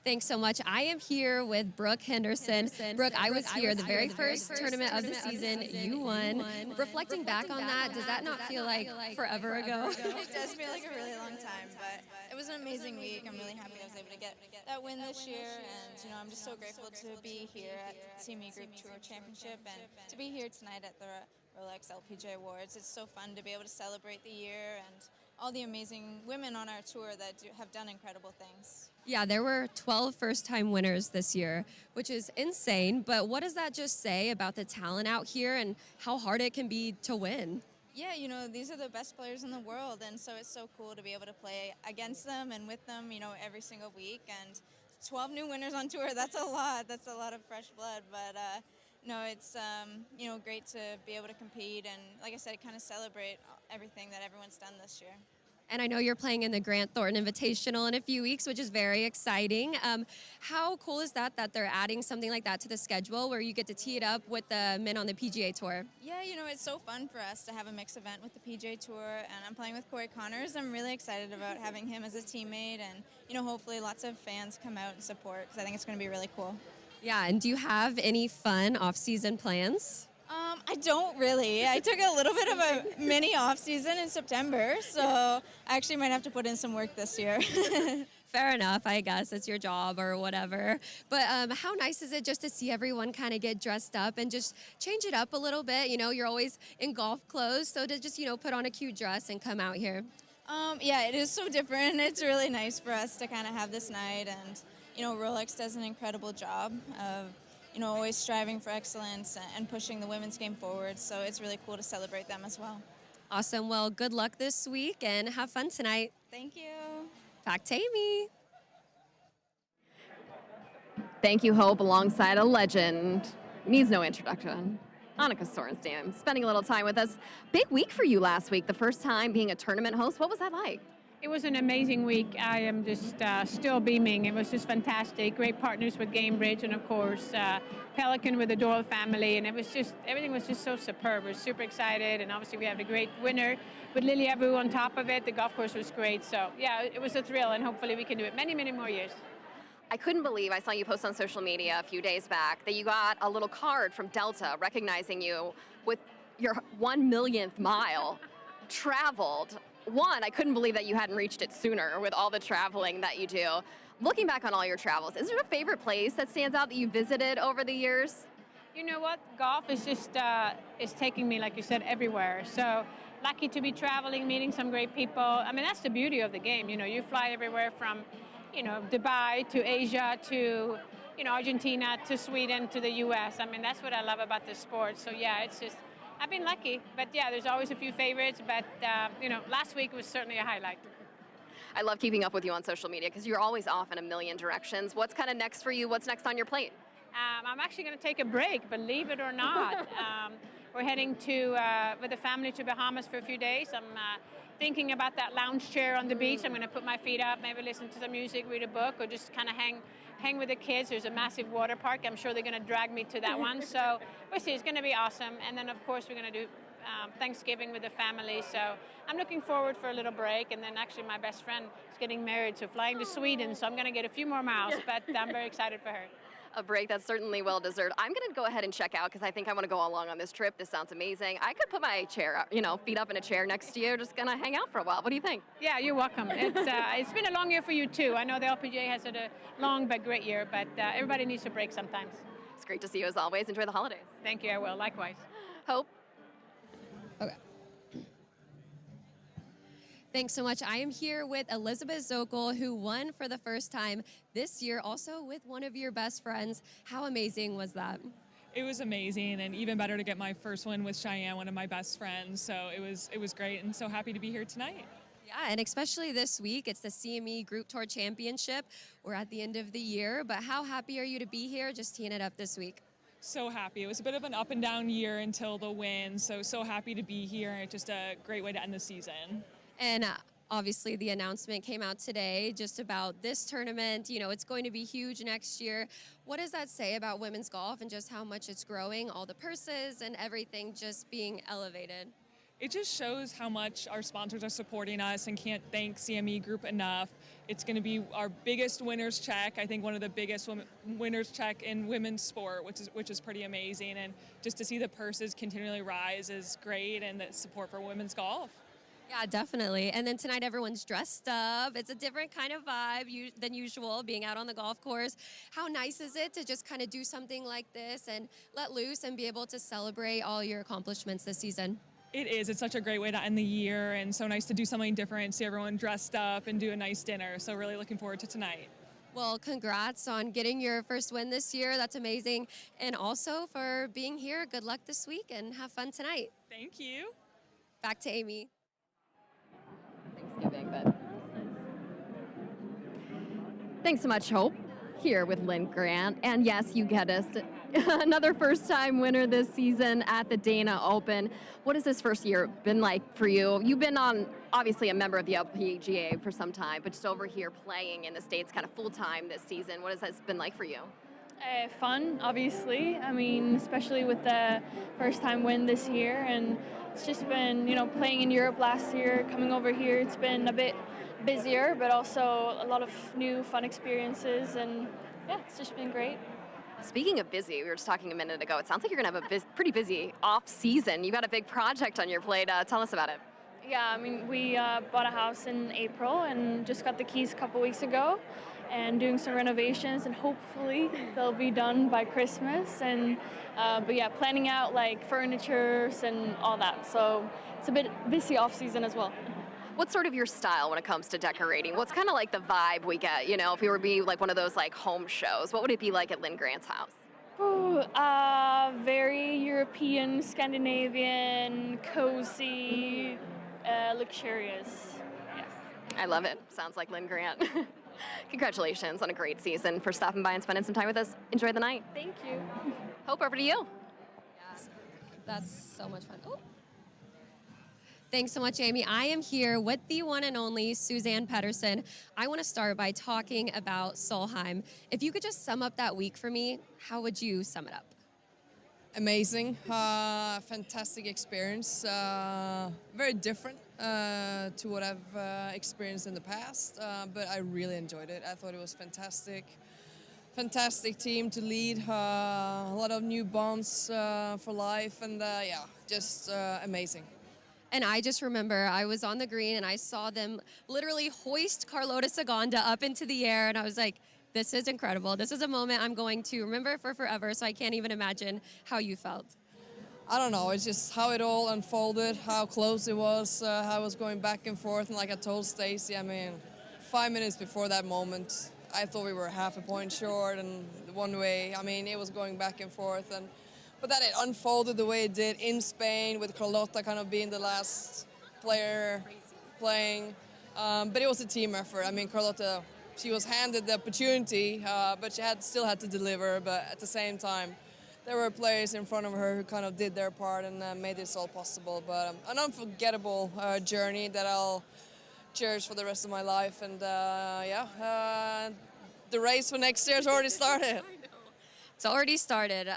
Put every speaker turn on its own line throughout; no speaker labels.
Thanks so much. I am here with Brooke Henderson. Brooke, I was here the very first tournament of the season. You won. Reflecting back on that, does that not feel like forever ago?
It does feel like a really long time, but it was an amazing week. I'm really happy that I was able to get that win this year, and I'm just so grateful to be here at the CME Group Tour Championship and to be here tonight at the Rolex LPGA Awards. It's so fun to be able to celebrate the year and all the amazing women on our tour that have done incredible things.
Yeah, there were 12 first-time winners this year, which is insane. But what does that just say about the talent out here and how hard it can be to win?
Yeah, these are the best players in the world, and so it's so cool to be able to play against them and with them, every single week. And 12 new winners on tour, that's a lot. That's a lot of fresh blood. But no, it's great to be able to compete and, like I said, kind of celebrate everything that everyone's done this year.
And I know you're playing in the Grant Thornton Invitational in a few weeks, which is very exciting. How cool is that they're adding something like that to the schedule where you get to tee it up with the men on the PGA Tour?
Yeah, it's so fun for us to have a mixed event with the PGA Tour, and I'm playing with Corey Connors. I'm really excited about having him as a teammate, and, hopefully lots of fans come out and support because I think it's going to be really cool.
Yeah, and do you have any fun off-season plans?
I don't really. I took a little bit of a mini off season in September, so I actually might have to put in some work this year.
Fair enough, I guess. It's your job or whatever. But how nice is it just to see everyone kind of get dressed up and just change it up a little bit? You're always in golf clothes, so to just, put on a cute dress and come out here.
Yeah, it is so different. It's really nice for us to kind of have this night, and, Rolex does an incredible job of always striving for excellence and pushing the women's game forward. So it's really cool to celebrate them as well.
Awesome. Well, good luck this week and have fun tonight.
Thank you.
Back to Amy.
Thank you, Hope, alongside a legend. Needs no introduction. Annika Sorenstam, spending a little time with us. Big week for you last week, the first time being a tournament host. What was that like?
It was an amazing week. I am just still beaming. It was just fantastic. Great partners with Gamebridge and, of course, Pelican with the Doyle family. And everything was just so superb. We're super excited. And obviously we have a great winner with Lily Abu on top of it. The golf course was great. So, yeah, it was a thrill. And hopefully we can do it many, many more years.
I couldn't believe I saw you post on social media a few days back that you got a little card from Delta recognizing you with your 1 millionth mile traveled. One, I couldn't believe that you hadn't reached it sooner with all the traveling that you do. Looking back on all your travels, is there a favorite place that stands out that you visited over the years?
You know what? Golf is just is taking me, like you said, everywhere. So lucky to be traveling, meeting some great people. I mean, that's the beauty of the game. You fly everywhere from, Dubai to Asia to, Argentina to Sweden to the U.S. I mean, that's what I love about this sport. So yeah, it's just. I've been lucky, but yeah, there's always a few favorites, but last week was certainly a highlight.
I love keeping up with you on social media because you're always off in a million directions. What's kind of next for you? What's next on your plate?
I'm actually going to take a break, believe it or not. We're heading with the family to Bahamas for a few days. I'm thinking about that lounge chair on the beach. I'm going to put my feet up, maybe listen to some music, read a book, or just kind of hang with the kids. There's a massive water park. I'm sure they're going to drag me to that one. So we'll see. It's going to be awesome. And then, of course, we're going to do Thanksgiving with the family. So I'm looking forward for a little break. And then actually my best friend is getting married, so flying to Sweden. So I'm going to get a few more miles, but I'm very excited for her.
A break that's certainly well-deserved. I'm going to go ahead and check out because I think I want to go along on this trip. This sounds amazing. I could put my chair, feet up in a chair next to you. Just going to hang out for a while. What do you think?
Yeah, you're welcome. It's been a long year for you, too. I know the LPGA has had a long but great year, but everybody needs a break sometimes.
It's great to see you as always. Enjoy the holidays.
Thank you. I will. Likewise.
Hope.
Okay. Thanks so much. I am here with Elizabeth Zokol, who won for the first time this year, also with one of your best friends. How amazing was that?
It was amazing, and even better to get my first win with Cheyenne, one of my best friends. So it was great, and so happy to be here tonight.
Yeah, and especially this week, it's the CME Group Tour Championship. We're at the end of the year, but how happy are you to be here just teeing it up this week?
So happy. It was a bit of an up and down year until the win, so happy to be here. It's just a great way to end the season.
And obviously the announcement came out today just about this tournament. It's going to be huge next year. What does that say about women's golf and just how much it's growing, all the purses and everything just being elevated?
It just shows how much our sponsors are supporting us, and can't thank CME Group enough. It's going to be our biggest winner's check. I think one of the biggest winner's check in women's sport, which is pretty amazing. And just to see the purses continually rise is great, and the support for women's golf.
Yeah, definitely. And then tonight, everyone's dressed up. It's a different kind of vibe than usual, being out on the golf course. How nice is it to just kind of do something like this and let loose and be able to celebrate all your accomplishments this season?
It is. It's such a great way to end the year, and so nice to do something different, see everyone dressed up, and do a nice dinner. So really looking forward to tonight.
Well, congrats on getting your first win this year. That's amazing. And also for being here. Good luck this week and have fun tonight.
Thank you.
Back to Amy.
Thanksgiving, but thanks so much, Hope. Here with Lynn Grant, and yes, you get us another first-time winner this season at the Dana Open. What has this first year been like for you? You've been obviously a member of the LPGA for some time, but just over here playing in the States kind of full-time this season. What has this been like for you?
Fun, obviously. I mean, especially with the first-time win this year, and it's just been, playing in Europe last year, coming over here, it's been a bit busier, but also a lot of new fun experiences, and yeah, it's just been great.
Speaking of busy, we were just talking a minute ago, it sounds like you're going to have a pretty busy off-season. You've got a big project on your plate. Tell us about it.
Yeah, I mean, we bought a house in April and just got the keys a couple weeks ago, and doing some renovations, and hopefully they'll be done by Christmas. And but yeah, planning out like furnitures and all that. So it's a bit busy off season as well.
What's sort of your style when it comes to decorating? What's kind of like the vibe we get? If we were to be like one of those like home shows, what would it be like at Lynn Grant's house?
Ooh, very European, Scandinavian, cozy, luxurious. Yeah.
I love it. Sounds like Lynn Grant. Congratulations on a great season, for stopping by and spending some time with us. Enjoy the night.
Thank you.
Hope, over to you.
Yeah, that's so much fun. Oh. Thanks so much, Amy. I am here with the one and only Suzanne Pedersen. I want to start by talking about Solheim. If you could just sum up that week for me, how would you sum it up?
Amazing, fantastic experience, very different to what I've experienced in the past, but I really enjoyed it. I thought it was fantastic team to lead, a lot of new bonds for life, and just amazing.
And I just remember I was on the green and I saw them literally hoist Carlota Saganda up into the air, and I was like, this is incredible. This is a moment I'm going to remember for forever, so I can't even imagine how you felt.
I don't know, it's just how it all unfolded, how close it was, how it was going back and forth, and like I told Stacy, 5 minutes before that moment, I thought we were half a point short, and one way, it was going back and forth, but then it unfolded the way it did in Spain, with Carlota kind of being the last player playing. But it was a team effort. Carlota, she was handed the opportunity, but she still had to deliver. But at the same time, there were players in front of her who kind of did their part and made this all possible. But an unforgettable journey that I'll cherish for the rest of my life. And the race for next year has already started.
It's already started.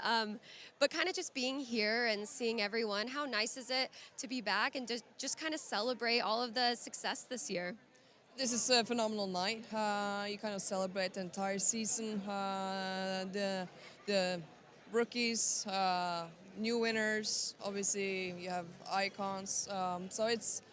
But kind of just being here and seeing everyone, how nice is it to be back and just kind of celebrate all of the success this year?
This is a phenomenal night. You kind of celebrate the entire season. The rookies, new winners. Obviously, you have icons. So it's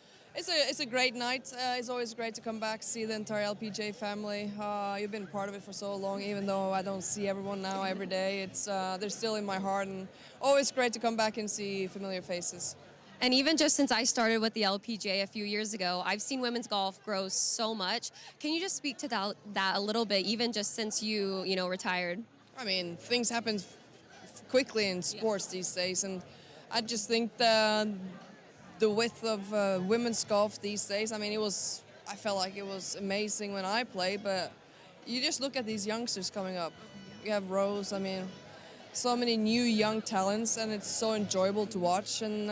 a great night. It's always great to come back, see the entire LPGA family. You've been part of it for so long, even though I don't see everyone now every day. They're still in my heart, and always great to come back and see familiar faces.
And even just since I started with the LPGA a few years ago, I've seen women's golf grow so much. Can you just speak to that a little bit, even just since you retired?
Things happen quickly in sports these days, and I just think the width of women's golf these days, I felt like it was amazing when I played, but you just look at these youngsters coming up. You have Rose, so many new young talents, and it's so enjoyable to watch, and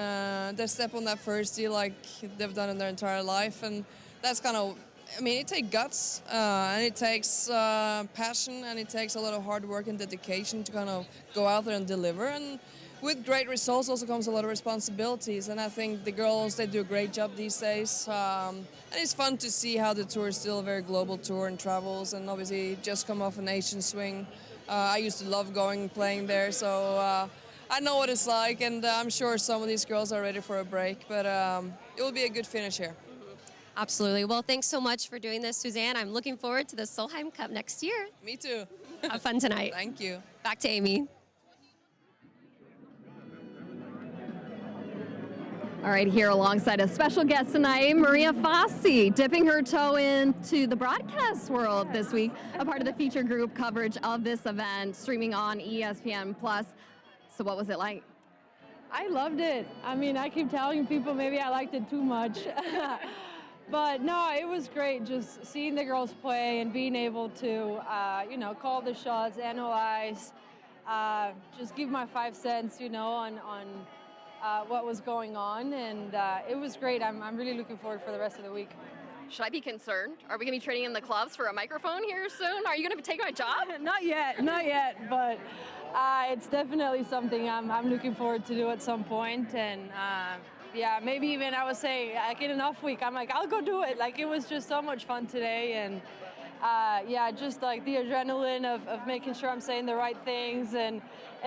they step on that first tee like they've done in their entire life, and that's kind of, it takes guts, and it takes passion, and it takes a lot of hard work and dedication to kind of go out there and deliver, and with great results also comes a lot of responsibilities, and I think the girls, they do a great job these days. And it's fun to see how the tour is still a very global tour and travels, and obviously just come off an Asian swing. I used to love going and playing there, so I know what it's like, and I'm sure some of these girls are ready for a break, but it will be a good finish here.
Absolutely. Well, thanks so much for doing this, Suzanne. I'm looking forward to the Solheim Cup next year.
Me too.
Have fun tonight.
Thank you.
Back to Amy.
All right, here alongside a special guest tonight, Maria Fassi, dipping her toe into the broadcast world this week, a part of the feature group coverage of this event, streaming on ESPN+. So what was it like?
I loved it. I mean, I keep telling people maybe I liked it too much. But no, it was great just seeing the girls play and being able to, call the shots, analyze, just give my 5 cents, on what was going on. And it was great. I'm really looking forward for the rest of the week.
Should I be concerned? Are we going to be trading in the clubs for a microphone here soon? Are you going to take my job?
Not yet, but it's definitely something I'm looking forward to do at some point. And yeah, maybe even I was saying, like in an off week, I'm like, I'll go do it. Like it was just so much fun today. And yeah, just like the adrenaline of making sure I'm saying the right things and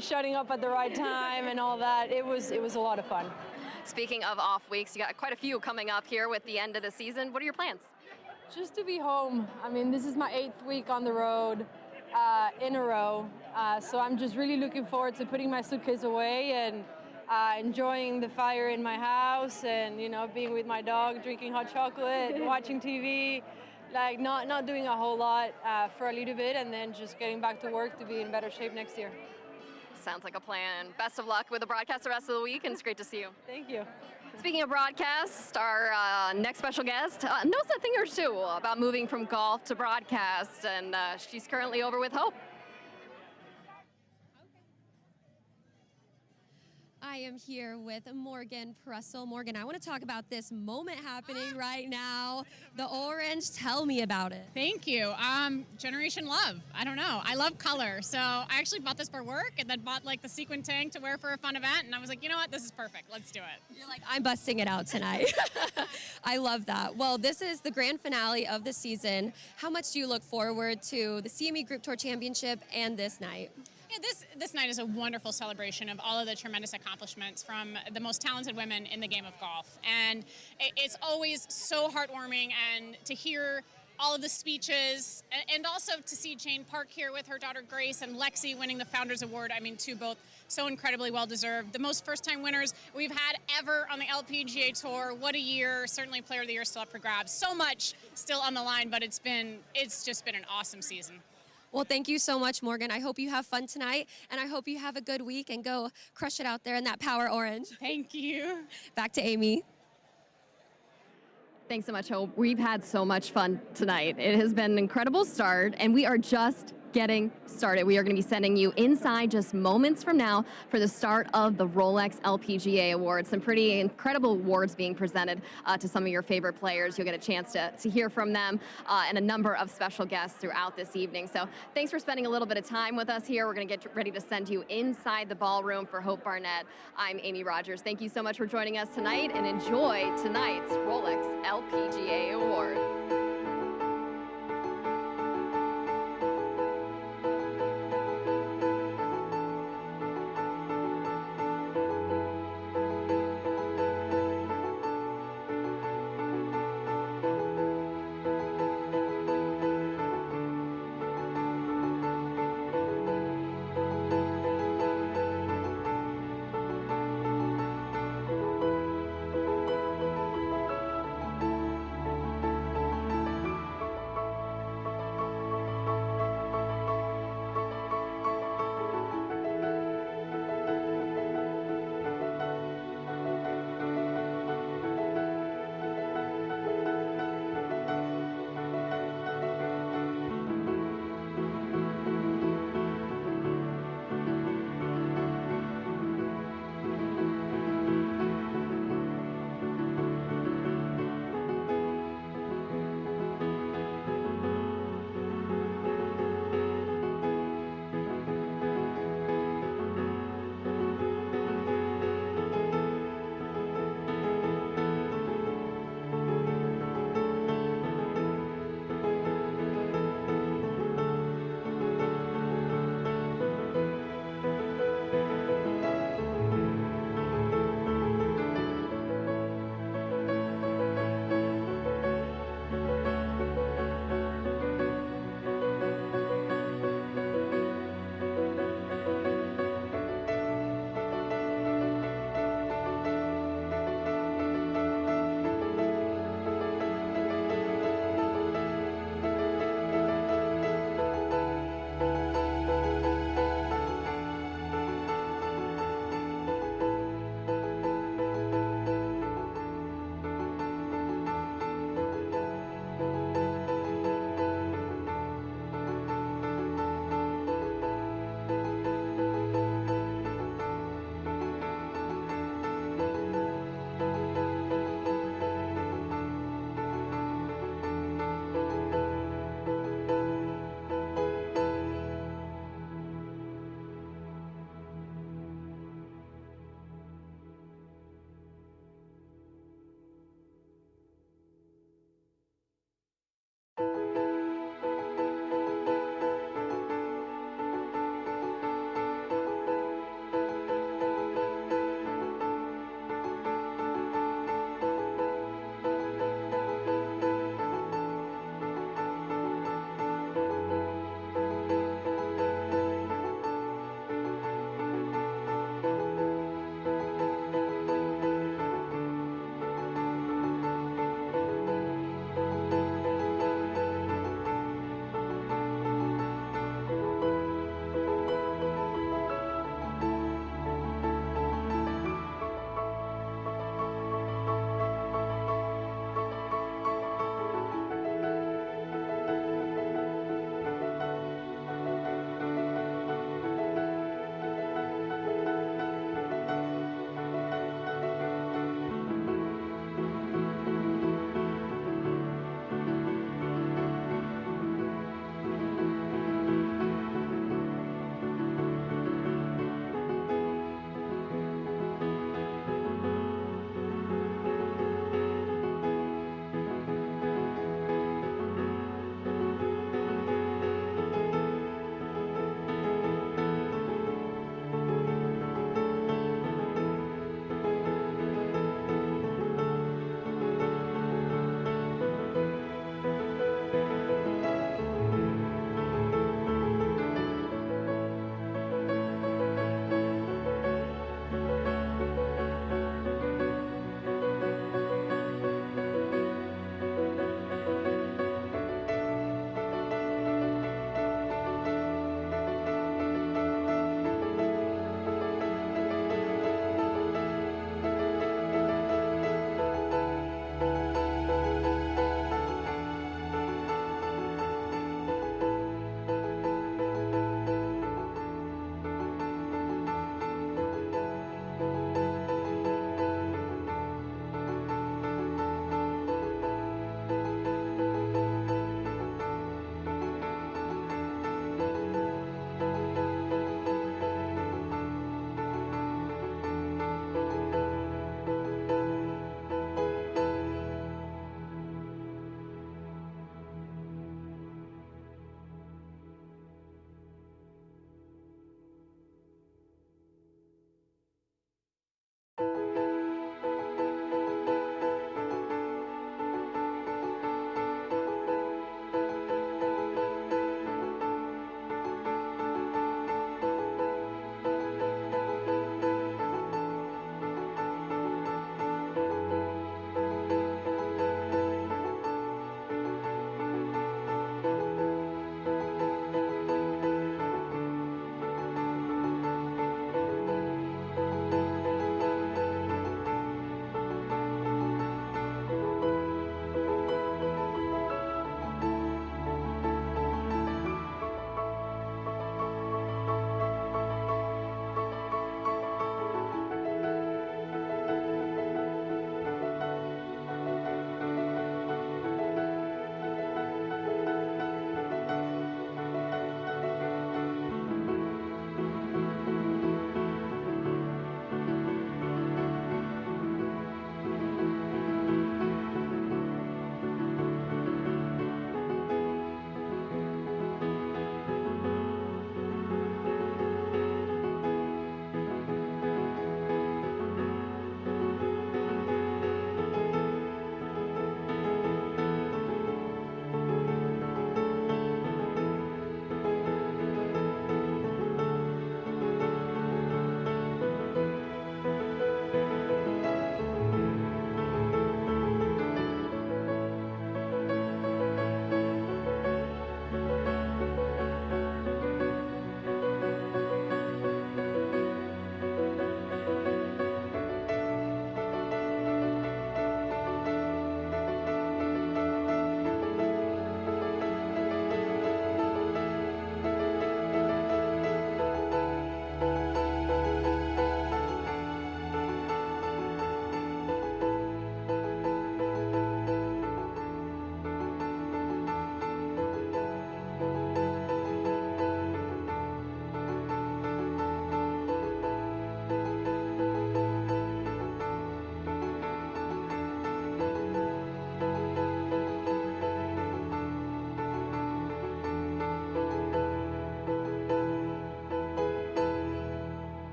shutting up at the right time and all that. It was a lot of fun.
Speaking of off weeks, you got quite a few coming up here with the end of the season. What are your plans?
Just to be home. I mean, this is my 8th week on the road in a row. So I'm just really looking forward to putting my suitcase away and enjoying the fire in my house and, being with my dog, drinking hot chocolate, watching TV, like not doing a whole lot for a little bit and then just getting back to work to be in better shape next year.
Sounds like a plan. Best of luck with the broadcast the rest of the week, and it's great to see you.
Thank you.
Speaking of broadcast, our next special guest knows a thing or two about moving from golf to broadcast, and she's currently over with Hope.
I am here with Morgan Pressel. Morgan, I want to talk about this moment happening right now. The orange, tell me about it.
Thank you. Generation love. I don't know. I love color. So I actually bought this for work and then bought like the sequin tank to wear for a fun event. And I was like, you know what? This is perfect. Let's do it.
You're like, I'm busting it out tonight. I love that. Well, this is the grand finale of the season. How much do you look forward to the CME Group Tour Championship and this night?
Yeah, this night is a wonderful celebration of all of the tremendous accomplishments from the most talented women in the game of golf. And it's always so heartwarming and to hear all of the speeches and also to see Jane Park here with her daughter Grace and Lexi winning the Founders Award. I mean, two both so incredibly well deserved. The most first-time winners we've had ever on the LPGA Tour. What a year. Certainly Player of the Year still up for grabs. So much still on the line, but it's just been an awesome season.
Well, thank you so much, Morgan. I hope you have fun tonight, and I hope you have a good week and go crush it out there in that power orange.
Thank you.
Back to Amy.
Thanks so much, Hope. We've had so much fun tonight. It has been an incredible start, and we are just getting started. We are going to be sending you inside just moments from now for the start of the Rolex LPGA Awards. Some pretty incredible awards being presented to some of your favorite players. You'll get a chance to hear from them and a number of special guests throughout this evening. So thanks for spending a little bit of time with us here. We're going to get ready to send you inside the ballroom for Hope Barnett. I'm Amy Rogers. Thank you so much for joining us tonight, and enjoy tonight's Rolex LPGA Awards.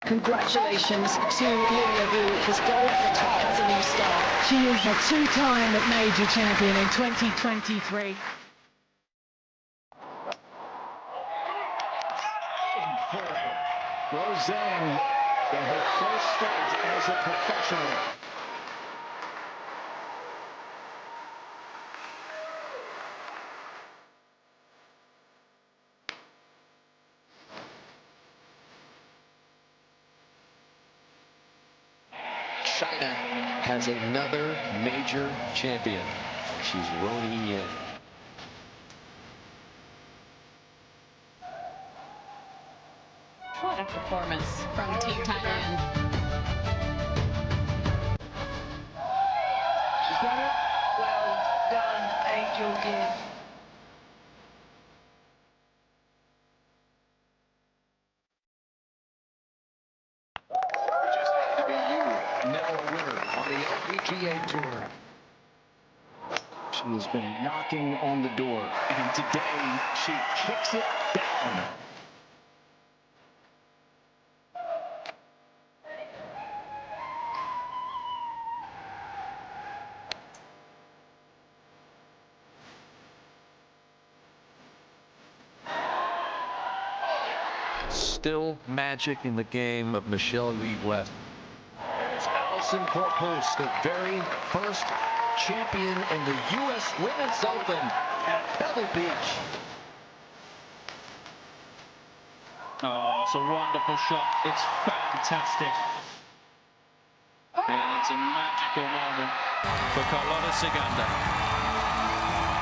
Congratulations to Leah, who has gone at the top as a new star.
She is a two-time major champion in 2023.
Roseanne in her first start as a professional. China has another major champion. She's Roni Yen.
What a performance from Team Thailand.
She's got it. Well done, Angel Yin.
Now a winner on the LPGA Tour. She has been knocking on the door, and today she kicks it down. Still magic in the game of Michelle Lee West. It's Allison Corpus, the very first champion in the U.S. Women's Open at Pebble Beach.
Oh, it's a wonderful shot. It's fantastic. And it's a magical moment for Carlotta Ciganda.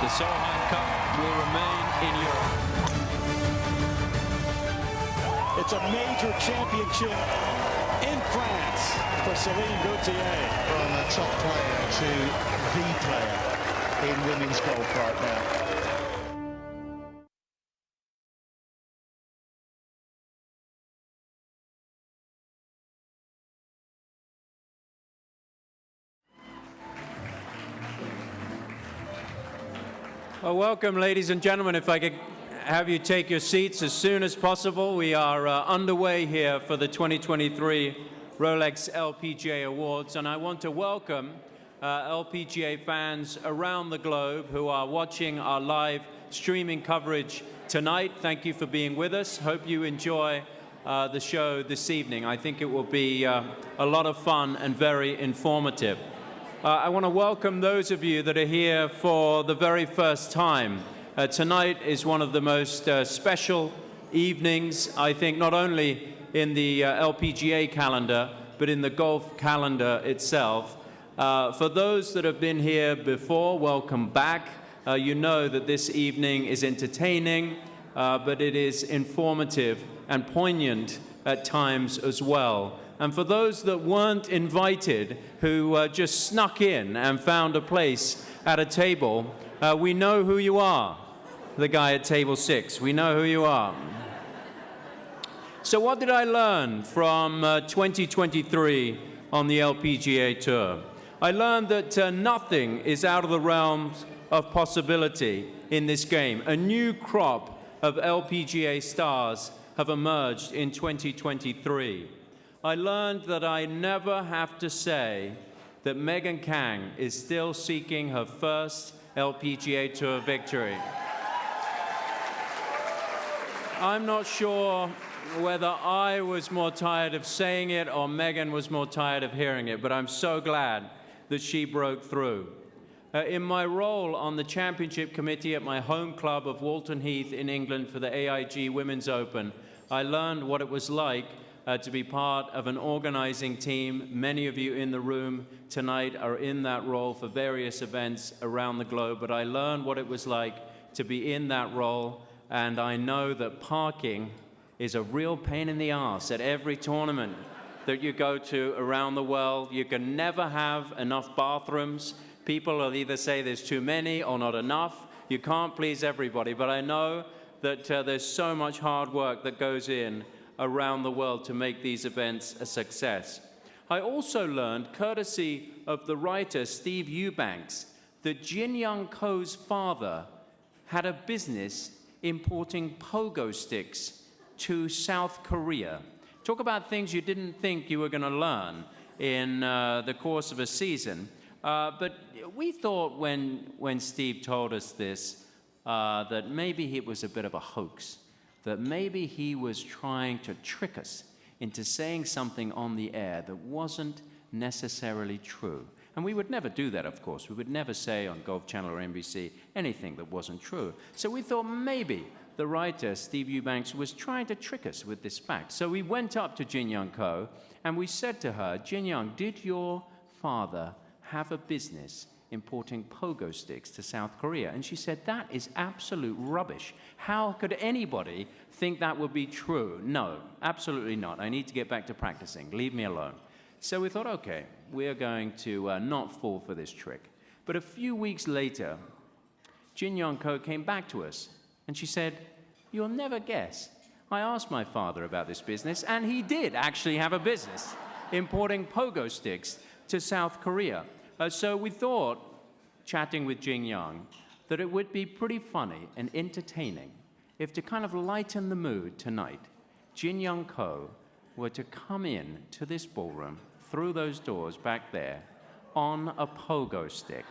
The Solheim Cup will remain in Europe.
It's a major championship in France for Celine Gauthier.
From a top player to the player in women's golf right now.
Well, welcome, ladies and gentlemen. If I could have you take your seats as soon as possible. We are underway here for the 2023 Rolex LPGA Awards, and I want to welcome LPGA fans around the globe who are watching our live streaming coverage tonight. Thank you for being with us. Hope you enjoy the show this evening. I think it will be a lot of fun and very informative. I want to welcome those of you that are here for the very first time. Tonight is one of the most special evenings, I think, not only in the LPGA calendar, but in the golf calendar itself. For those that have been here before, welcome back. You know that this evening is entertaining, but it is informative and poignant at times as well. And for those that weren't invited, who just snuck in and found a place at a table, we know who you are. The guy at table 6. We know who you are. So what did I learn from 2023 on the LPGA Tour? I learned that nothing is out of the realms of possibility in this game. A new crop of LPGA stars have emerged in 2023. I learned that I never have to say that Megan Kang is still seeking her first LPGA Tour victory. I'm not sure whether I was more tired of saying it or Megan was more tired of hearing it, but I'm so glad that she broke through. In my role on the championship committee at my home club of Walton Heath in England for the AIG Women's Open, I learned what it was like to be part of an organizing team. Many of you in the room tonight are in that role for various events around the globe, but I learned what it was like to be in that role. And I know that parking is a real pain in the arse at every tournament that you go to around the world. You can never have enough bathrooms. People will either say there's too many or not enough. You can't please everybody. But I know that there's so much hard work that goes in around the world to make these events a success. I also learned, courtesy of the writer Steve Eubanks, that Jin Young Ko's father had a business importing pogo sticks to South Korea. Talk about things you didn't think you were going to learn in the course of a season. But we thought when Steve told us this that maybe it was a bit of a hoax, that maybe he was trying to trick us into saying something on the air that wasn't necessarily true. And we would never do that, of course. We would never say on Golf Channel or NBC anything that wasn't true. So we thought maybe the writer, Steve Eubanks, was trying to trick us with this fact. So we went up to Jin Young Ko and we said to her, Jin Young, did your father have a business importing pogo sticks to South Korea? And she said, that is absolute rubbish. How could anybody think that would be true? No, absolutely not. I need to get back to practicing. Leave me alone. So we thought, okay, we're going to not fall for this trick. But a few weeks later, Jin Young Ko came back to us and she said, you'll never guess. I asked my father about this business and he did actually have a business importing pogo sticks to South Korea. So we thought, chatting with Jin Young, that it would be pretty funny and entertaining if, to kind of lighten the mood tonight, Jin Young Ko were to come in to this ballroom through those doors back there on a pogo stick.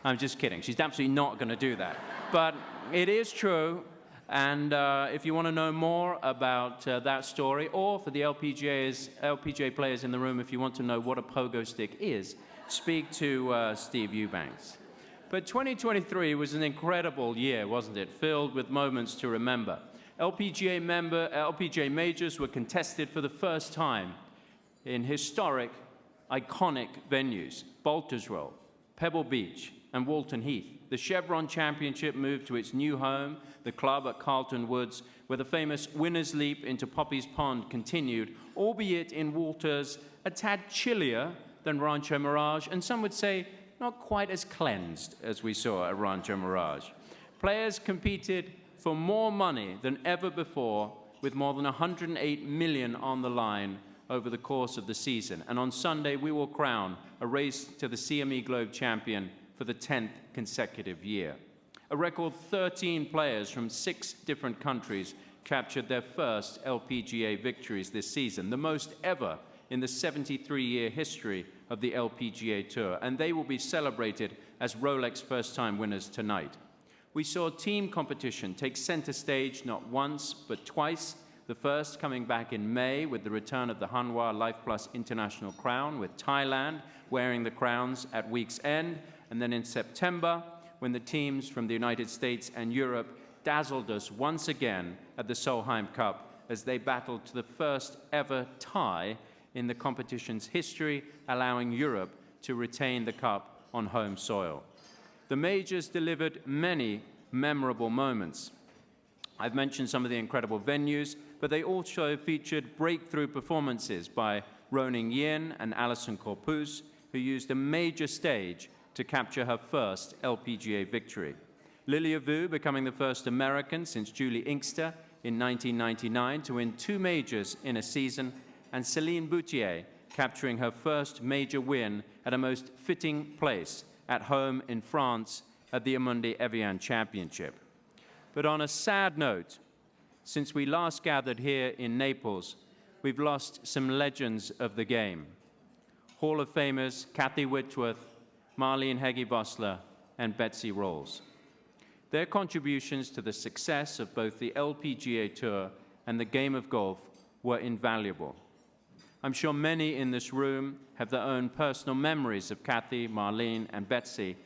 I'm just kidding. She's absolutely not going to do that. But it is true. And if you want to know more about that story, or for the LPGA players in the room, if you want to know what a pogo stick is, speak to Steve Eubanks. But 2023 was an incredible year, wasn't it? Filled with moments to remember. LPGA majors were contested for the first time in historic, iconic venues: Baltusrol, Pebble Beach, and Walton Heath. The Chevron Championship moved to its new home, the club at Carlton Woods, where the famous winner's leap into Poppy's Pond continued, albeit in waters a tad chillier than Rancho Mirage, and some would say not quite as cleansed as we saw at Rancho Mirage. Players competed for more money than ever before, with more than 108 million on the line over the course of the season. And on Sunday, we will crown a race to the CME Globe champion for the 10th consecutive year. A record 13 players from 6 different countries captured their first LPGA victories this season, the most ever in the 73-year history of the LPGA Tour, and they will be celebrated as Rolex first-time winners tonight. We saw team competition take center stage not once, but twice, the first coming back in May with the return of the Hanwha Life Plus International Crown, with Thailand wearing the crowns at week's end, and then in September, when the teams from the United States and Europe dazzled us once again at the Solheim Cup as they battled to the first ever tie in the competition's history, allowing Europe to retain the cup on home soil. The majors delivered many memorable moments. I've mentioned some of the incredible venues, but they also featured breakthrough performances by Roning Yin and Alison Corpus, who used a major stage to capture her first LPGA victory. Lilia Vu becoming the first American since Julie Inkster in 1999 to win 2 majors in a season, and Céline Boutier capturing her first major win at a most fitting place at home in France at the Amundi Evian Championship. But on a sad note, since we last gathered here in Naples, we've lost some legends of the game. Hall of Famers Kathy Whitworth, Marlene Heggie-Vossler, and Betsy Rolls. Their contributions to the success of both the LPGA Tour and the game of golf were invaluable. I'm sure many in this room have their own personal memories of Kathy, Marlene, and Betsy,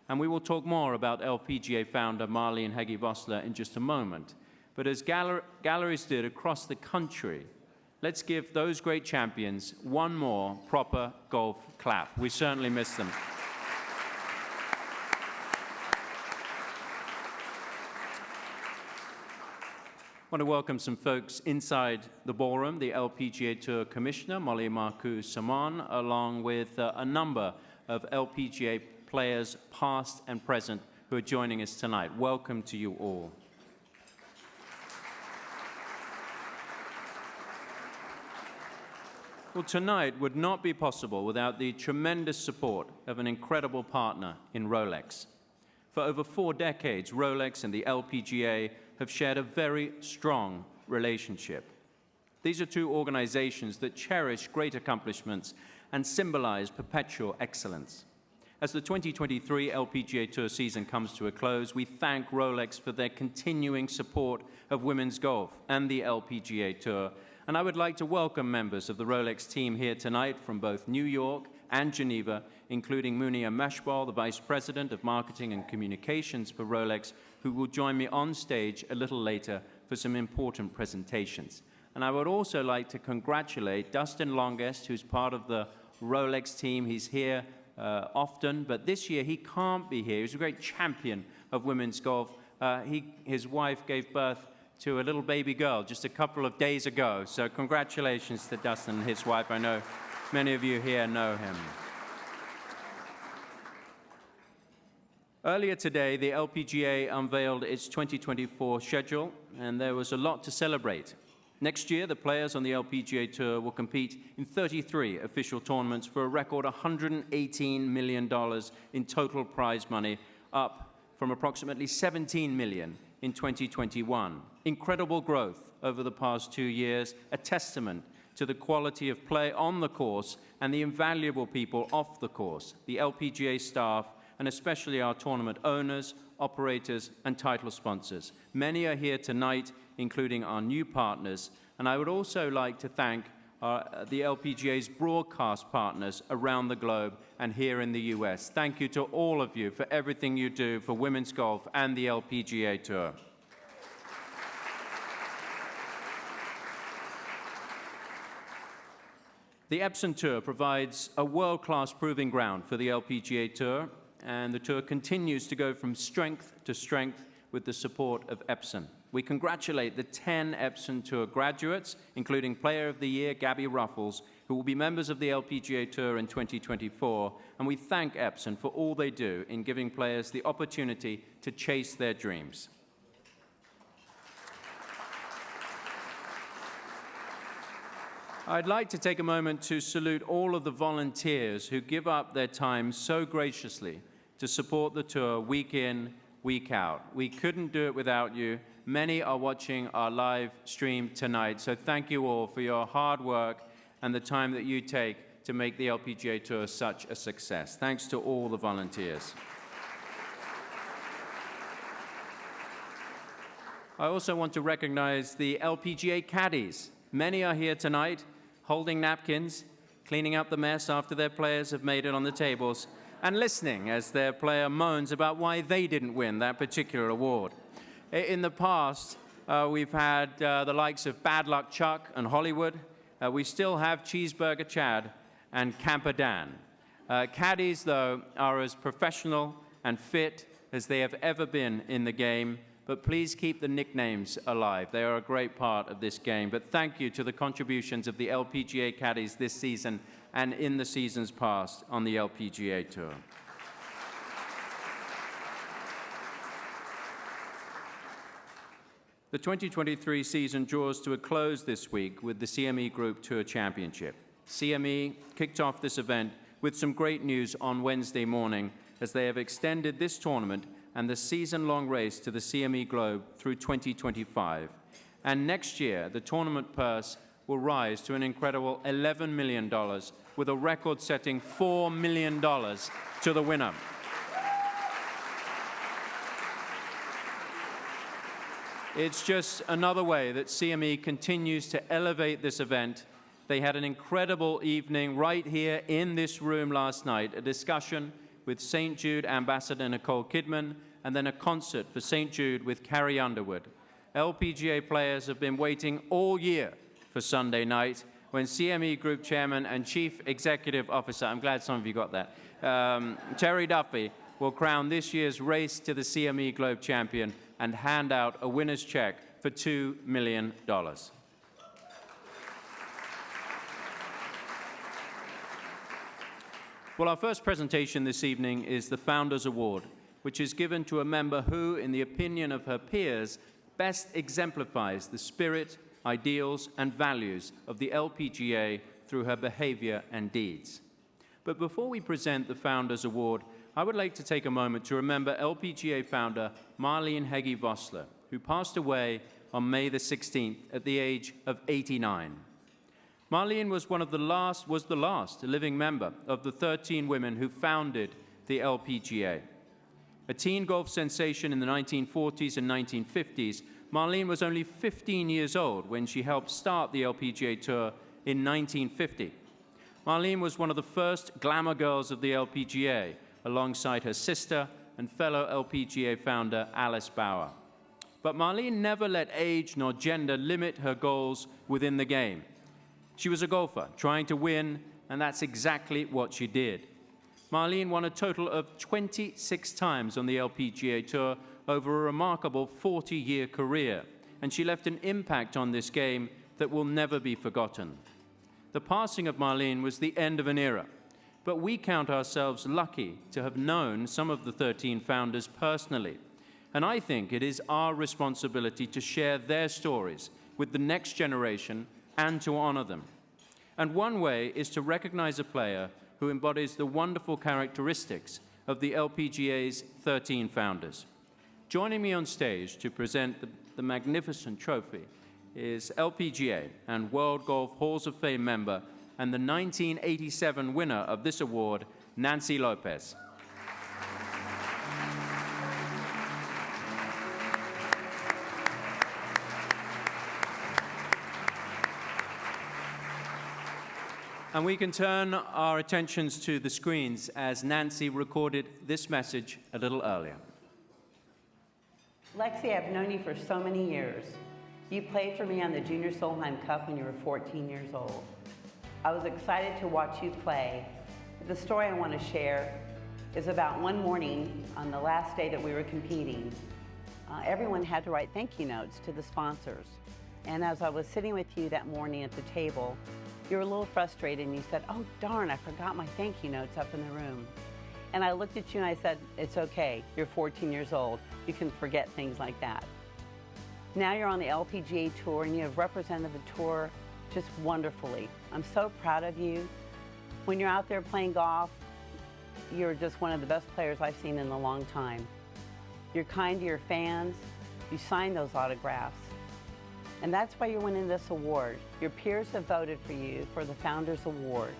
and we will talk more about LPGA founder Marlene Heggie-Vossler in just a moment. But as galleries did across the country, let's give those great champions one more proper golf clap. We certainly miss them. I want to welcome some folks inside the ballroom, the LPGA Tour Commissioner, Molly Marcoux-Samon, along with a number of LPGA players, past and present, who are joining us tonight. Welcome to you all. Well, tonight would not be possible without the tremendous support of an incredible partner in Rolex. For over 4 decades, Rolex and the LPGA have shared a very strong relationship. These are two organizations that cherish great accomplishments and symbolize perpetual excellence. As the 2023 LPGA Tour season comes to a close, we thank Rolex for their continuing support of women's golf and the LPGA Tour. And I would like to welcome members of the Rolex team here tonight from both New York and Geneva, including Munia Meshbal, the Vice President of Marketing and Communications for Rolex, who will join me on stage a little later for some important presentations. And I would also like to congratulate Dustin Longest, who's part of the Rolex team. He's here often, but this year he can't be here. He's a great champion of women's golf. His wife gave birth to a little baby girl just a couple of days ago. So congratulations to Dustin and his wife. I know many of you here know him. Earlier today, the LPGA unveiled its 2024 schedule, and there was a lot to celebrate. Next year, the players on the LPGA Tour will compete in 33 official tournaments for a record $118 million in total prize money, up from approximately $17 million in 2021. Incredible growth over the past 2 years, a testament to the quality of play on the course and the invaluable people off the course, the LPGA staff, and especially our tournament owners, operators, and title sponsors. Many are here tonight, including our new partners, and I would also like to thank the LPGA's broadcast partners around the globe and here in the US. Thank you to all of you for everything you do for women's golf and the LPGA Tour. The Epson Tour provides a world-class proving ground for the LPGA Tour, and the Tour continues to go from strength to strength with the support of Epson. We congratulate the 10 Epson Tour graduates, including Player of the Year Gabby Ruffles, who will be members of the LPGA Tour in 2024, and we thank Epson for all they do in giving players the opportunity to chase their dreams. I'd like to take a moment to salute all of the volunteers who give up their time so graciously to support the tour week in, week out. We couldn't do it without you. Many are watching our live stream tonight, so thank you all for your hard work and the time that you take to make the LPGA Tour such a success. Thanks to all the volunteers. I also want to recognize the LPGA caddies. Many are here tonight, holding napkins, cleaning up the mess after their players have made it on the tables, and listening as their player moans about why they didn't win that particular award. In the past, we've had the likes of Bad Luck Chuck and Hollywood. We still have Cheeseburger Chad and Camper Dan. Caddies, though, are as professional and fit as they have ever been in the game, but please keep the nicknames alive. They are a great part of this game. But thank you to the contributions of the LPGA caddies this season and in the seasons past on the LPGA Tour. The 2023 season draws to a close this week with the CME Group Tour Championship. CME kicked off this event with some great news on Wednesday morning, as they have extended this tournament and the season-long race to the CME Globe through 2025. And next year, the tournament purse will rise to an incredible $11 million, with a record-setting $4 million to the winner. It's just another way that CME continues to elevate this event. They had an incredible evening right here in this room last night, a discussion with St. Jude Ambassador Nicole Kidman, and then a concert for St. Jude with Carrie Underwood. LPGA players have been waiting all year for Sunday night, when CME Group Chairman and Chief Executive Officer, I'm glad some of you got that, Terry Duffy, will crown this year's Race to the CME Globe Champion and hand out a winner's check for $2 million. Well, our first presentation this evening is the Founders Award, which is given to a member who, in the opinion of her peers, best exemplifies the spirit, ideals, and values of the LPGA through her behavior and deeds. But before we present the Founders Award, I would like to take a moment to remember LPGA founder Marlene Heggie Vossler, who passed away on May the 16th at the age of 89. Marlene was the last living member of the 13 women who founded the LPGA. A teen golf sensation in the 1940s and 1950s, Marlene was only 15 years old when she helped start the LPGA Tour in 1950. Marlene was one of the first glamour girls of the LPGA, alongside her sister and fellow LPGA founder Alice Bauer. But Marlene never let age nor gender limit her goals within the game. She was a golfer, trying to win, and that's exactly what she did. Marlene won a total of 26 times on the LPGA Tour over a remarkable 40-year career, and she left an impact on this game that will never be forgotten. The passing of Marlene was the end of an era, but we count ourselves lucky to have known some of the 13 founders personally, and I think it is our responsibility to share their stories with the next generation and to honor them. And one way is to recognize a player who embodies the wonderful characteristics of the LPGA's 13 founders. Joining me on stage to present the magnificent trophy is LPGA and World Golf Halls of Fame member and the 1987 winner of this award, Nancy Lopez. And we can turn our attentions to the screens as Nancy recorded this message a little earlier.
Lexi, I've known you for so many years. You played for me on the Junior Solheim Cup when you were 14 years old. I was excited to watch you play. The story I want to share is about one morning on the last day that we were competing. Everyone had to write thank you notes to the sponsors. And as I was sitting with you that morning at the table, you were a little frustrated and you said, "Oh darn, I forgot my thank you notes up in the room." And I looked at you and I said, "It's okay, you're 14 years old. You can forget things like that." Now you're on the LPGA Tour and you have represented the tour just wonderfully. I'm so proud of you. When you're out there playing golf, you're just one of the best players I've seen in a long time. You're kind to your fans. You sign those autographs. And that's why you're winning this award. Your peers have voted for you for the Founders Award.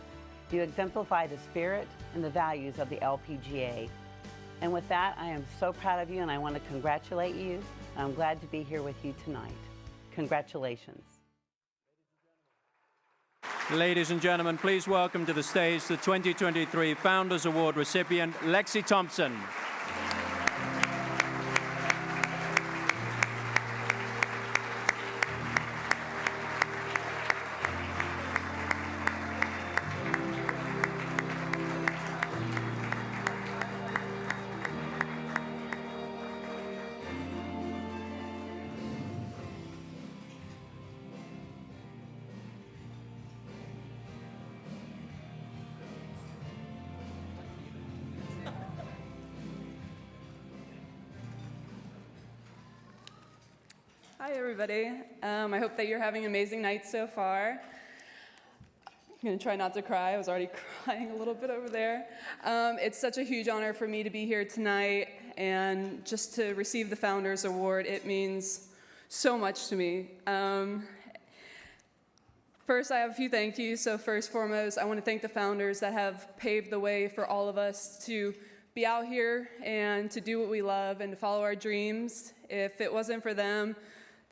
You exemplify the spirit and the values of the LPGA. And with that, I am so proud of you and I want to congratulate you. I'm glad to be here with you tonight. Congratulations.
Ladies and gentlemen, please welcome to the stage the 2023 Founders Award recipient, Lexi Thompson.
Hi, everybody. I hope that you're having an amazing night so far. I'm going to try not to cry. I was already crying a little bit over there. It's such a huge honor for me to be here tonight and just to receive the Founders Award. It means so much to me. First, I have a few thank yous. So first and foremost, I want to thank the founders that have paved the way for all of us to be out here and to do what we love and to follow our dreams. If it wasn't for them,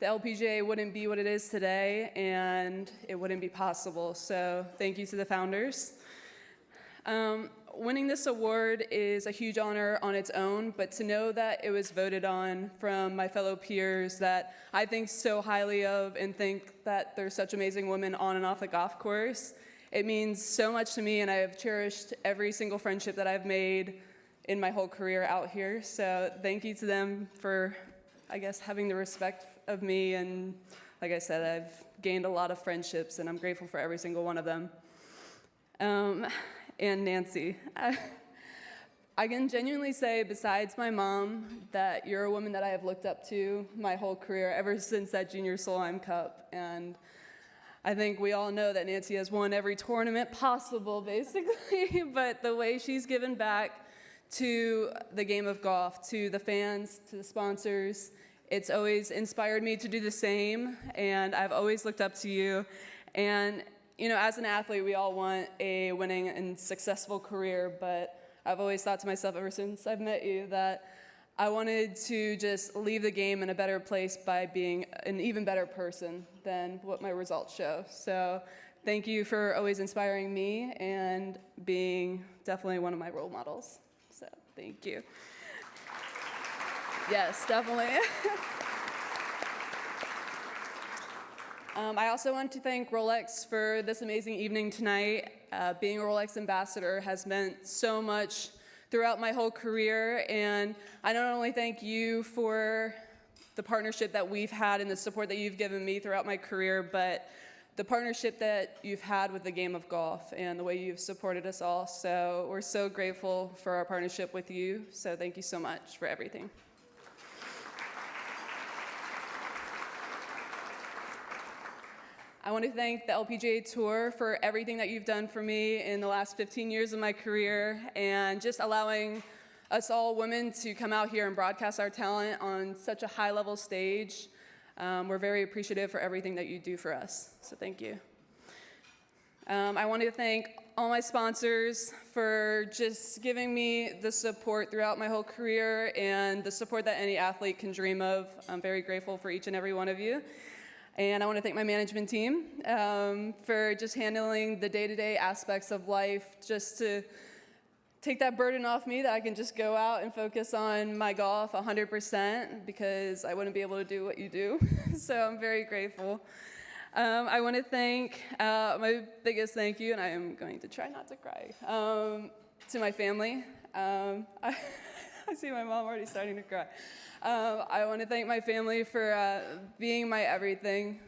the LPGA wouldn't be what it is today, and it wouldn't be possible. So thank you to the founders. Winning this award is a huge honor on its own, but to know that it was voted on from my fellow peers that I think so highly of and think that there's such amazing women on and off the golf course, it means so much to me, and I have cherished every single friendship that I've made in my whole career out here. So thank you to them for, I guess, having the respect of me, and like I said, I've gained a lot of friendships and I'm grateful for every single one of them. And Nancy, I can genuinely say, besides my mom, that you're a woman that I have looked up to my whole career ever since that Junior Solheim Cup. And I think we all know that Nancy has won every tournament possible, basically, but the way she's given back to the game of golf, to the fans, to the sponsors, It's always inspired me to do the same, and I've always looked up to you. And, you know, as an athlete, we all want a winning and successful career, but I've always thought to myself ever since I've met you that I wanted to just leave the game in a better place by being an even better person than what my results show. So thank you for always inspiring me and being definitely one of my role models. So thank you. Yes, definitely. I also want to thank Rolex for this amazing evening tonight. Being a Rolex ambassador has meant so much throughout my whole career, and I not only thank you for the partnership that we've had and the support that you've given me throughout my career, but the partnership that you've had with the game of golf and the way you've supported us all. So we're so grateful for our partnership with you, so thank you so much for everything. I want to thank the LPGA Tour for everything that you've done for me in the last 15 years of my career and just allowing us all women to come out here and broadcast our talent on such a high-level stage. We're very appreciative for everything that you do for us, so thank you. I want to thank all my sponsors for just giving me the support throughout my whole career and the support that any athlete can dream of. I'm very grateful for each and every one of you. And I want to thank my management team for just handling the day-to-day aspects of life, just to take that burden off me that I can just go out and focus on my golf 100% because I wouldn't be able to do what you do. So I'm very grateful. I want to thank my biggest thank you, and I am going to try not to cry, to my family. I see my mom already starting to cry. I want to thank my family for being my everything,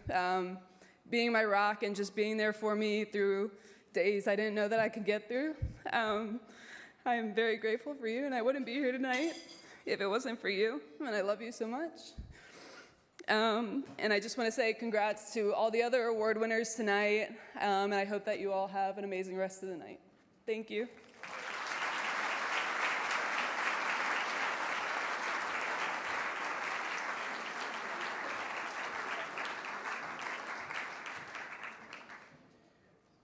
being my rock, and just being there for me through days I didn't know that I could get through. I am very grateful for you, and I wouldn't be here tonight if it wasn't for you, and I love you so much. And I just want to say congrats to all the other award winners tonight, and I hope that you all have an amazing rest of the night. Thank you.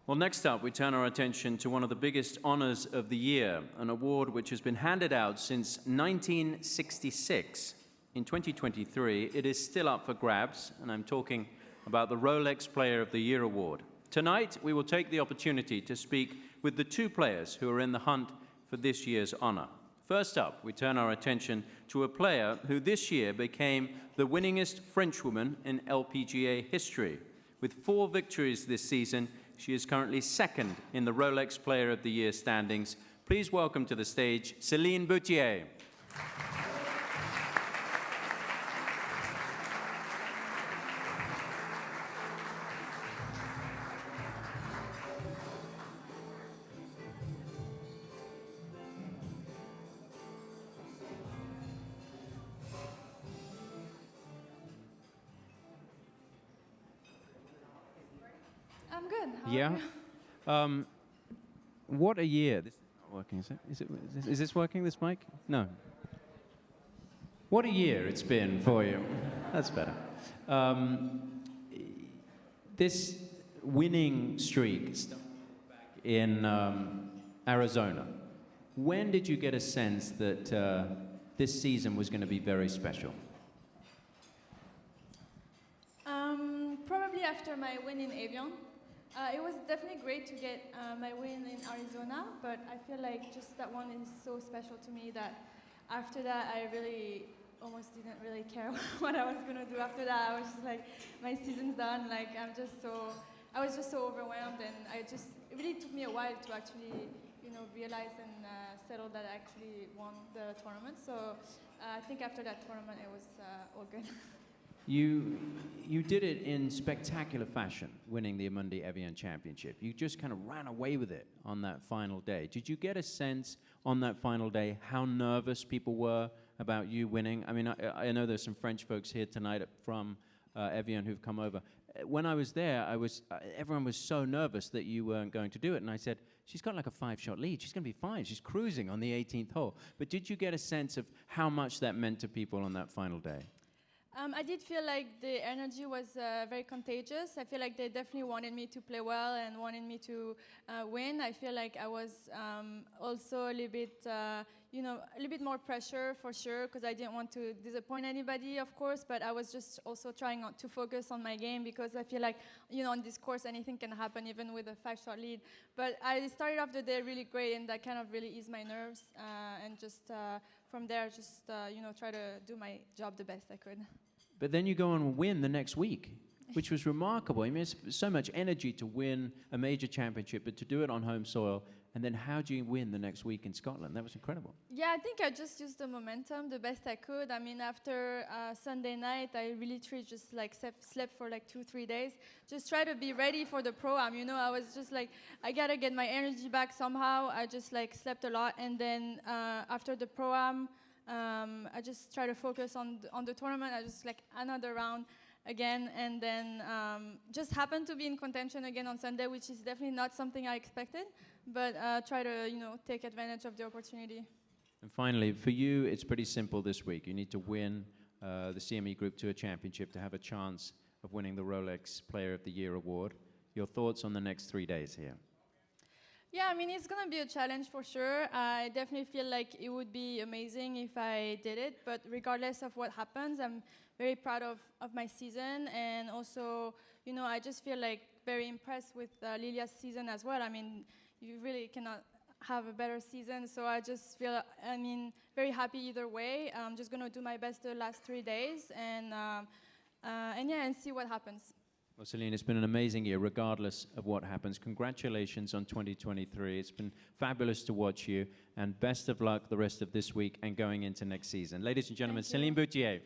Well, next up, we turn our attention to one of the biggest honors of the year, an award which has been handed out since 1966. In 2023, it is still up for grabs, and I'm talking about the Rolex Player of the Year Award. Tonight, we will take the opportunity to speak with the two players who are in the hunt for this year's honor. First up, we turn our attention to a player who this year became the winningest Frenchwoman in LPGA history. With 4 victories this season, she is currently second in the Rolex Player of the Year standings. Please welcome to the stage Céline Boutier.
I'm good. How
Yeah.
are you?
What a year. This is not working, is it? Is this working, this mic? No. What a year it's been for you. That's better. This winning streak started back in Arizona. When did you get a sense that this season was going to be very special?
Probably after my win in Avion. It was definitely great to get my win in Arizona, but I feel like just that one is so special to me that after that I really almost didn't really care what I was going to do after that. I was just like, my season's done, like I was just so overwhelmed, and it really took me a while to actually, realize and settle that I actually won the tournament. So I think after that tournament it was all good.
You did it in spectacular fashion, winning the Amundi Evian Championship. You just kind of ran away with it on that final day. Did you get a sense on that final day how nervous people were about you winning? I mean, I know there's some French folks here tonight from Evian who've come over. When I was there, everyone was so nervous that you weren't going to do it. And I said, she's got like a 5-shot lead. She's going to be fine. She's cruising on the 18th hole. But did you get a sense of how much that meant to people on that final day?
I did feel like the energy was very contagious. I feel like they definitely wanted me to play well and wanted me to win. I feel like I was also a little bit, a little bit more pressure for sure, because I didn't want to disappoint anybody, of course, but I was just also trying to focus on my game, because I feel like, on this course, anything can happen, even with a 5-shot lead. But I started off the day really great, and that kind of really eased my nerves, and just from there, just, try to do my job the best I could.
But then you go and win the next week, which was remarkable. I mean, it's so much energy to win a major championship, but to do it on home soil, and then how do you win the next week in Scotland? That was incredible.
Yeah, I think I just used the momentum the best I could. I mean, after Sunday night, I really just like slept for like 2-3 days. Just try to be ready for the pro-am. I was just like, I gotta get my energy back somehow. I just like slept a lot, and then after the pro-am, I just try to focus on the tournament. I just like another round again, and then just happened to be in contention again on Sunday, which is definitely not something I expected, but try to take advantage of the opportunity.
And finally, for you, it's pretty simple this week. You need to win the CME Group Tour Championship to have a chance of winning the Rolex Player of the Year award. Your thoughts on the next 3 days here?
Yeah, I mean, it's going to be a challenge for sure. I definitely feel like it would be amazing if I did it, but regardless of what happens, I'm very proud of my season, and also, I just feel like very impressed with Lilia's season as well. I mean, you really cannot have a better season, so I just feel, very happy either way. I'm just going to do my best the last 3 days, and see what happens.
Well, Celine, it's been an amazing year, regardless of what happens. Congratulations on 2023. It's been fabulous to watch you, and best of luck the rest of this week and going into next season. Ladies and gentlemen, Celine Boutier.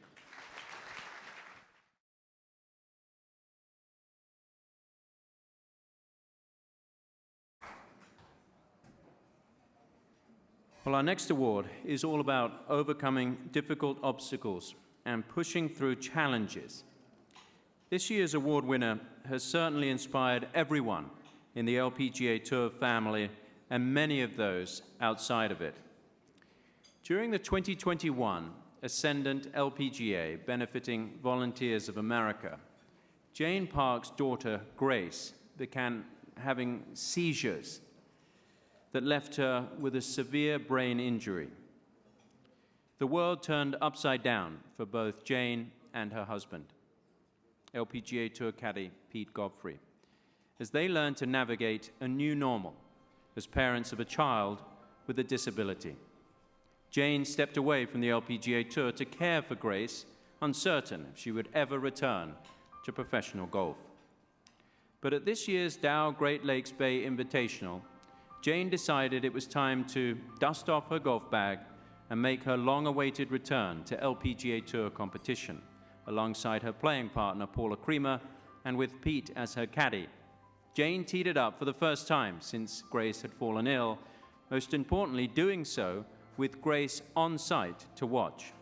Well, our next award is all about overcoming difficult obstacles and pushing through challenges. This year's award winner has certainly inspired everyone in the LPGA Tour family and many of those outside of it. During the 2021 Ascendant LPGA benefiting Volunteers of America, Jane Park's daughter, Grace, began having seizures that left her with a severe brain injury. The world turned upside down for both Jane and her husband, LPGA Tour caddy Pete Godfrey, as they learned to navigate a new normal as parents of a child with a disability. Jane stepped away from the LPGA Tour to care for Grace, uncertain if she would ever return to professional golf. But at this year's Dow Great Lakes Bay Invitational, Jane decided it was time to dust off her golf bag and make her long-awaited return to LPGA Tour competition, alongside her playing partner, Paula Creamer, and with Pete as her caddy. Jane teed it up for the first time since Grace had fallen ill, most importantly doing so with Grace on site to watch.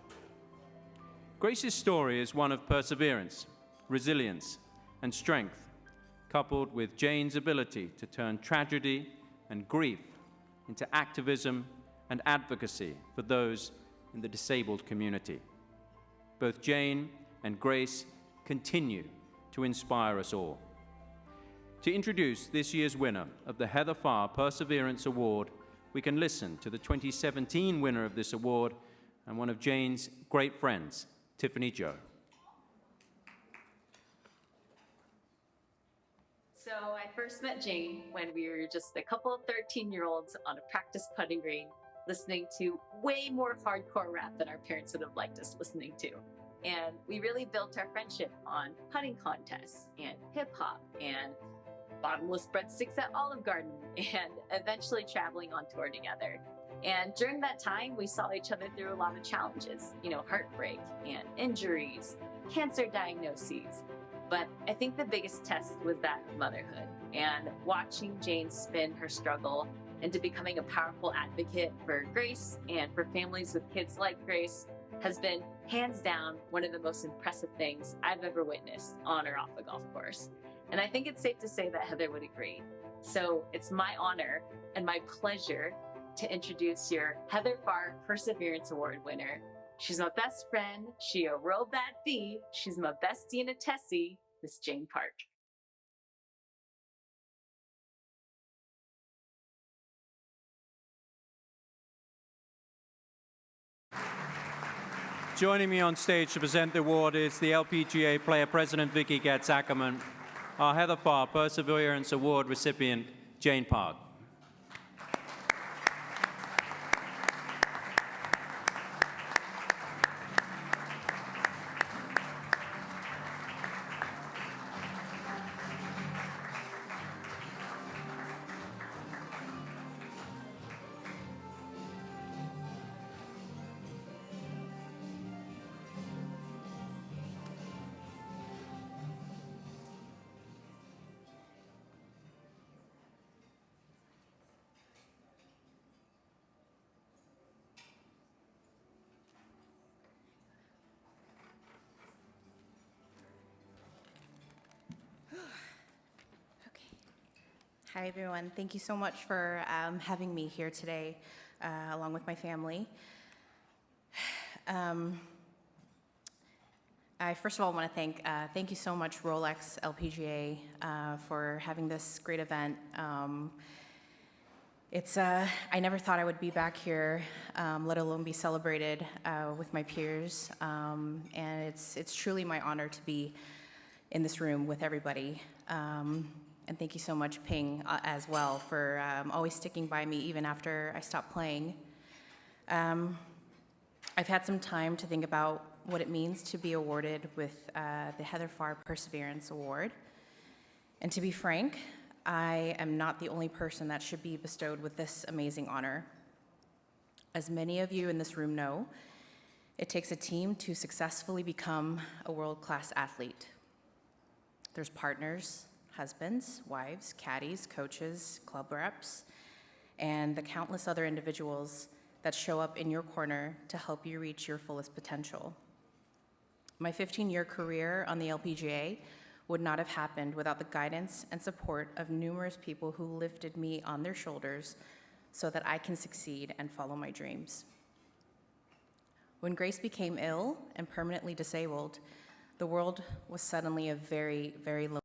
Grace's story is one of perseverance, resilience, and strength, coupled with Jane's ability to turn tragedy and grief into activism and advocacy for those in the disabled community. Both Jane and Grace continue to inspire us all. To introduce this year's winner of the Heather Farr Perseverance Award, we can listen to the 2017 winner of this award and one of Jane's great friends, Tiffany Joe.
So I first met Jane when we were just a couple of 13-year-olds on a practice putting green, listening to way more hardcore rap than our parents would have liked us listening to. And we really built our friendship on putting contests and hip hop and bottomless breadsticks at Olive Garden and eventually traveling on tour together. And during that time, we saw each other through a lot of challenges, heartbreak and injuries, cancer diagnoses. But I think the biggest test was that motherhood, and watching Jane spin her struggle into becoming a powerful advocate for Grace and for families with kids like Grace has been hands down one of the most impressive things I've ever witnessed on or off a golf course. And I think it's safe to say that Heather would agree. So it's my honor and my pleasure to introduce your Heather Farr Perseverance Award winner, She's my best friend. She a real bad bee. She's my bestie and a Tessie, Miss Jane Park.
Joining me on stage to present the award is the LPGA Player President Vicky Getz-Ackerman, our Heather Farr Perseverance Award recipient, Jane Park.
Hi, everyone. Thank you so much for having me here today, along with my family. I first of all want to thank you so much, Rolex LPGA, for having this great event. I never thought I would be back here, let alone be celebrated with my peers, and it's truly my honor to be in this room with everybody. And thank you so much, Ping, as well, for always sticking by me even after I stopped playing. I've had some time to think about what it means to be awarded with the Heather Farr Perseverance Award. And to be frank, I am not the only person that should be bestowed with this amazing honor. As many of you in this room know, it takes a team to successfully become a world-class athlete. There's partners, husbands, wives, caddies, coaches, club reps, and the countless other individuals that show up in your corner to help you reach your fullest potential. My 15-year career on the LPGA would not have happened without the guidance and support of numerous people who lifted me on their shoulders so that I can succeed and follow my dreams. When Grace became ill and permanently disabled, the world was suddenly a very, very lonely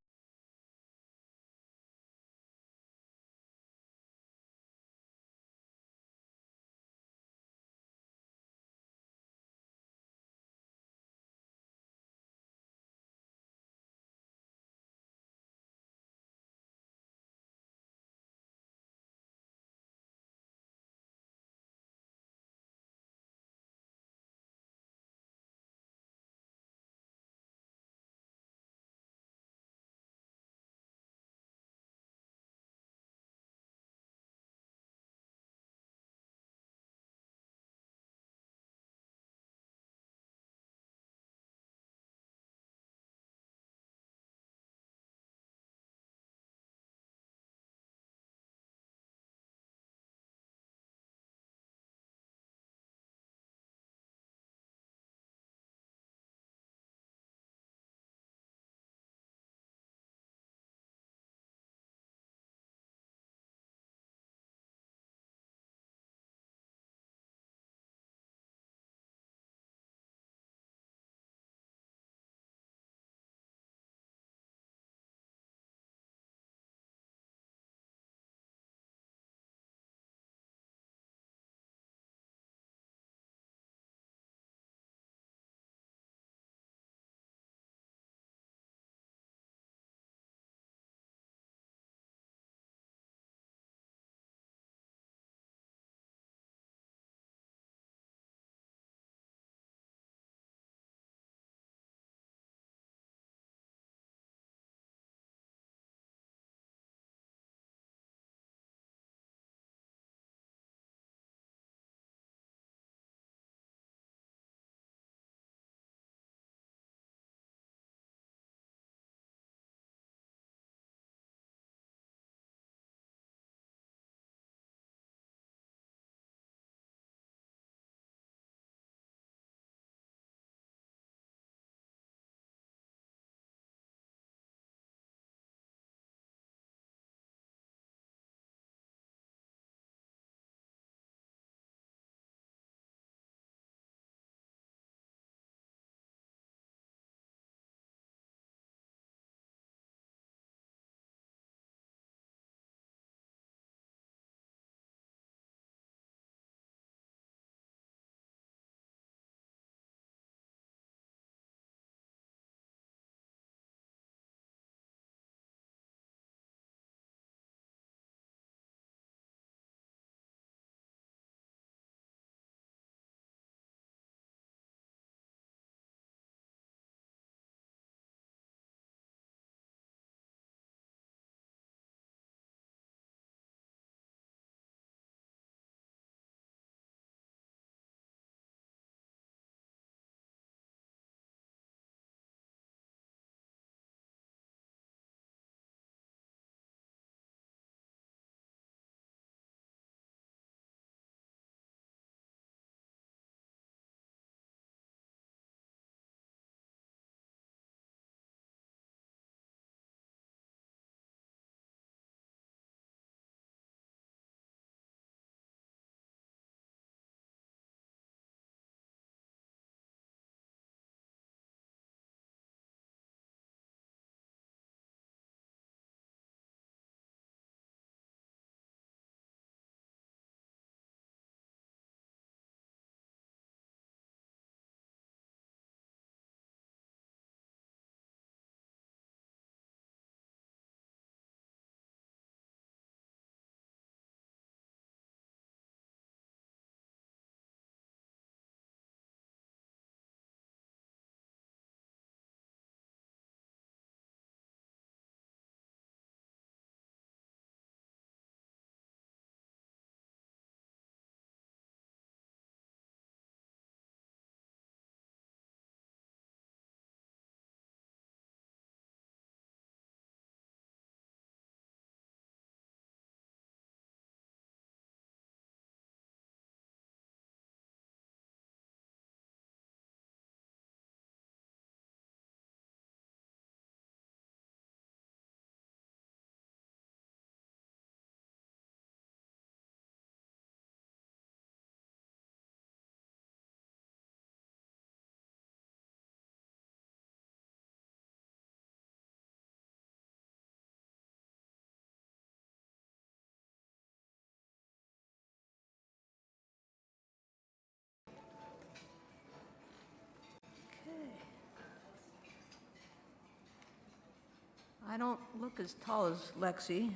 I don't look as tall as Lexi.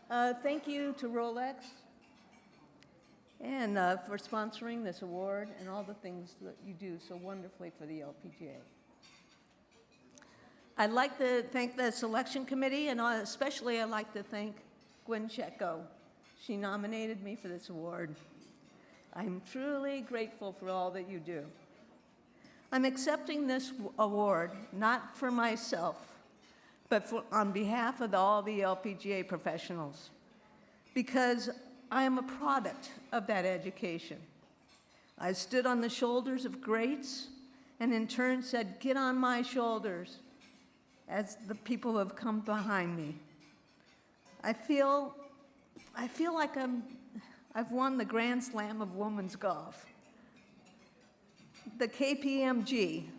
Thank you to Rolex and for sponsoring this award and all the things that you do so wonderfully for the LPGA. I'd like to thank the selection committee, and especially I'd like to thank Gwen Checco. She nominated me for this award. I'm truly grateful for all that you do. I'm accepting this award not for myself, but on behalf of all the LPGA professionals, because I am a product of that education. I stood on the shoulders of greats and in turn said, "Get on my shoulders," as the people who have come behind me. I feel like I've won the Grand Slam of women's golf. The KPMG,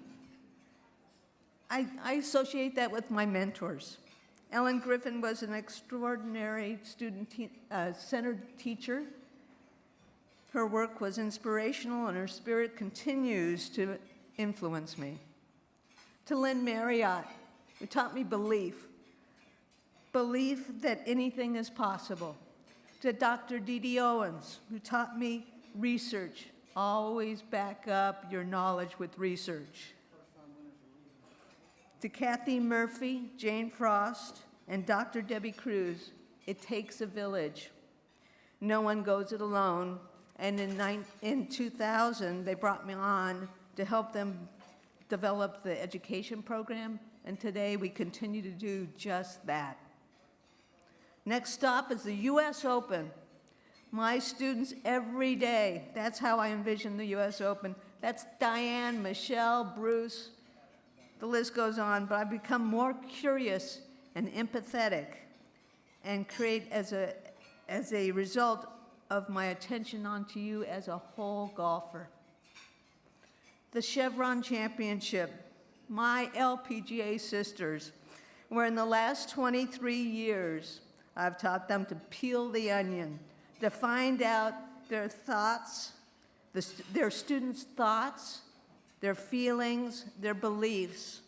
I associate that with my mentors. Ellen Griffin was an extraordinary student-centered teacher. Her work was inspirational, and her spirit continues to influence me. To Lynn Marriott, who taught me belief that anything is possible. To Dr. Dee Owens, who taught me research. Always back up your knowledge with research. To Kathy Murphy, Jane Frost, and Dr. Debbie Cruz, it takes a village. No one goes it alone. And in 2000, they brought me on to help them develop the education program, and today we continue to do just that. Next stop is the US Open. My students every day, that's how I envision the US Open. That's Diane, Michelle, Bruce, the list goes on, but I've become more curious and empathetic and create as a result of my attention onto you as a whole golfer. The Chevron Championship, my LPGA sisters, where in the last 23 years, I've taught them to peel the onion, to find out their thoughts, their students' thoughts, their feelings, their beliefs,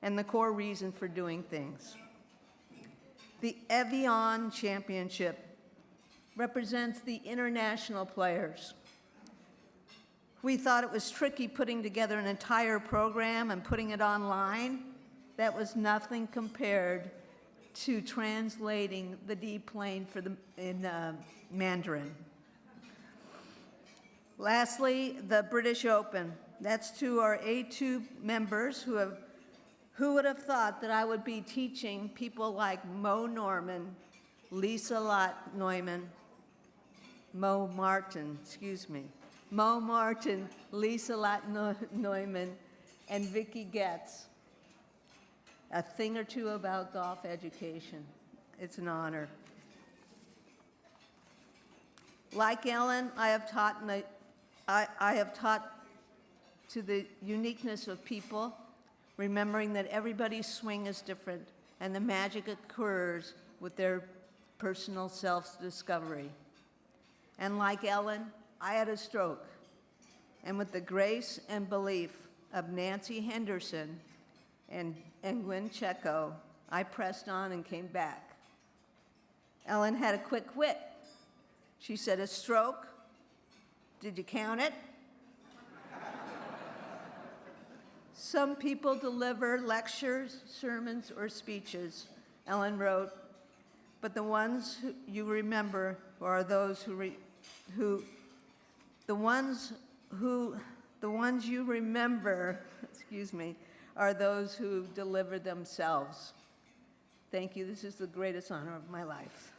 and the core reason for doing things. The Evian Championship represents the international players. We thought it was tricky putting together an entire program and putting it online. That was nothing compared to translating the D plane in Mandarin. Lastly, the British Open. That's to our A2 members who would have thought that I would be teaching people like Mo Norman, Lisa Lott Neumann, Mo Martin, Lisa Lott Neumann, and Vicki Getz. A thing or two about golf education. It's an honor. Like Ellen, I have taught to the uniqueness of people, remembering that everybody's swing is different and the magic occurs with their personal self-discovery. And like Ellen, I had a stroke. And with the grace and belief of Nancy Henderson and Gwen Checco, I pressed on and came back. Ellen had a quick wit. She said, "A stroke? Did you count it?" Some people deliver lectures, sermons, or speeches, Ellen wrote, but the ones you remember are those the ones you remember, are those who deliver themselves. Thank you. This is the greatest honor of my life.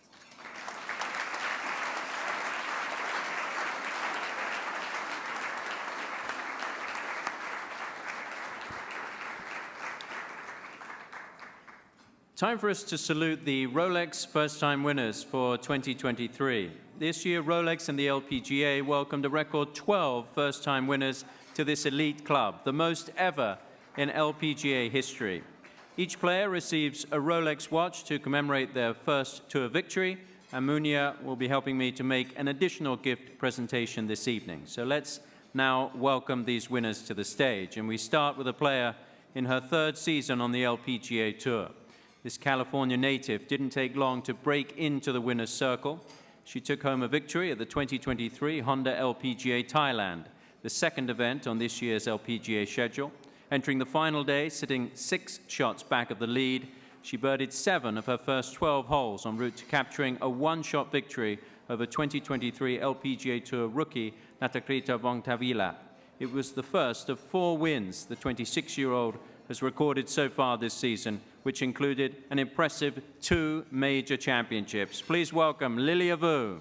Time for us to salute the Rolex first-time winners for 2023. This year, Rolex and the LPGA welcomed a record 12 first-time winners to this elite club, the most ever in LPGA history. Each player receives a Rolex watch to commemorate their first tour victory, and Munia will be helping me to make an additional gift presentation this evening. So let's now welcome these winners to the stage. And we start with a player in her third season on the LPGA Tour. This California native didn't take long to break into the winner's circle. She took home a victory at the 2023 Honda LPGA Thailand, the second event on this year's LPGA schedule. Entering the final day, sitting 6 shots back of the lead, she birdied 7 of her first 12 holes en route to capturing a one-shot victory over 2023 LPGA Tour rookie Natakrita Vongtavila. It was the first of 4 wins the 26-year-old has recorded so far this season, which included an impressive 2 major championships. Please welcome Lilia Vu.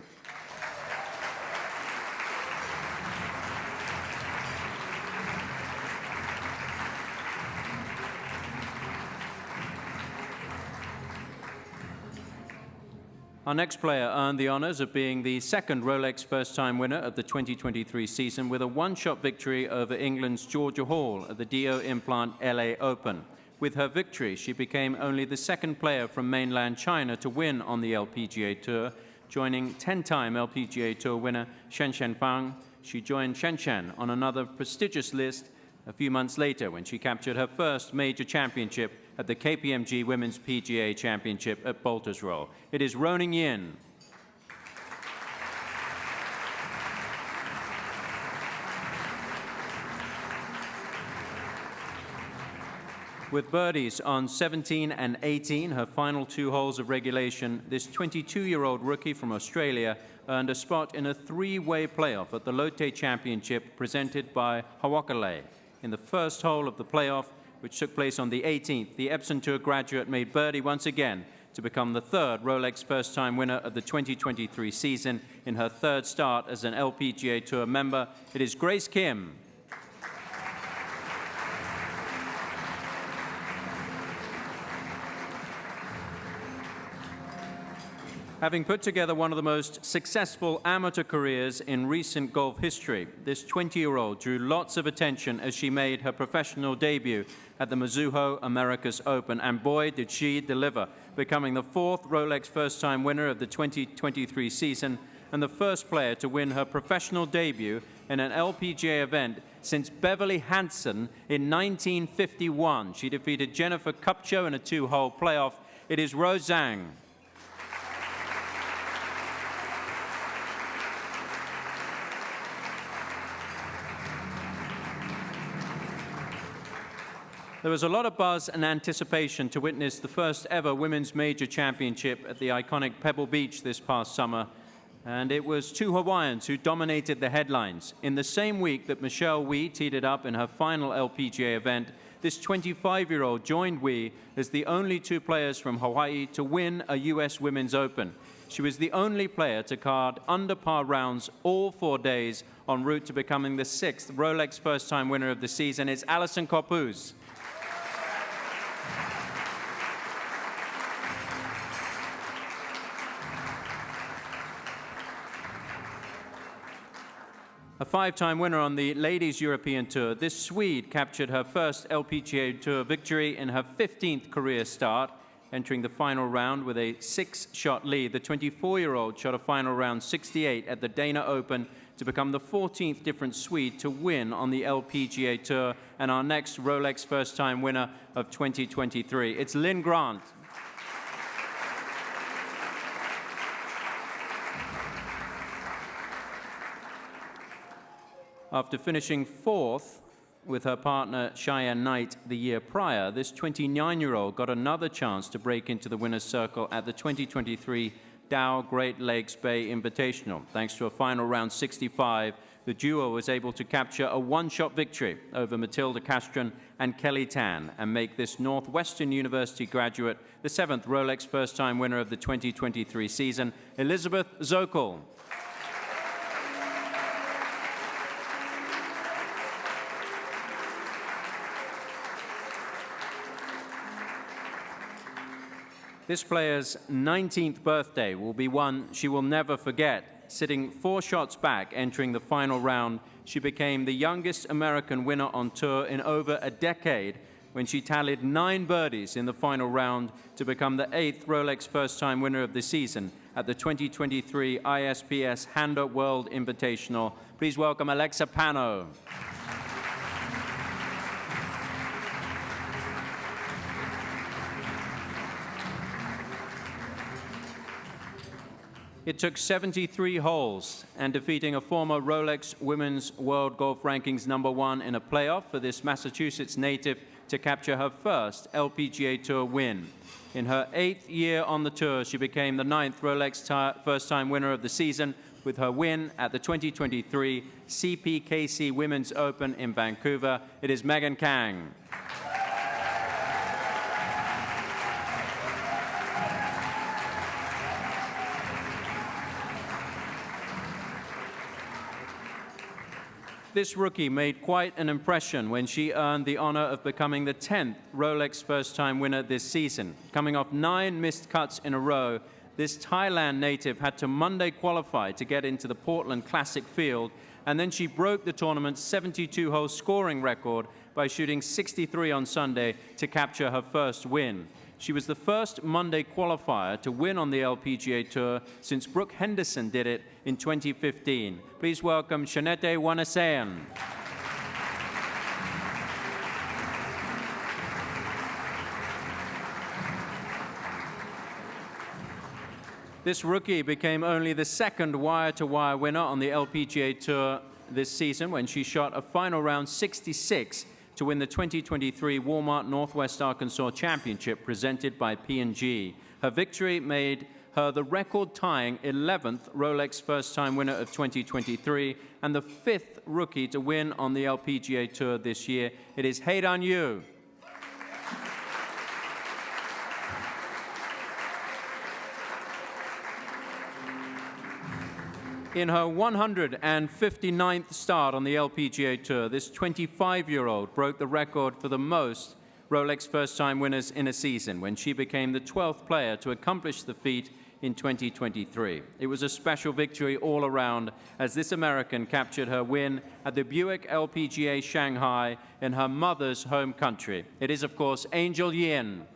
Our next player earned the honors of being the second Rolex first-time winner of the 2023 season with a one-shot victory over England's Georgia Hall at the Dio Implant LA Open. With her victory, she became only the second player from mainland China to win on the LPGA Tour, joining 10-time LPGA Tour winner Shen Shenfang. She joined Shen Shen on another prestigious list a few months later when she captured her first major championship at the KPMG Women's PGA Championship at Baltusrol. It is Roning Yin. With birdies on 17 and 18, her final 2 holes of regulation, this 22-year-old rookie from Australia earned a spot in a 3-way playoff at the Lotte Championship presented by Hawakale. In the first hole of the playoff, which took place on the 18th, the Epson Tour graduate made birdie once again to become the third Rolex first-time winner of the 2023 season in her third start as an LPGA Tour member. It is Grace Kim. Having put together one of the most successful amateur careers in recent golf history, this 20-year-old drew lots of attention as she made her professional debut at the Mizuho Americas Open, and boy, did she deliver, becoming the 4th Rolex first-time winner of the 2023 season and the first player to win her professional debut in an LPGA event since Beverly Hansen in 1951. She defeated Jennifer Kupcho in a 2-hole playoff. It is Rose Zhang. There was a lot of buzz and anticipation to witness the first ever women's major championship at the iconic Pebble Beach this past summer, and it was 2 Hawaiians who dominated the headlines. In the same week that Michelle Wie teed it up in her final LPGA event, this 25-year-old joined Wie as the only 2 players from Hawaii to win a U.S. Women's Open. She was the only player to card under par rounds all 4 days en route to becoming the 6th Rolex first-time winner of the season. It's Alison Corpuz. A 5-time winner on the Ladies European Tour, this Swede captured her first LPGA Tour victory in her 15th career start, entering the final round with a 6-shot lead. The 24-year-old shot a final round 68 at the Dana Open to become the 14th different Swede to win on the LPGA Tour and our next Rolex first-time winner of 2023. It's Lynn Grant. After finishing 4th with her partner Cheyenne Knight the year prior, this 29-year-old got another chance to break into the winner's circle at the 2023 Dow Great Lakes Bay Invitational. Thanks to a final round 65, the duo was able to capture a one-shot victory over Matilda Castron and Kelly Tan and make this Northwestern University graduate the 7th Rolex first-time winner of the 2023 season, Elizabeth Zokol. This player's 19th birthday will be one she will never forget. Sitting 4 shots back entering the final round, she became the youngest American winner on tour in over a decade when she tallied 9 birdies in the final round to become the 8th Rolex first-time winner of the season at the 2023 ISPS Handa World Invitational Please welcome Alexa Pano. It took 73 holes and defeating a former Rolex Women's World Golf Rankings #1 in a playoff for this Massachusetts native to capture her first LPGA Tour win. In her 8th year on the tour, she became the 9th Rolex first-time winner of the season with her win at the 2023 CPKC Women's Open in Vancouver. It is Megan Kang. This rookie made quite an impression when she earned the honor of becoming the 10th Rolex first-time winner this season. Coming off 9 missed cuts in a row, this Thailand native had to Monday qualify to get into the Portland Classic field, and then she broke the tournament's 72-hole scoring record by shooting 63 on Sunday to capture her first win. She was the first Monday qualifier to win on the LPGA Tour since Brooke Henderson did it in 2015. Please welcome Shanette Wanasean. This rookie became only the second wire-to-wire winner on the LPGA Tour this season when she shot a final round 66 to win the 2023 Walmart Northwest Arkansas Championship presented by P&G. Her victory made her the record-tying 11th Rolex first-time winner of 2023 and the 5th rookie to win on the LPGA Tour this year. It is Hae-Dan Yu. In her 159th start on the LPGA Tour, this 25-year-old broke the record for the most Rolex first-time winners in a season when she became the 12th player to accomplish the feat in 2023. It was a special victory all around as this American captured her win at the Buick LPGA Shanghai in her mother's home country. It is, of course, Angel Yin.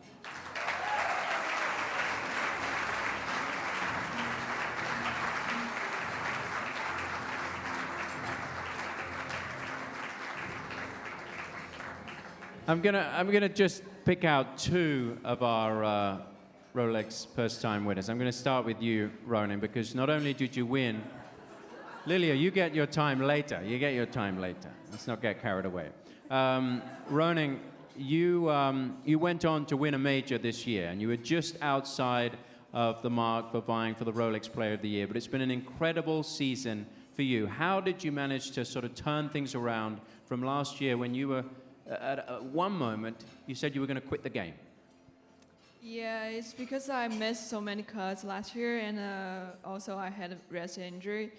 I'm gonna just pick out 2 of our Rolex first-time winners. I'm gonna start with you, Ronan, because not only did you win, Lilia, you get your time later. You get your time later. Let's not get carried away. Ronan, you went on to win a major this year, and you were just outside of the mark for vying for the Rolex Player of the Year. But it's been an incredible season for you. How did you manage to sort of turn things around from last year when you were at one moment, you said you were going to quit the game?
Yeah, it's because I missed so many cuts last year, and also I had a wrist injury.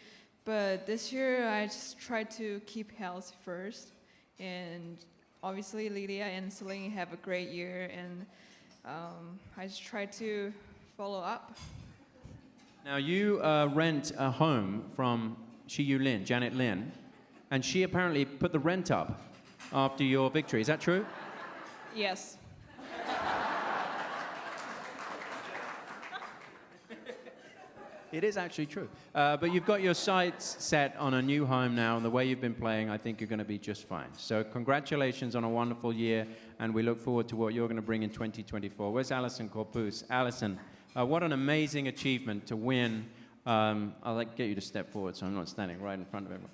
But this year, I just tried to keep health first. And obviously, Lydia and Celine have a great year, and I just tried to follow up.
Now, you rent a home from Shiyu Lin, Janet Lin, and she apparently put the rent up after your victory. Is that true?
Yes.
It is actually true. But you've got your sights set on a new home now, and the way you've been playing, I think you're going to be just fine. So congratulations on a wonderful year, and we look forward to what you're going to bring in 2024. Where's Alison Corpus? Alison, what an amazing achievement to win. I'll get you to step forward so I'm not standing right in front of everyone.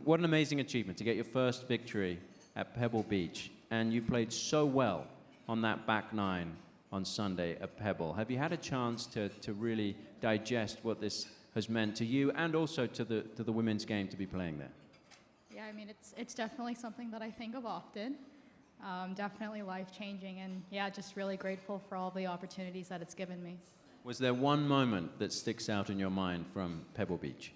What an amazing achievement to get your first victory at Pebble Beach. And you played so well on that back 9 on Sunday at Pebble. Have you had a chance to really digest what this has meant to you and also to the women's game to be playing there?
Yeah, I mean, it's definitely something that I think of often. Definitely life-changing, and yeah, just really grateful for all the opportunities that it's given me.
Was there one moment that sticks out in your mind from Pebble Beach?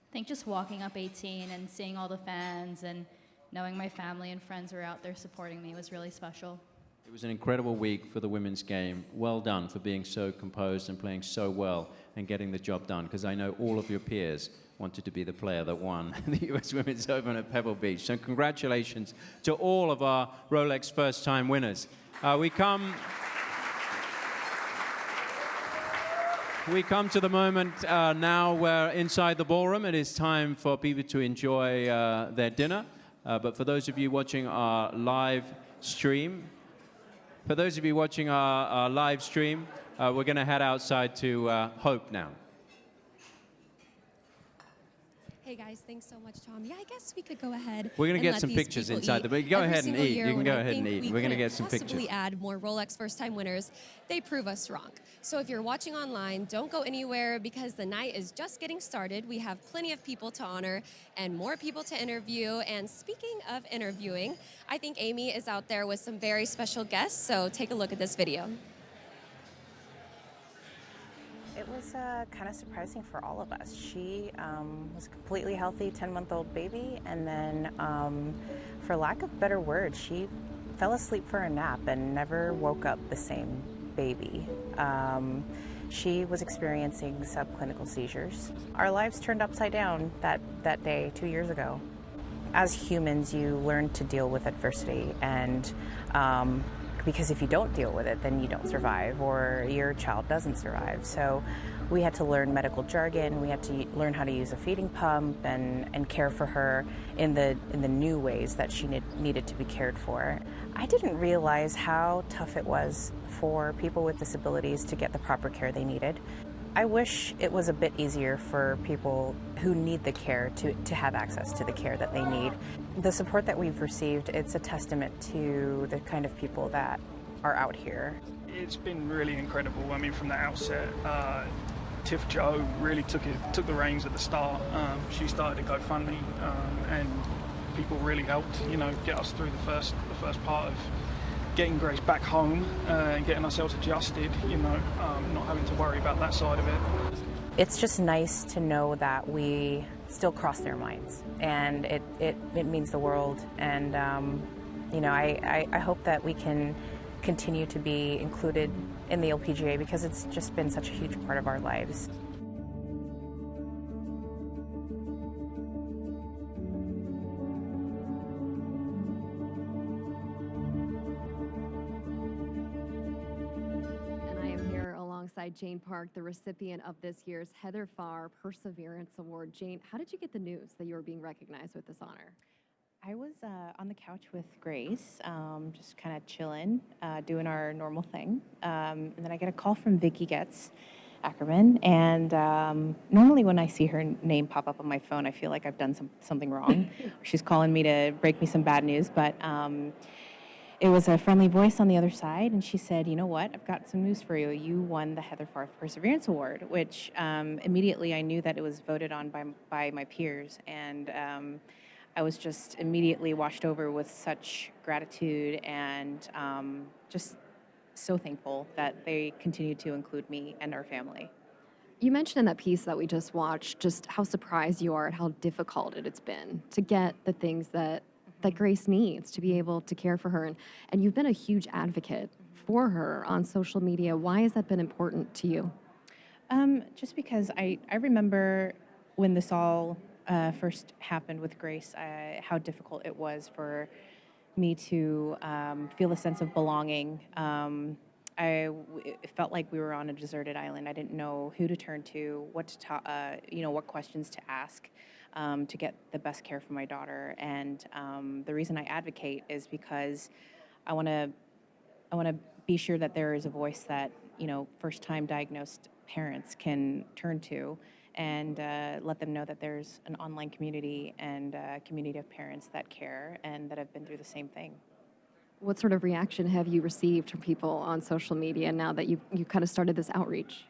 I think just walking up 18 and seeing all the fans and knowing my family and friends were out there supporting me was really special.
It was an incredible week for the women's game. Well done for being so composed and playing so well and getting the job done, because I know all of your peers wanted to be the player that won the US Women's Open at Pebble Beach. So congratulations to all of our Rolex first-time winners. We come we come to the moment now where inside the ballroom it is time for people to enjoy their dinner. But for those of you watching our live stream, we're going to head outside to Hope now.
Hey guys, thanks so much, Tom. Yeah, I guess we could go ahead.
We're going to
and
get
let
some
these
pictures
people
inside
eat.
the. Go
Every
ahead and
single
eat.
year
You can
when
go
I
ahead and
think
eat. We're going to
couldn't
get some
possibly
pictures.
add more Rolex first-time winners. They prove us wrong. So if you're watching online, don't go anywhere because the night is just getting started. We have plenty of people to honor and more people to interview. And speaking of interviewing, I think Amy is out there with some very special guests. So take a look at this video.
It was kind of surprising for all of us. She was a completely healthy 10-month-old baby, and then, for lack of better words, she fell asleep for a nap and never woke up the same baby. She was experiencing subclinical seizures. Our lives turned upside down that day 2 years ago. As humans, you learn to deal with adversity, and because if you don't deal with it, then you don't survive, or your child doesn't survive. So we had to learn medical jargon. We had to learn how to use a feeding pump and care for her in the new ways that she needed to be cared for. I didn't realize how tough it was for people with disabilities to get the proper care they needed. I wish it was a bit easier for people who need the care to have access to the care that they need. The support that we've received, it's a testament to the kind of people that are out here.
It's been really incredible. I mean, from the outset, Tiff Joe really took the reins at the start. She started a GoFundMe, and people really helped, get us through the first part of getting Grace back home and getting ourselves adjusted, not having to worry about that side of it.
It's just nice to know that we still cross their minds, and it means the world. And I hope that we can continue to be included in the LPGA because it's just been such a huge part of our lives.
Jane Park, the recipient of this year's Heather Farr Perseverance Award. Jane, how did you get the news that you were being recognized with this honor?
I was on the couch with Grace, just kind of chilling, doing our normal thing. And then I get a call from Vicki Getz Ackerman. And normally when I see her name pop up on my phone, I feel like I've done something wrong. She's calling me to break me some bad news. But it was a friendly voice on the other side, and she said, you know what, I've got some news for you. You won the Heather Farr Perseverance Award, which immediately I knew that it was voted on by my peers, and I was just immediately washed over with such gratitude and just so thankful that they continue to include me and our family.
You mentioned in that piece that we just watched just how surprised you are at how difficult it's been to get the things that Grace needs to be able to care for her. And you've been a huge advocate for her on social media. Why has that been important to you?
Just because I remember when this all first happened with Grace, how difficult it was for me to feel a sense of belonging. It felt like we were on a deserted island. I didn't know who to turn to, what to talk, what questions to ask. To get the best care for my daughter. And the reason I advocate is because I want to be sure that there is a voice that, first-time diagnosed parents can turn to and let them know that there's an online community and a community of parents that care and that have been through the same thing.
What sort of reaction have you received from people on social media now that you kind of started this outreach?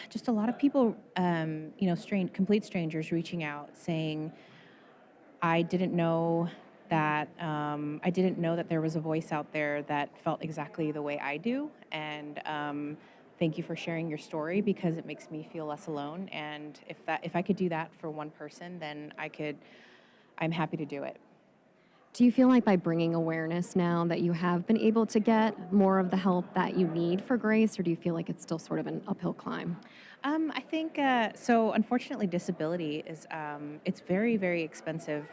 Just a lot of people, complete strangers reaching out saying, I didn't know that there was a voice out there that felt exactly the way I do. And thank you for sharing your story because it makes me feel less alone. And if I could do that for one person, then I'm happy to do it.
Do you feel like by bringing awareness now that you have been able to get more of the help that you need for Grace, or do you feel like it's still sort of an uphill climb?
I think so. Unfortunately, disability is it's very, very expensive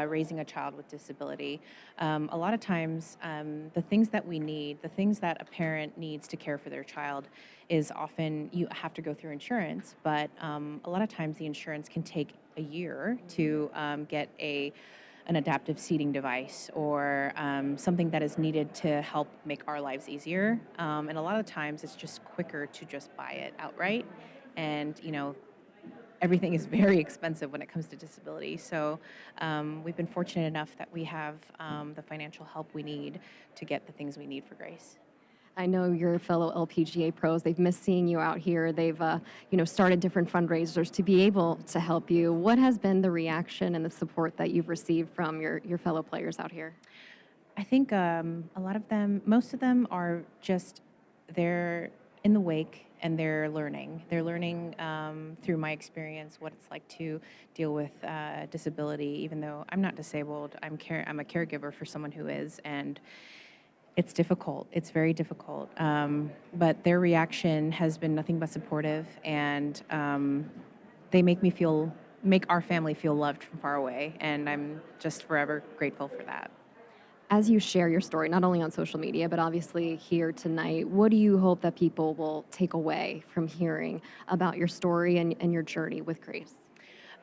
raising a child with disability. A lot of times, the things that we need, the things that a parent needs to care for their child, is often you have to go through insurance. But a lot of times, the insurance can take a year to get an adaptive seating device or something that is needed to help make our lives easier. And a lot of times, it's just quicker to just buy it outright. And everything is very expensive when it comes to disability. So we've been fortunate enough that we have the financial help we need to get the things we need for Grace.
I know your fellow LPGA pros, they've missed seeing you out here. They've, started different fundraisers to be able to help you. What has been the reaction and the support that you've received from your fellow players out here?
I think a lot of them, most of them are just, they're in the wake and they're learning. They're learning through my experience what it's like to deal with disability, even though I'm not disabled. I'm a caregiver for someone who is, and it's difficult. It's very difficult. But their reaction has been nothing but supportive, and they make our family feel loved from far away, and I'm just forever grateful for that.
As you share your story, not only on social media, but obviously here tonight, what do you hope that people will take away from hearing about your story and your journey with Grace?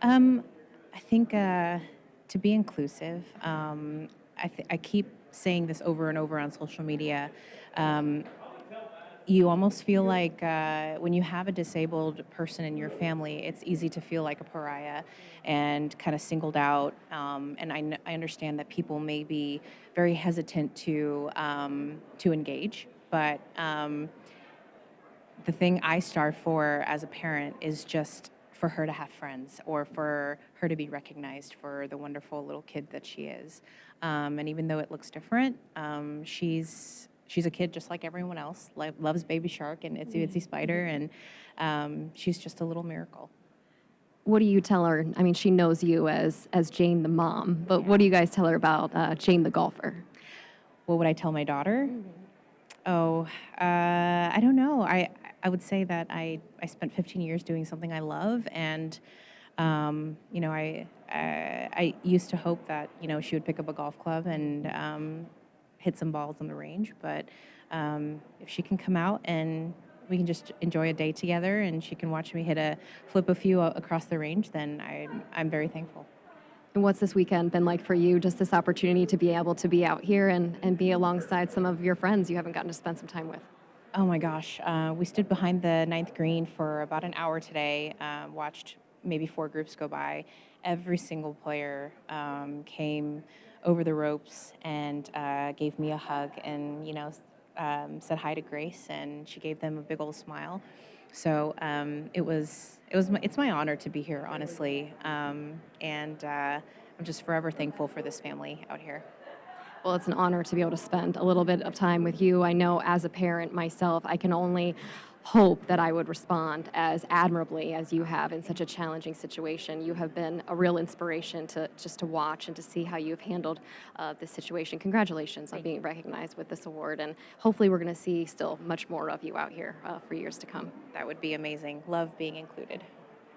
I think to be inclusive, I keep saying this over and over on social media. You almost feel like when you have a disabled person in your family, it's easy to feel like a pariah and kind of singled out. And I understand that people may be very hesitant to engage, but the thing I strive for as a parent is just for her to have friends or for her to be recognized for the wonderful little kid that she is. And even though it looks different, she's a kid just like everyone else, loves Baby Shark and Itsy Bitsy Spider, and she's just a little miracle.
What do you tell her? I mean, she knows you as Jane the mom, but what do you guys tell her about Jane the golfer?
What would I tell my daughter? Oh, I don't know. I would say that I spent 15 years doing something I love, and I used to hope that she would pick up a golf club and hit some balls on the range. But if she can come out and we can just enjoy a day together, and she can watch me flip a few across the range, then I'm very thankful.
And what's this weekend been like for you? Just this opportunity to be able to be out here and be alongside some of your friends you haven't gotten to spend some time with.
Oh my gosh, we stood behind the ninth green for about an hour today, watched maybe 4 groups go by. Every single player came over the ropes and gave me a hug and, said hi to Grace, and she gave them a big old smile. So it's my honor to be here, honestly, and I'm just forever thankful for this family out here.
Well, it's an honor to be able to spend a little bit of time with you. I know as a parent myself, I can only hope that I would respond as admirably as you have in such a challenging situation. You have been a real inspiration to watch and to see how you've handled this situation. Congratulations on being recognized with this award, and hopefully we're going to see still much more of you out here for years to come.
That would be amazing. Love being included.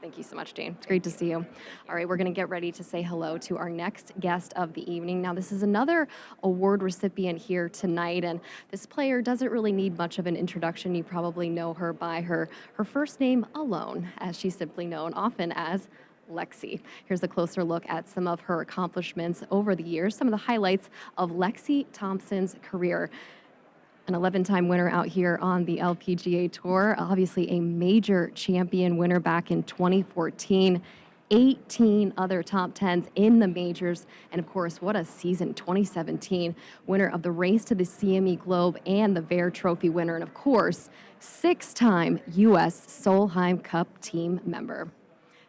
Thank you so much, Jane. It's great to see you. All right, we're going to get ready to say hello to our next guest of the evening. Now, this is another award recipient here tonight, and this player doesn't really need much of an introduction. You probably know her by her first name alone, as she's simply known often as Lexi. Here's a closer look at some of her accomplishments over the years, some of the highlights of Lexi Thompson's career. An 11-time winner out here on the LPGA Tour, obviously a major champion winner back in 2014, 18 other top 10s in the majors, and of course, what a season, 2017, winner of the Race to the CME Globe and the Vare Trophy winner, and of course, 6-time U.S. Solheim Cup team member.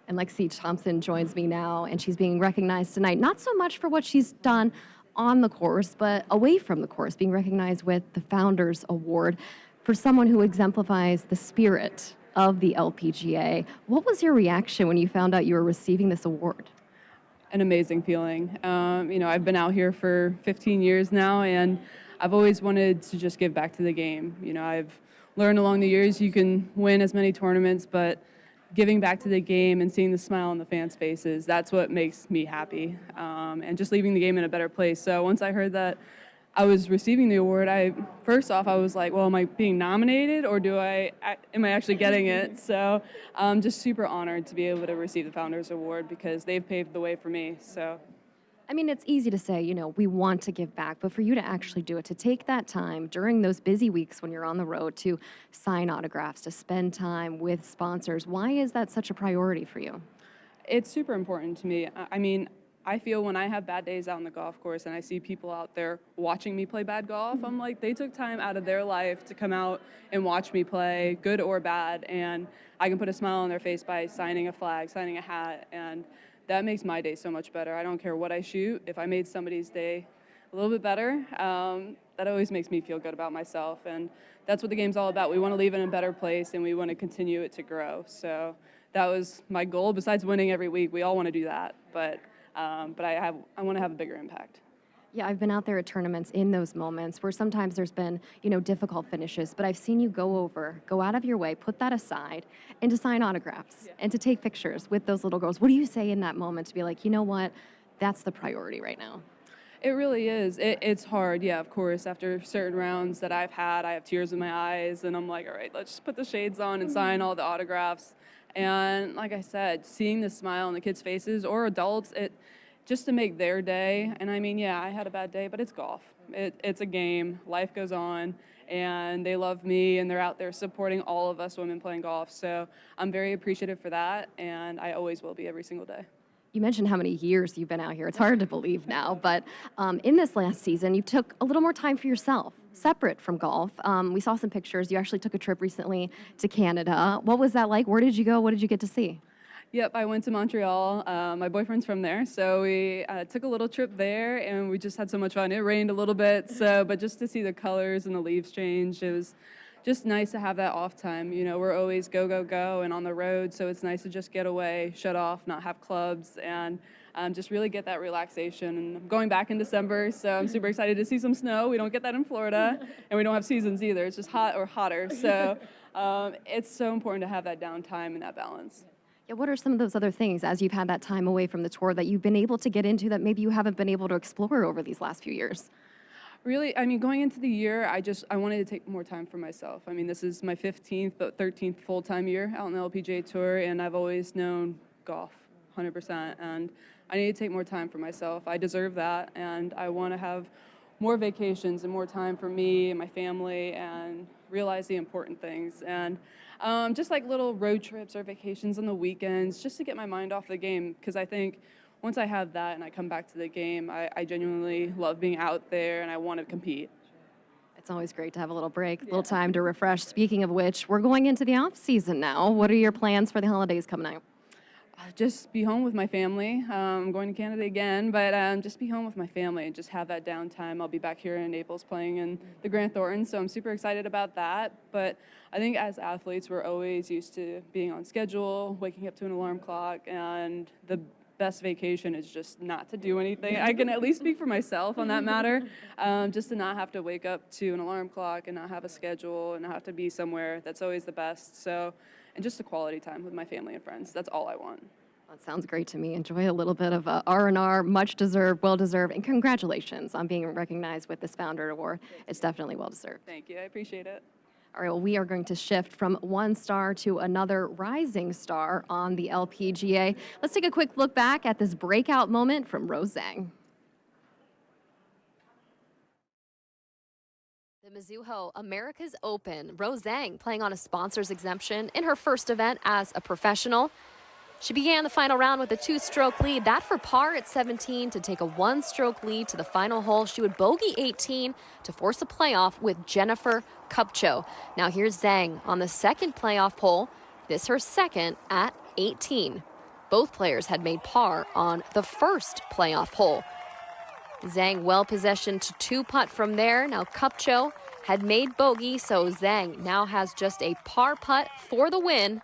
And Lexi Thompson joins me now, and she's being recognized tonight, not so much for what she's done on the course, but away from the course, being recognized with the Founders Award for someone who exemplifies the spirit of the LPGA. What was your reaction when you found out you were receiving this award?
An amazing feeling. I've been out here for 15 years now, and I've always wanted to just give back to the game. I've learned along the years you can win as many tournaments, but giving back to the game and seeing the smile on the fans' faces, that's what makes me happy, and just leaving the game in a better place. So once I heard that I was receiving the award, first off, I was like, well, am I being nominated or am I actually getting it? So I'm just super honored to be able to receive the Founders Award because they've paved the way for me. So.
I mean, it's easy to say, we want to give back, but for you to actually do it, to take that time during those busy weeks when you're on the road to sign autographs, to spend time with sponsors, why is that such a priority for you?
It's super important to me. I mean, I feel when I have bad days out on the golf course and I see people out there watching me play bad golf, I'm like, they took time out of their life to come out and watch me play, good or bad, and I can put a smile on their face by signing a flag, signing a hat, and that makes my day so much better. I don't care what I shoot. If I made somebody's day a little bit better, that always makes me feel good about myself. And that's what the game's all about. We want to leave it in a better place, and we want to continue it to grow. So that was my goal. Besides winning every week, we all want to do that. But I want to have a bigger impact.
Yeah, I've been out there at tournaments in those moments where sometimes there's been, difficult finishes, but I've seen you go out of your way, put that aside, and to sign autographs and to take pictures with those little girls. What do you say in that moment to be like, you know what, that's the priority right now?
It really is. It's hard, yeah, of course. After certain rounds that I've had, I have tears in my eyes, and I'm like, all right, let's just put the shades on and sign all the autographs. And like I said, seeing the smile on the kids' faces or adults, just to make their day. And I mean, yeah, I had a bad day, but it's golf. It's a game. Life goes on, and they love me, and they're out there supporting all of us women playing golf. So I'm very appreciative for that, and I always will be every single day.
You mentioned how many years you've been out here. It's hard to believe now, but in this last season, you took a little more time for yourself, separate from golf. We saw some pictures. You actually took a trip recently to Canada. What was that like? Where did you go? What did you get to see?
Yep, I went to Montreal. My boyfriend's from there, so we took a little trip there, and we just had so much fun. It rained a little bit, but just to see the colors and the leaves change, it was just nice to have that off time. We're always go, go, go and on the road, so it's nice to just get away, shut off, not have clubs, and just really get that relaxation. And I'm going back in December, so I'm super excited to see some snow. We don't get that in Florida, and we don't have seasons either. It's just hot or hotter, so it's so important to have that downtime and that balance.
Yeah, what are some of those other things as you've had that time away from the tour that you've been able to get into that maybe you haven't been able to explore over these last few years?
Really, I mean, going into the year, I wanted to take more time for myself. I mean, this is my 15th, but 13th full-time year out on the LPGA Tour, and I've always known golf 100%, and I need to take more time for myself. I deserve that, and I want to have more vacations and more time for me and my family and realize the important things. And just like little road trips or vacations on the weekends, just to get my mind off the game, because I think once I have that and I come back to the game, I genuinely love being out there and I want to compete.
It's always great to have a little break, a little time to refresh. Speaking of which, we're going into the off season now. What are your plans for the holidays coming up?
Just be home with my family. I'm going to Canada again, but just be home with my family and just have that downtime. I'll be back here in Naples playing in the Grant Thornton, so I'm super excited about that. But I think as athletes, we're always used to being on schedule, waking up to an alarm clock, and the best vacation is just not to do anything. I can at least speak for myself on that matter, just to not have to wake up to an alarm clock and not have a schedule and not have to be somewhere. That's always the best. And just a quality time with my family and friends. That's all I want.
That sounds great to me. Enjoy a little bit of R&R, much deserved, well deserved, and congratulations on being recognized with this Founder Award. It's definitely well deserved.
Thank you. I appreciate it.
All right, well, we are going to shift from one star to another rising star on the LPGA. Let's take a quick look back at this breakout moment from Rose Zhang. The Mizuho America's Open. Rose Zhang playing on a sponsor's exemption in her first event as a professional. She began the final round with a 2-stroke lead, that for par at 17 to take a 1-stroke lead to the final hole. She would bogey 18 to force a playoff with Jennifer Kupcho. Now here's Zhang on the second playoff hole, this her second at 18. Both players had made par on the first playoff hole. Zhang well possessioned to 2-putt from there. Now Kupcho had made bogey, so Zhang now has just a par putt for the win.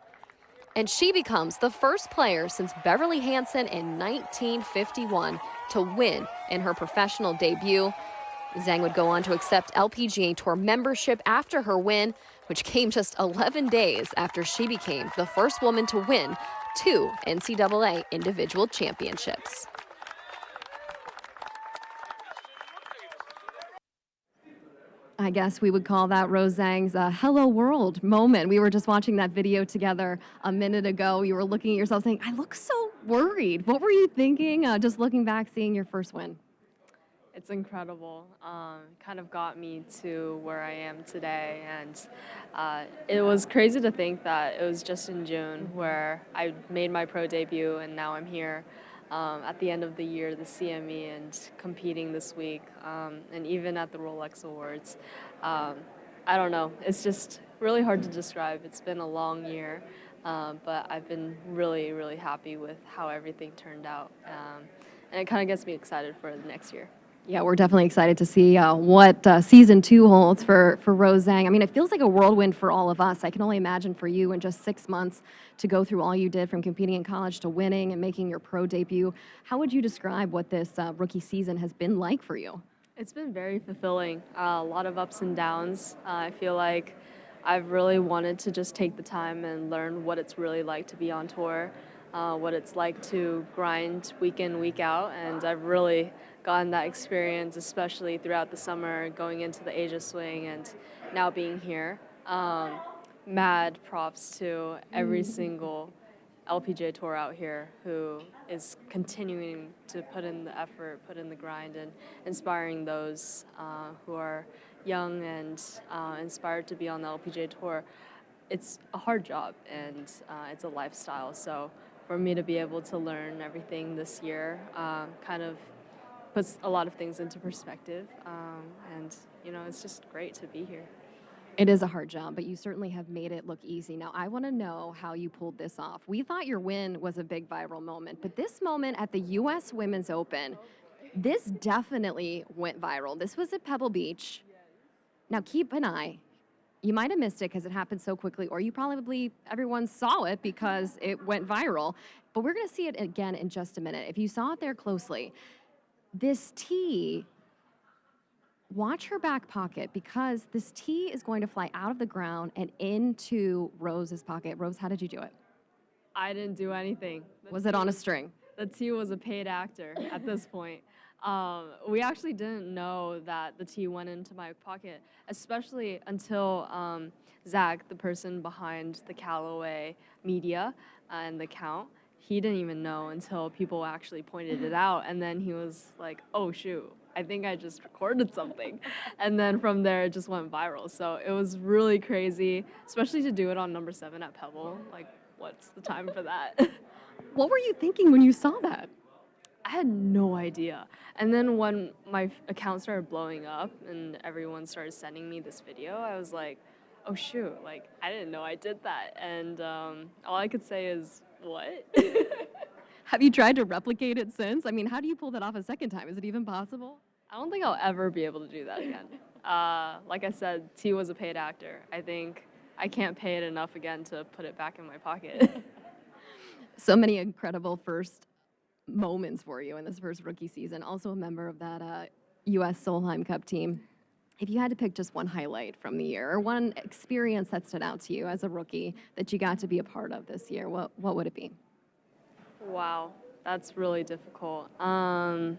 And she becomes the first player since Beverly Hansen in 1951 to win in her professional debut. Zhang would go on to accept LPGA Tour membership after her win, which came just 11 days after she became the first woman to win 2 NCAA individual championships. I guess we would call that Rose Zhang's hello world moment. We were just watching that video together a minute ago. You were looking at yourself saying, I look so worried. What were you thinking just looking back, seeing your first win?
It's incredible. Kind of got me to where I am today. And it was crazy to think that it was just in June where I made my pro debut and now I'm here at the end of the year, the CME, and competing this week, and even at the Rolex Awards. I don't know. It's just really hard to describe. It's been a long year, but I've been really, really happy with how everything turned out. And it kind of gets me excited for the next year.
Yeah, we're definitely excited to see what season 2 holds for Rose Zhang. I mean, it feels like a whirlwind for all of us. I can only imagine for you in just 6 months to go through all you did from competing in college to winning and making your pro debut. How would you describe what this rookie season has been like for you?
It's been very fulfilling. A lot of ups and downs. I feel like I've really wanted to just take the time and learn what it's really like to be on tour, what it's like to grind week in, week out, and I've really gotten that experience, especially throughout the summer, going into the Asia Swing and now being here. Mad props to every single LPGA Tour out here who is continuing to put in the effort, put in the grind, and inspiring those who are young and inspired to be on the LPGA Tour. It's a hard job and it's a lifestyle. So for me to be able to learn everything this year kind of puts a lot of things into perspective. And, you know, it's just great to be here.
It is a hard job, but you certainly have made it look easy. Now, I want to know how you pulled this off. We thought your win was a big viral moment, but this moment at the U.S. Women's Open, this definitely went viral. This was at Pebble Beach. Now, keep an eye. You might have missed it because it happened so quickly, or you probably, everyone saw it because it went viral. But we're going to see it again in just a minute. If you saw it there closely, this tee, watch her back pocket because this tee is going to fly out of the ground and into Rose's pocket. Rose, how did you do it?
I didn't do anything.
Was it on a string?
The tee was a paid actor at this point. We actually didn't know that the tee went into my pocket, especially until Zach, the person behind the Callaway media and the account, he didn't even know until people actually pointed it out. And then he was like, oh, shoot, I think I just recorded something. And then from there, it just went viral. So it was really crazy, especially to do it on number 7 at Pebble. Like, what's the time for that?
What were you thinking when you saw that?
I had no idea. And then when my account started blowing up and everyone started sending me this video, I was like, oh shoot, like I didn't know I did that. And all I could say is, what?
Have you tried to replicate it since? I mean, how do you pull that off a second time? Is it even possible?
I don't think I'll ever be able to do that again. Like I said, T was a paid actor. I think I can't pay it enough again to put it back in my pocket.
So many incredible first moments for you in this first rookie season. Also a member of that U.S. Solheim Cup team. If you had to pick just one highlight from the year or one experience that stood out to you as a rookie that you got to be a part of this year, what would it be?
Wow, that's really difficult. I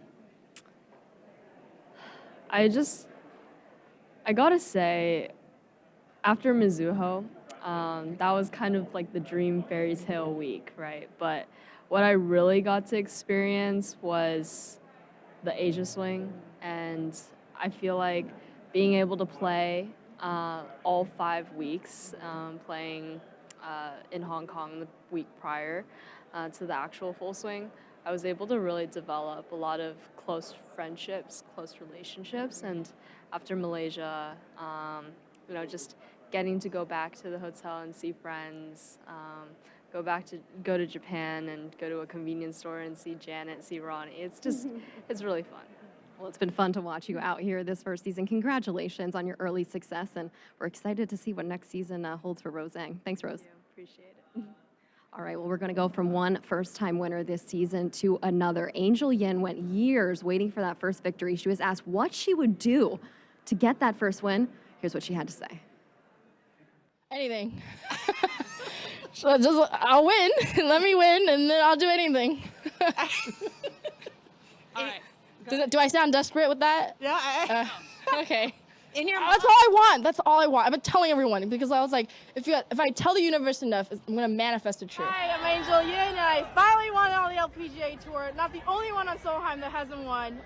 gotta say, after Mizuho, that was kind of like the dream fairy tale week, right? But what I really got to experience was the Asia Swing, and I feel like being able to play all 5 weeks, playing in Hong Kong the week prior to the actual full swing, I was able to really develop a lot of close friendships, close relationships, and after Malaysia, you know, just getting to go back to the hotel and see friends, go to Japan and go to a convenience store and see Janet, see Ronnie. It's just, it's really fun.
Well, it's been fun to watch you out here this first season. Congratulations on your early success, and we're excited to see what next season holds for Rose Zhang. Thanks, Rose.
Appreciate it.
All right, well, we're going to go from one first-time winner this season to another. Angel Yin went years waiting for that first victory. She was asked what she would do to get that first win. Here's what she had to say.
Anything. So I'll win. Let me win, and then I'll do anything.
All right.
Do I sound desperate with that?
Yeah.
Okay. That's all I want. That's all I want. I've been telling everyone because I was like, if I tell the universe enough, I'm gonna manifest a truth.
Hi, I'm Angel Yin, and I finally won on the LPGA Tour. Not the only one on Solheim that hasn't won.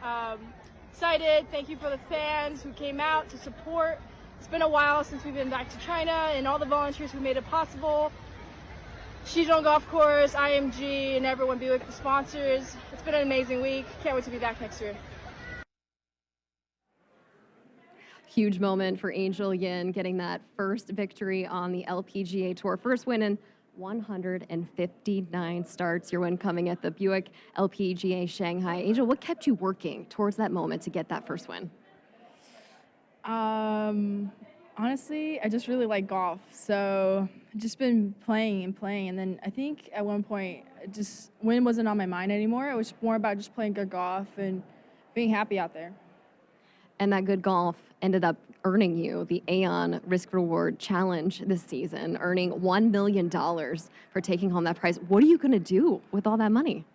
Excited. Thank you for the fans who came out to support. It's been a while since we've been back to China, and all the volunteers who made it possible. Shizhong Golf Course, IMG, and everyone, Buick, the sponsors. It's been an amazing week. Can't wait to be back next year.
Huge moment for Angel Yin getting that first victory on the LPGA Tour. First win in 159 starts. Your win coming at the Buick LPGA Shanghai. Angel, what kept you working towards that moment to get that first win?
Honestly, I just really like golf. So I've just been playing, and then I think at one point, win wasn't on my mind anymore. It was more about just playing good golf and being happy out there.
And that good golf ended up earning you the Aon Risk Reward Challenge this season, earning $1 million for taking home that prize. What are you going to do with all that money?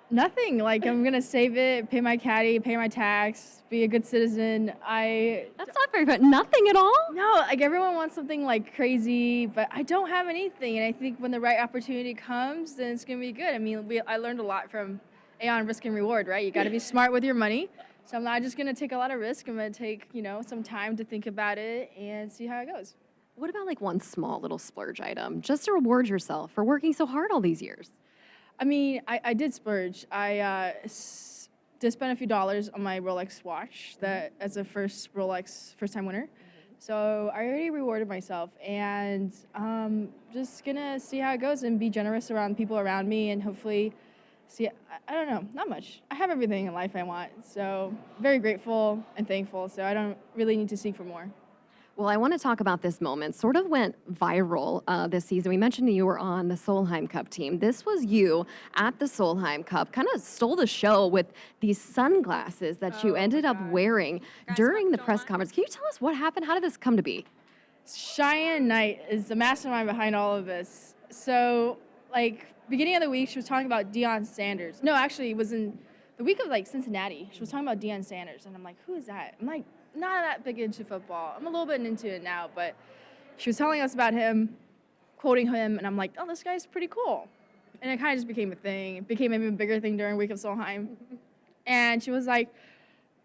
Nothing. Like, I'm going to save it, pay my caddy, pay my tax, be a good citizen.
That's not very good. Nothing at all?
No, like, everyone wants something, like, crazy, but I don't have anything. And I think when the right opportunity comes, then it's going to be good. I mean, I learned a lot from Aon Risk and Reward, right? You got to be smart with your money. So I'm not just going to take a lot of risk. I'm going to take, some time to think about it and see how it goes.
What about like one small little splurge item just to reward yourself for working so hard all these years?
I mean, I did splurge. I did spend a few dollars on my Rolex watch that as a first-time winner. So I already rewarded myself, and just going to see how it goes and be generous around people around me and hopefully see, I don't know, not much. I have everything in life I want, so very grateful and thankful, so I don't really need to seek for more.
Well, I want to talk about this moment. Sort of went viral this season. We mentioned you were on the Solheim Cup team. This was you at the Solheim Cup, kind of stole the show with these sunglasses that you ended up wearing during the press conference. Can you tell us what happened? How did this come to be?
Cheyenne Knight is the mastermind behind all of this. So, beginning of the week, she was talking about Deion Sanders. No, actually, it was in the week of, Cincinnati. She was talking about Deion Sanders, and I'm like, who is that? I'm like, not that big into football. I'm a little bit into it now, but she was telling us about him, quoting him, and I'm like, oh, this guy's pretty cool. And it kind of just became a thing. It became an even bigger thing during Week of Solheim. And she was like,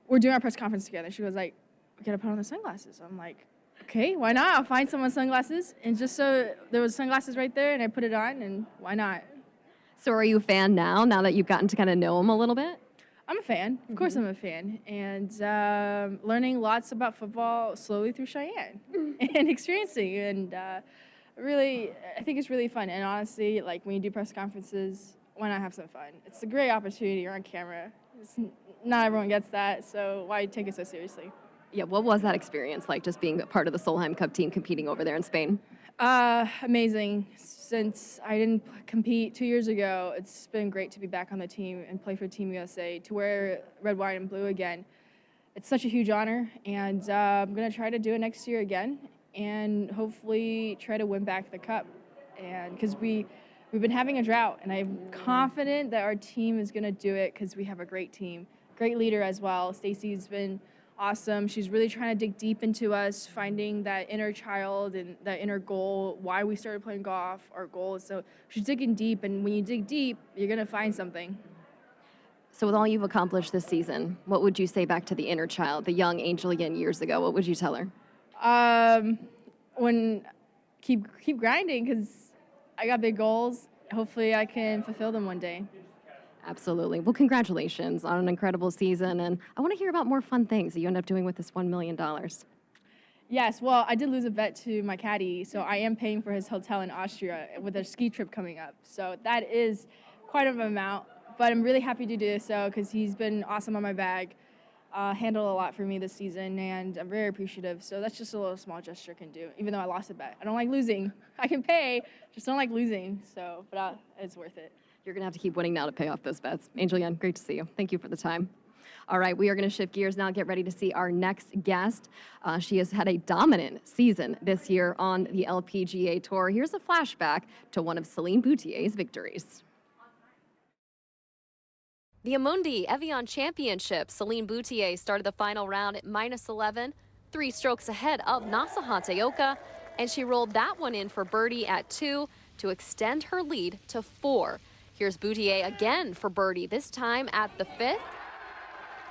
we're doing our press conference together. She was like, we got to put on the sunglasses. I'm like, okay, why not? I'll find someone sunglasses. And just so there was sunglasses right there, and I put it on, and why not?
So are you a fan now that you've gotten to kind of know him a little bit?
I'm a fan. Of course I'm a fan. And learning lots about football slowly through Cheyenne and experiencing. And really, I think it's really fun. And honestly, when you do press conferences, why not have some fun? It's a great opportunity. You're on camera. Not everyone gets that, so why take it so seriously?
Yeah, what was that experience like, just being a part of the Solheim Cup team competing over there in Spain?
Amazing. Since I didn't compete 2 years ago, it's been great to be back on the team and play for Team USA, to wear red, white, and blue again. It's such a huge honor, and I'm going to try to do it next year again and hopefully try to win back the cup. And because we've been having a drought, and I'm confident that our team is going to do it because we have a great team, great leader as well. Stacy's been awesome. She's really trying to dig deep into us, finding that inner child and that inner goal, why we started playing golf, our goal. So she's digging deep, and when you dig deep, you're going to find something.
So with all you've accomplished this season, what would you say back to the inner child, the young Angel Yin years ago? What would you tell her?
Keep grinding, because I got big goals. Hopefully I can fulfill them one day.
Absolutely. Well, congratulations on an incredible season, and I want to hear about more fun things that you end up doing with this $1 million.
Yes, well, I did lose a bet to my caddy, so I am paying for his hotel in Austria with a ski trip coming up. So that is quite an amount, but I'm really happy to do so because he's been awesome on my bag. handled a lot for me this season, and I'm very appreciative. So that's just a little small gesture I can do, even though I lost a bet. I don't like losing. I can pay, just don't like losing. So, but it's worth it.
You're going to have to keep winning now to pay off those bets. Angel Yen, great to see you. Thank you for the time. All right, we are going to shift gears now, get ready to see our next guest. She has had a dominant season this year on the LPGA Tour. Here's a flashback to one of Celine Boutier's victories. The Amundi Evian Championship, Celine Boutier started the final round at -11, 3 strokes ahead of Nasa Hataoka, and she rolled that one in for birdie at 2 to extend her lead to 4. Here's Boutier again for birdie, this time at the 5th.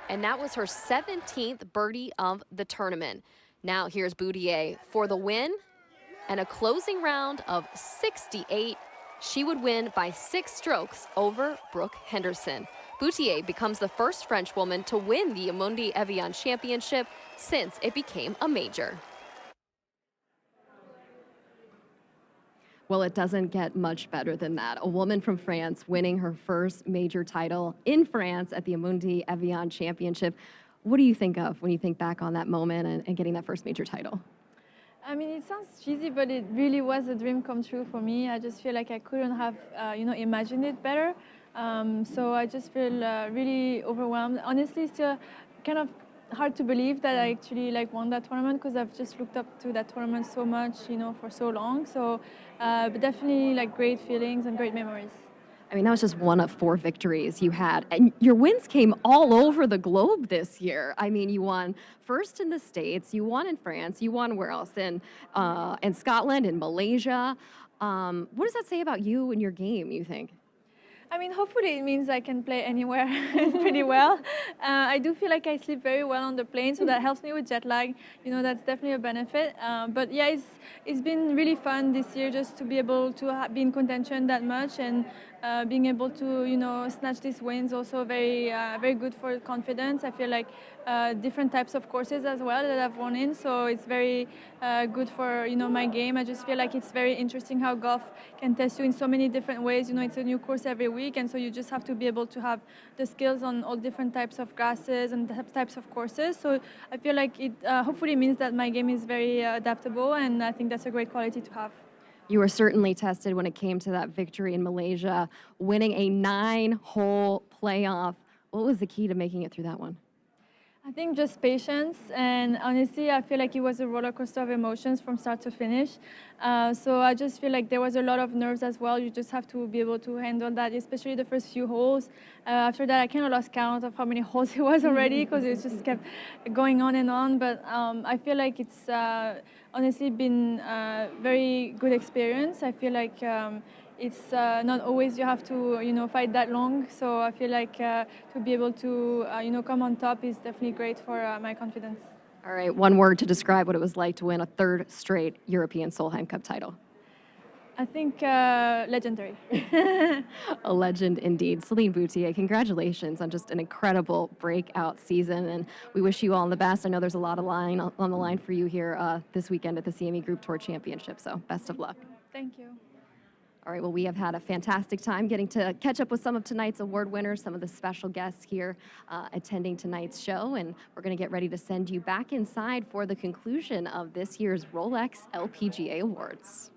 And that was her 17th birdie of the tournament. Now here's Boutier for the win and a closing round of 68. She would win by 6 strokes over Brooke Henderson. Boutier becomes the first French woman to win the Amundi Evian Championship since it became a major. Well, it doesn't get much better than that. A woman from France winning her first major title in France at the Amundi Evian Championship. What do you think of when you think back on that moment and getting that first major title?
I mean, it sounds cheesy, but it really was a dream come true for me. I just feel like I couldn't have, imagined it better. So I just feel really overwhelmed. Honestly, still kind of hard to believe that I actually won that tournament because I've just looked up to that tournament so much, for so long. So, but definitely great feelings and great memories.
I mean, that was just one of 4 victories you had. And your wins came all over the globe this year. I mean, you won first in the States, you won in France, you won where else? In Scotland, in Malaysia. What does that say about you and your game, you think?
I mean, hopefully it means I can play anywhere pretty well. I do feel like I sleep very well on the plane, so that helps me with jet lag. That's definitely a benefit. But yeah, it's been really fun this year just to be able to be in contention that much, and being able to, snatch these wins also very good for confidence. I feel like different types of courses as well that I've won in, so it's very good for my game. I just feel like it's very interesting how golf can test you in so many different ways. It's a new course every week, and so you just have to be able to have the skills on all different types of grasses and types of courses. So I feel like it hopefully means that my game is very adaptable, and I think that's a great quality to have.
You were certainly tested when it came to that victory in Malaysia, winning a 9-hole playoff. What was the key to making it through that one?
I think just patience, and honestly, I feel like it was a roller coaster of emotions from start to finish. So I just feel like there was a lot of nerves as well. You just have to be able to handle that, especially the first few holes. After that, I kind of lost count of how many holes it was already because it just kept going on and on. But I feel like it's honestly been a very good experience. I feel like it's not always you have to fight that long, so I feel like to be able to come on top is definitely great for my confidence.
All right, one word to describe what it was like to win a 3rd straight European Solheim Cup title.
I think legendary.
A legend indeed. Celine Boutier, congratulations on just an incredible breakout season, and we wish you all the best. I know there's a lot on the line for you here this weekend at the CME Group Tour Championship, so best of luck.
Thank you.
All right, well, we have had a fantastic time getting to catch up with some of tonight's award winners, some of the special guests here attending tonight's show, and we're going to get ready to send you back inside for the conclusion of this year's Rolex LPGA Awards.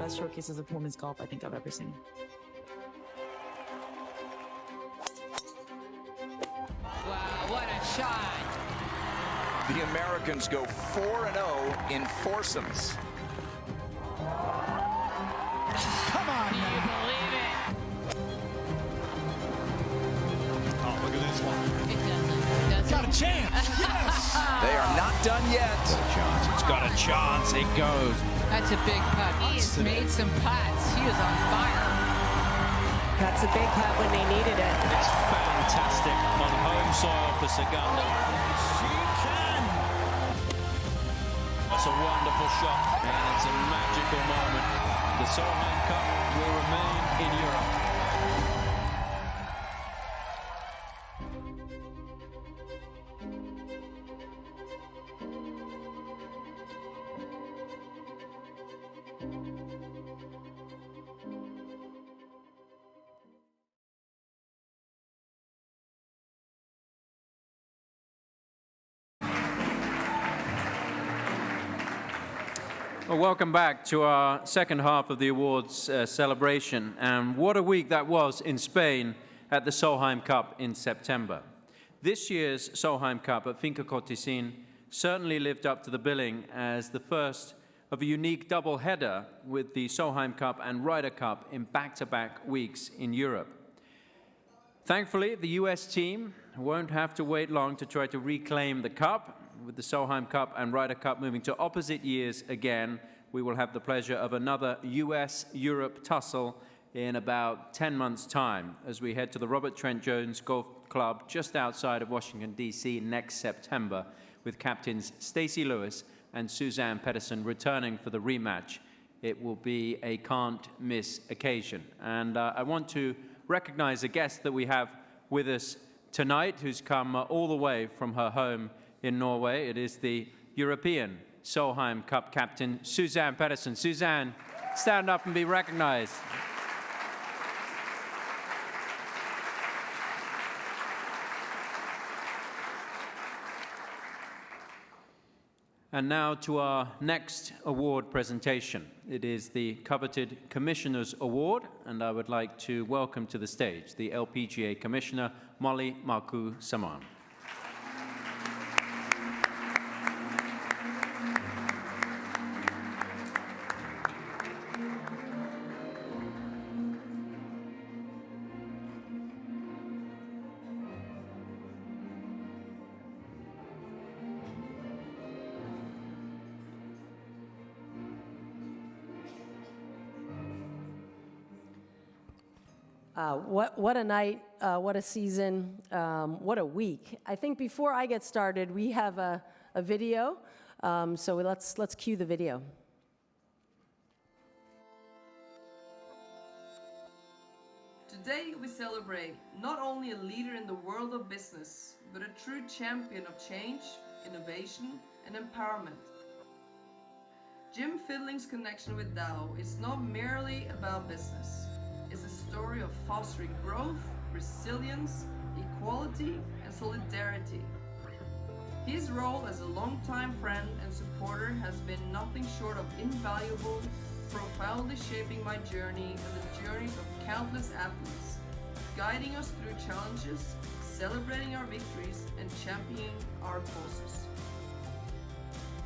best showcases of women's golf I think I've ever seen.
Wow, what a shot.
The Americans go 4-0 in foursomes.
Come on. Do you believe it?
Oh, look at this one.
It doesn't.
Got a chance. Yes.
They are not done yet.
It's got a chance. It goes.
That's a big putt. He has made some putts. He is on fire.
That's a big putt when they needed it.
It's fantastic on home soil for Saganda.
She can.
That's a wonderful shot, and it's a magical moment. The Solheim Cup will remain in Europe.
Well, welcome back to our second half of the awards celebration. And what a week that was in Spain at the Solheim Cup in September. This year's Solheim Cup at Finca Cortesin certainly lived up to the billing as the first of a unique double-header with the Solheim Cup and Ryder Cup in back-to-back weeks in Europe. Thankfully, the US team won't have to wait long to try to reclaim the cup. With the Solheim Cup and Ryder Cup moving to opposite years again, we will have the pleasure of another US-Europe tussle in about 10 months' time as we head to the Robert Trent Jones Golf Club just outside of Washington, D.C. next September, with captains Stacey Lewis and Suzann Pettersen returning for the rematch. It will be a can't-miss occasion. And I want to recognize a guest that we have with us tonight, who's come all the way from her home in Norway. It is the European Solheim Cup captain, Suzann Pettersen. Suzann, stand up and be recognized. And now to our next award presentation. It is the coveted Commissioner's Award, and I would like to welcome to the stage the LPGA Commissioner, Molly Marcoux-Samaan.
What a night, what a season, what a week. I think before I get started, we have a video, so let's cue the video.
Today we celebrate not only a leader in the world of business, but a true champion of change, innovation, and empowerment. Jim Fidling's connection with Dow is not merely about business. It's a story of fostering growth, resilience, equality, and solidarity. His role as a longtime friend and supporter has been nothing short of invaluable, profoundly shaping my journey and the journeys of countless athletes, guiding us through challenges, celebrating our victories, and championing our causes.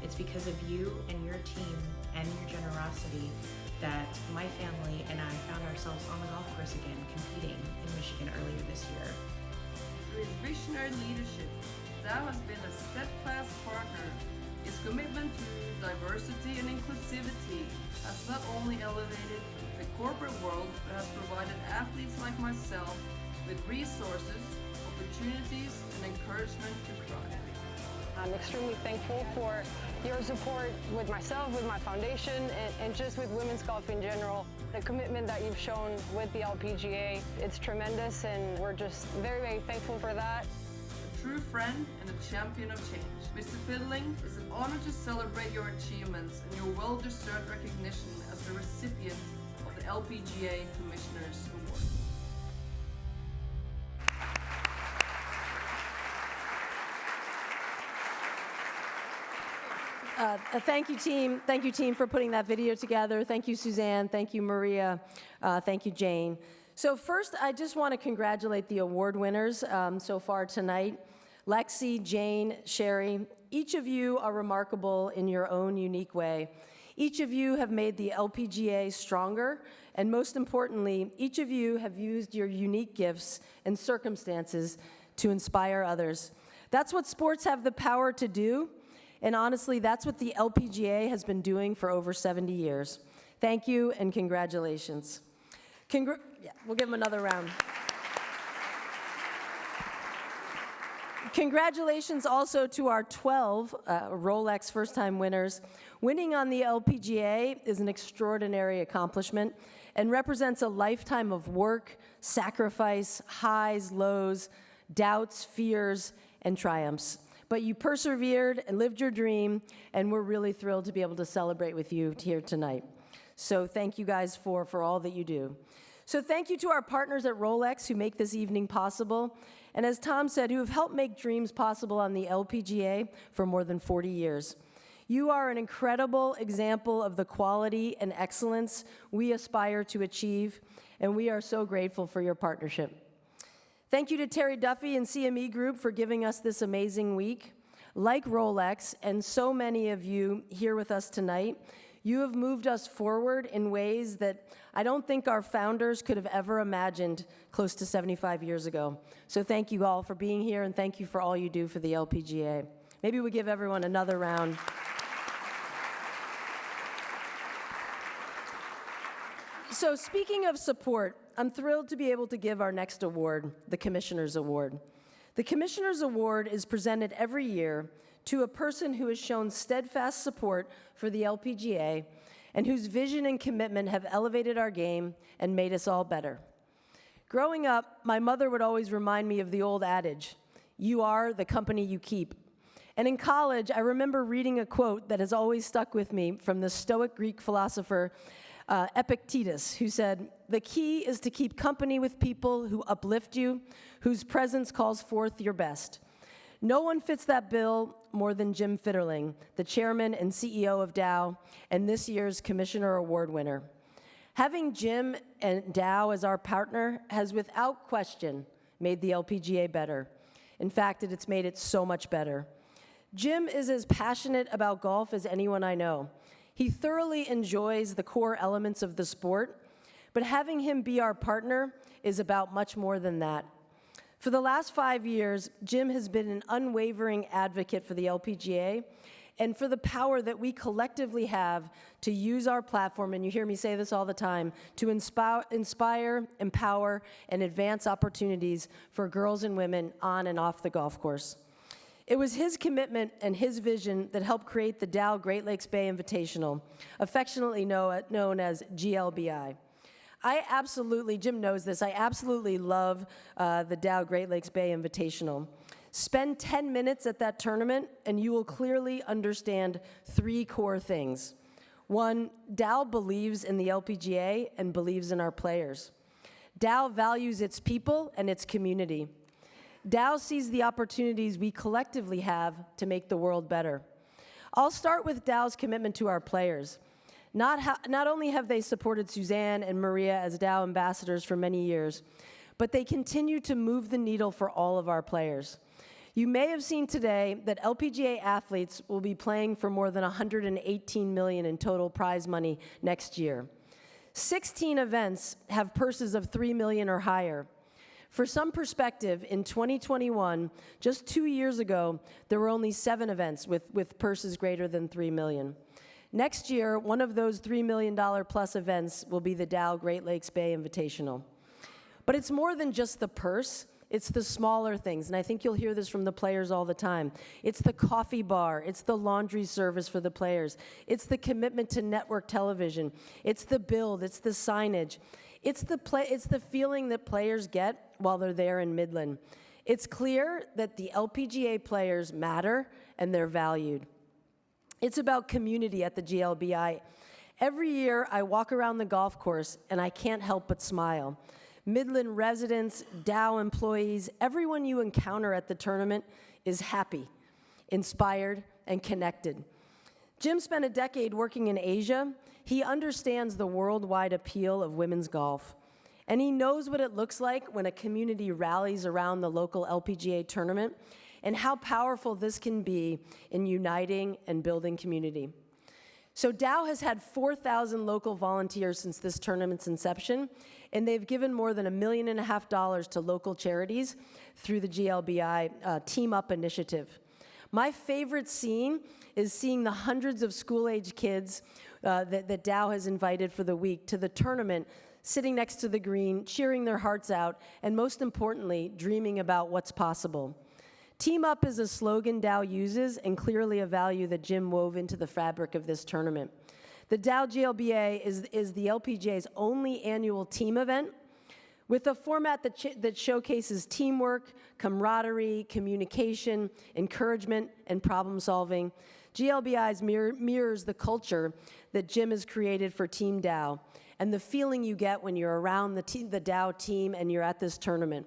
It's because of you and your team and your generosity that my family and I found ourselves on the golf course again competing in Michigan earlier this year.
Through his visionary leadership, Dow has been a steadfast partner. His commitment to diversity and inclusivity has not only elevated the corporate world, but has provided athletes like myself with resources, opportunities, and encouragement to thrive.
I'm extremely thankful for your support with myself, with my foundation, and just with women's golf in general. The commitment that you've shown with the LPGA, it's tremendous, and we're just very, very thankful for that.
A true friend and a champion of change. Mr. Fidling, it's an honor to celebrate your achievements and your well-deserved recognition as the recipient of the LPGA Commissioner's Award.
Thank you, team. Thank you, team, for putting that video together. Thank you, Suzanne. Thank you, Maria. Thank you, Jane. So first, I just want to congratulate the award winners so far tonight. Lexi, Jane, Sherry, each of you are remarkable in your own unique way. Each of you have made the LPGA stronger, and most importantly, each of you have used your unique gifts and circumstances to inspire others. That's what sports have the power to do. And honestly, that's what the LPGA has been doing for over 70 years. Thank you and congratulations. We'll give them another round. Congratulations also to our 12 Rolex first-time winners. Winning on the LPGA is an extraordinary accomplishment and represents a lifetime of work, sacrifice, highs, lows, doubts, fears, and triumphs. But you persevered and lived your dream, and we're really thrilled to be able to celebrate with you here tonight. So thank you guys for all that you do. So thank you to our partners at Rolex who make this evening possible, and as Tom said, who have helped make dreams possible on the LPGA for more than 40 years. You are an incredible example of the quality and excellence we aspire to achieve, and we are so grateful for your partnership. Thank you to Terry Duffy and CME Group for giving us this amazing week. Like Rolex and so many of you here with us tonight, you have moved us forward in ways that I don't think our founders could have ever imagined close to 75 years ago. So thank you all for being here, and thank you for all you do for the LPGA. Maybe we give everyone another round. So speaking of support, I'm thrilled to be able to give our next award, the Commissioner's Award. The Commissioner's Award is presented every year to a person who has shown steadfast support for the LPGA and whose vision and commitment have elevated our game and made us all better. Growing up, my mother would always remind me of the old adage, "You are the company you keep." And in college, I remember reading a quote that has always stuck with me from the Stoic Greek philosopher Epictetus, who said, "The key is to keep company with people who uplift you, whose presence calls forth your best." No one fits that bill more than Jim Fitterling, the chairman and CEO of Dow, and this year's Commissioner Award winner. Having Jim and Dow as our partner has without question made the LPGA better. In fact, it's made it so much better. Jim is as passionate about golf as anyone I know. He thoroughly enjoys the core elements of the sport, but having him be our partner is about much more than that. For the last 5 years, Jim has been an unwavering advocate for the LPGA and for the power that we collectively have to use our platform, and you hear me say this all the time, to inspire, empower, and advance opportunities for girls and women on and off the golf course. It was his commitment and his vision that helped create the Dow Great Lakes Bay Invitational, affectionately known as GLBI. Jim knows this, I absolutely love the Dow Great Lakes Bay Invitational. Spend 10 minutes at that tournament and you will clearly understand 3 core things. 1, Dow believes in the LPGA and believes in our players. Dow values its people and its community. Dow sees the opportunities we collectively have to make the world better. I'll start with Dow's commitment to our players. Not only have they supported Suzanne and Maria as Dow ambassadors for many years, but they continue to move the needle for all of our players. You may have seen today that LPGA athletes will be playing for more than $118 million in total prize money next year. 16 events have purses of $3 million or higher. For some perspective, in 2021, just 2 years ago, there were only 7 events with purses greater than $3 million. Next year, one of those $3 million plus events will be the Dow Great Lakes Bay Invitational. But it's more than just the purse, it's the smaller things, and I think you'll hear this from the players all the time. It's the coffee bar, it's the laundry service for the players, it's the commitment to network television, it's the build, it's the signage. It's the feeling that players get while they're there in Midland. It's clear that the LPGA players matter and they're valued. It's about community at the GLBI. Every year I walk around the golf course and I can't help but smile. Midland residents, Dow employees, everyone you encounter at the tournament is happy, inspired, and connected. Jim spent a decade working in Asia. He understands the worldwide appeal of women's golf. And he knows what it looks like when a community rallies around the local LPGA tournament and how powerful this can be in uniting and building community. So Dow has had 4,000 local volunteers since this tournament's inception, and they've given more than $1.5 million to local charities through the GLBI Team Up initiative. My favorite scene is seeing the hundreds of school-age kids that Dow has invited for the week to the tournament, sitting next to the green, cheering their hearts out, and most importantly, dreaming about what's possible. Team Up is a slogan Dow uses and clearly a value that Jim wove into the fabric of this tournament. The Dow GLBA is the LPGA's only annual team event with a format that showcases teamwork, camaraderie, communication, encouragement, and problem solving. GLBI's mirrors the culture that Jim has created for Team Dow and the feeling you get when you're around the Dow team and you're at this tournament.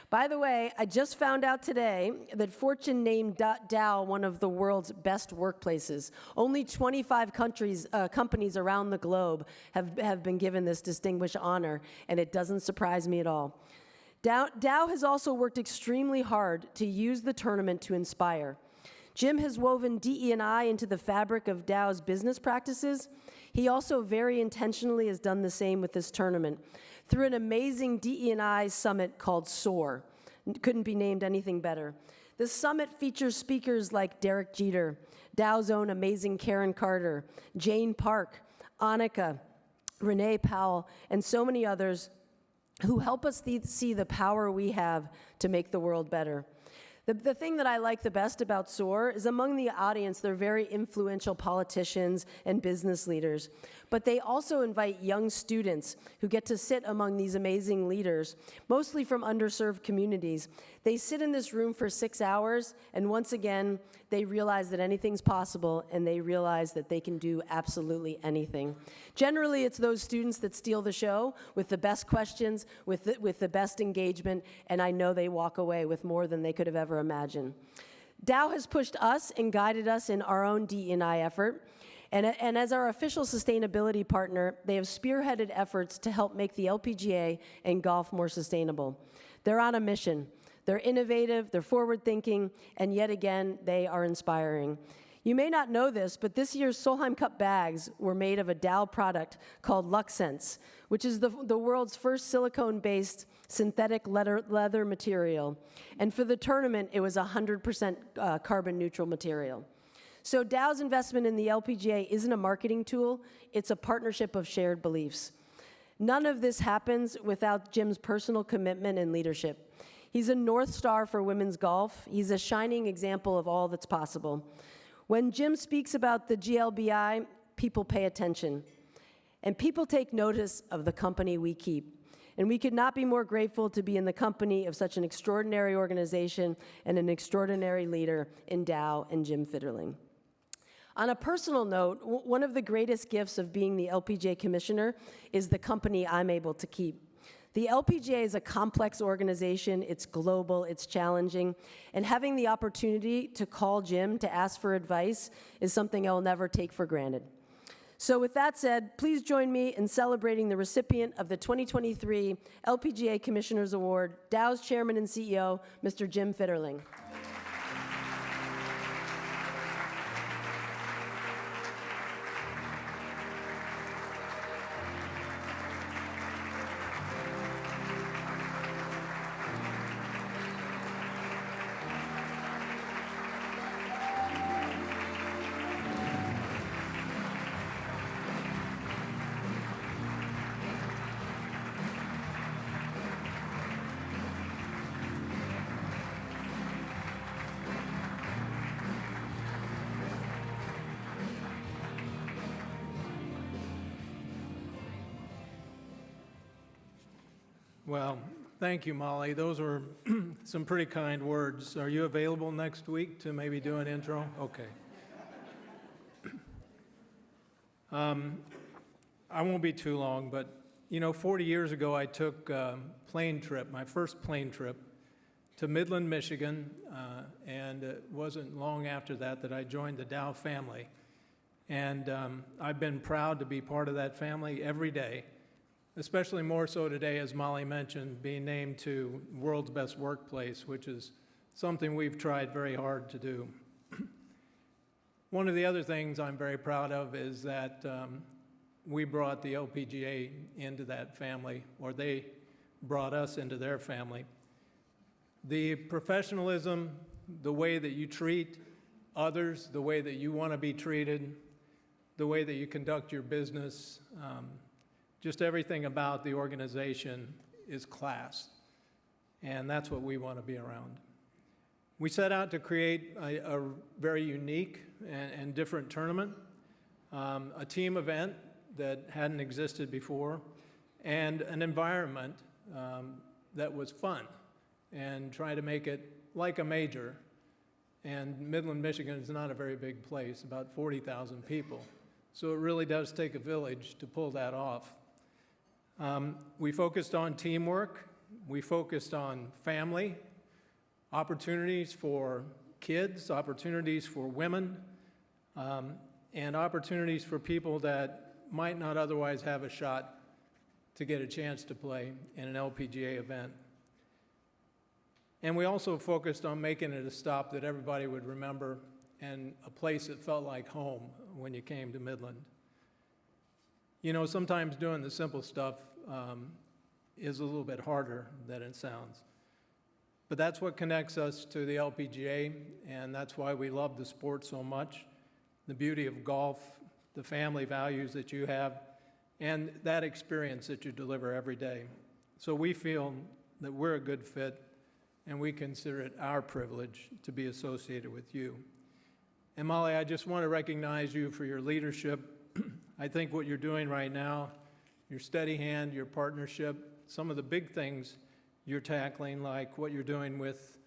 By the way, I just found out today that Fortune named Dow one of the world's best workplaces. Only 25 companies around the globe have been given this distinguished honor, and it doesn't surprise me at all. Dow has also worked extremely hard to use the tournament to inspire. Jim has woven DE&I into the fabric of Dow's business practices. He also very intentionally has done the same with this tournament through an amazing DE&I summit called SOAR. Couldn't be named anything better. The summit features speakers like Derek Jeter, Dow's own amazing Karen Carter, Jane Park, Annika, Renee Powell, and so many others who help us see the power we have to make the world better. The thing that I like the best about SOAR is among the audience, they're very influential politicians and business leaders, but they also invite young students who get to sit among these amazing leaders, mostly from underserved communities. They sit in this room for 6 hours, and once again, they realize that anything's possible, and they realize that they can do absolutely anything. Generally, it's those students that steal the show with the best questions, with the best engagement, and I know they walk away with more than they could have ever imagined. Dow has pushed us and guided us in our own DE&I effort, and as our official sustainability partner, they have spearheaded efforts to help make the LPGA and golf more sustainable. They're on a mission. They're innovative, they're forward-thinking, and yet again, they are inspiring. You may not know this, but this year's Solheim Cup bags were made of a Dow product called LuxSense, which is the world's first silicone-based synthetic leather material. And for the tournament, it was 100% carbon-neutral material. So Dow's investment in the LPGA isn't a marketing tool, it's a partnership of shared beliefs. None of this happens without Jim's personal commitment and leadership. He's a North Star for women's golf. He's a shining example of all that's possible. When Jim speaks about the GLBI, people pay attention. And people take notice of the company we keep. And we could not be more grateful to be in the company of such an extraordinary organization and an extraordinary leader in Dow and Jim Fitterling. On a personal note, one of the greatest gifts of being the LPGA commissioner is the company I'm able to keep. The LPGA is a complex organization, it's global, it's challenging, and having the opportunity to call Jim to ask for advice is something I'll never take for granted. So with that said, please join me in celebrating the recipient of the 2023 LPGA Commissioners Award, Dow's Chairman and CEO, Mr. Jim Fitterling.
Well, thank you, Molly. Those were some pretty kind words. Are you available next week to maybe do an intro? Okay. I won't be too long, but, 40 years ago I took a plane trip, my first plane trip, to Midland, Michigan, and it wasn't long after that I joined the Dow family. And I've been proud to be part of that family every day, especially more so today, as Molly mentioned, being named to World's Best Workplace, which is something we've tried very hard to do. One of the other things I'm very proud of is that we brought the LPGA into that family, or they brought us into their family. The professionalism, the way that you treat others, the way that you want to be treated, the way that you conduct your business, just everything about the organization is class. And that's what we want to be around. We set out to create a very unique and different tournament, a team event that hadn't existed before, and an environment that was fun, and try to make it like a major. And Midland, Michigan is not a very big place, about 40,000 people. So it really does take a village to pull that off. We focused on teamwork. We focused on family, opportunities for kids, opportunities for women, and opportunities for people that might not otherwise have a shot to get a chance to play in an LPGA event. And we also focused on making it a stop that everybody would remember and a place that felt like home when you came to Midland. You know, sometimes doing the simple stuff is a little bit harder than it sounds. But that's what connects us to the LPGA, and that's why we love the sport so much, the beauty of golf, the family values that you have, and that experience that you deliver every day. So we feel that we're a good fit, and we consider it our privilege to be associated with you. And Molly, I just want to recognize you for your leadership. I think what you're doing right now, your steady hand, your partnership, some of the big things you're tackling, like what you're doing with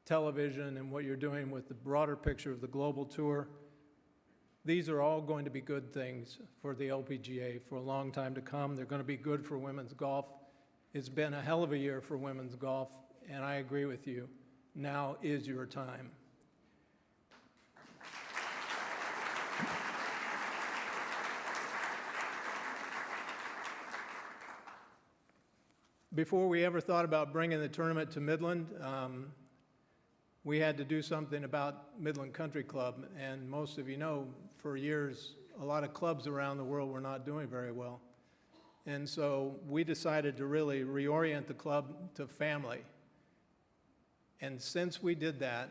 television and what you're doing with the broader picture of the global tour, these are all going to be good things for the LPGA for a long time to come. They're going to be good for women's golf. It's been a hell of a year for women's golf, and I agree with you. Now is your time. Before we ever thought about bringing the tournament to Midland, we had to do something about Midland Country Club. And most of you know, for years, a lot of clubs around the world were not doing very well. And so we decided to really reorient the club to family. And since we did that,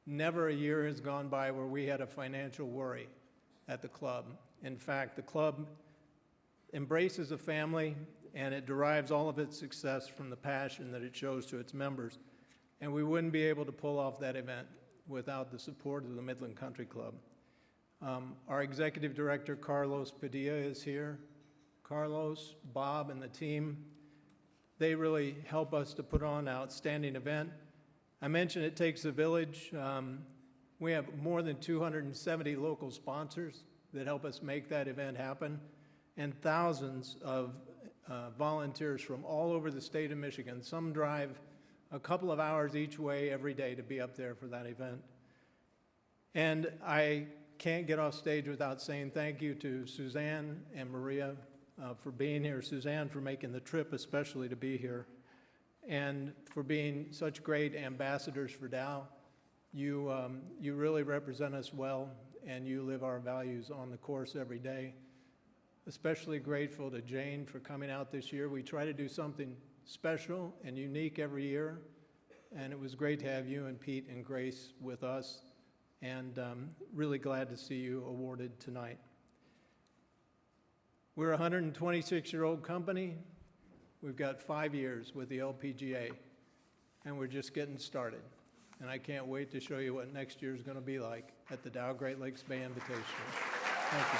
never a year has gone by where we had a financial worry at the club. In fact, the club embraces a family, and it derives all of its success from the passion that it shows to its members. And we wouldn't be able to pull off that event without the support of the Midland Country Club. Our executive director, Carlos Padilla, is here. Carlos, Bob, and the team, they really help us to put on an outstanding event. I mentioned it takes a village. We have more than 270 local sponsors that help us make that event happen, and thousands of volunteers from all over the state of Michigan. Some drive a couple of hours each way every day to be up there for that event. And I can't get off stage without saying thank you to Suzanne and Maria for being here. Suzanne for making the trip especially to be here, and for being such great ambassadors for Dow. You really represent us well, and you live our values on the course every day. Especially grateful to Jane for coming out this year. We try to do something special and unique every year, and it was great to have you and Pete and Grace with us, and really glad to see you awarded tonight. We're a 126-year-old company. We've got 5 years with the LPGA, and we're just getting started. And I can't wait to show you what next year is going to be like at the Dow Great Lakes Bay Invitational. Thank you.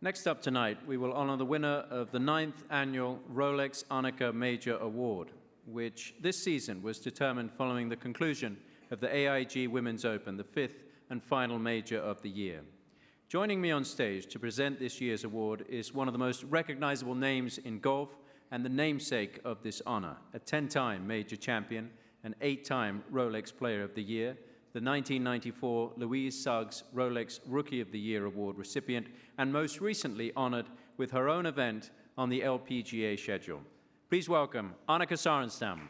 Next up tonight, we will honor the winner of the 9th annual Rolex Arnica Major Award, which this season was determined following the conclusion of the AIG Women's Open, the 5th and final major of the year. Joining me on stage to present this year's award is one of the most recognizable names in golf and the namesake of this honor, a 10-time major champion, an 8-time Rolex Player of the Year, the 1994 Louise Suggs Rolex Rookie of the Year Award recipient, and most recently honored with her own event on the LPGA schedule. Please welcome Annika Sorenstam.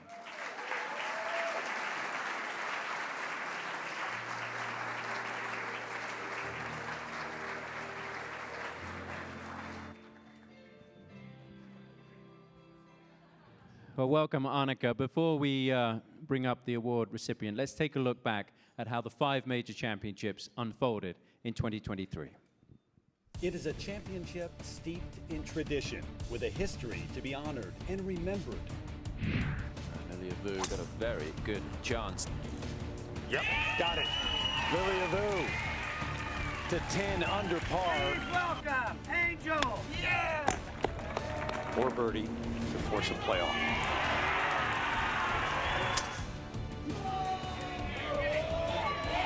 Well, welcome, Annika. Before we bring up the award recipient, let's take a look back at how the 5 major championships unfolded in 2023.
It is a championship steeped in tradition, with a history to be honored and remembered.
Lilia Vu got a very good chance.
Yep, got it. Lilia Vu to 10 under par.
Please welcome, Angel. Yeah!
Or birdie to force a playoff.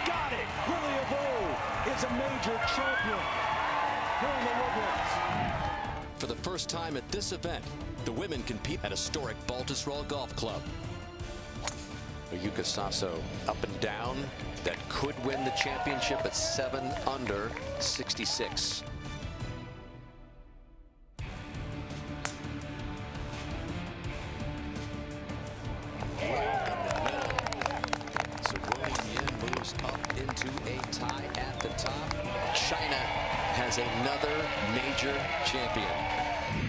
Got it! Lilia Vu is a major champion here in the Woodlands.
For the first time at this event, the women compete at historic Baltusrol Golf Club. Yuka Sasso up and down, that could win the championship at 7 under 66. Another major champion.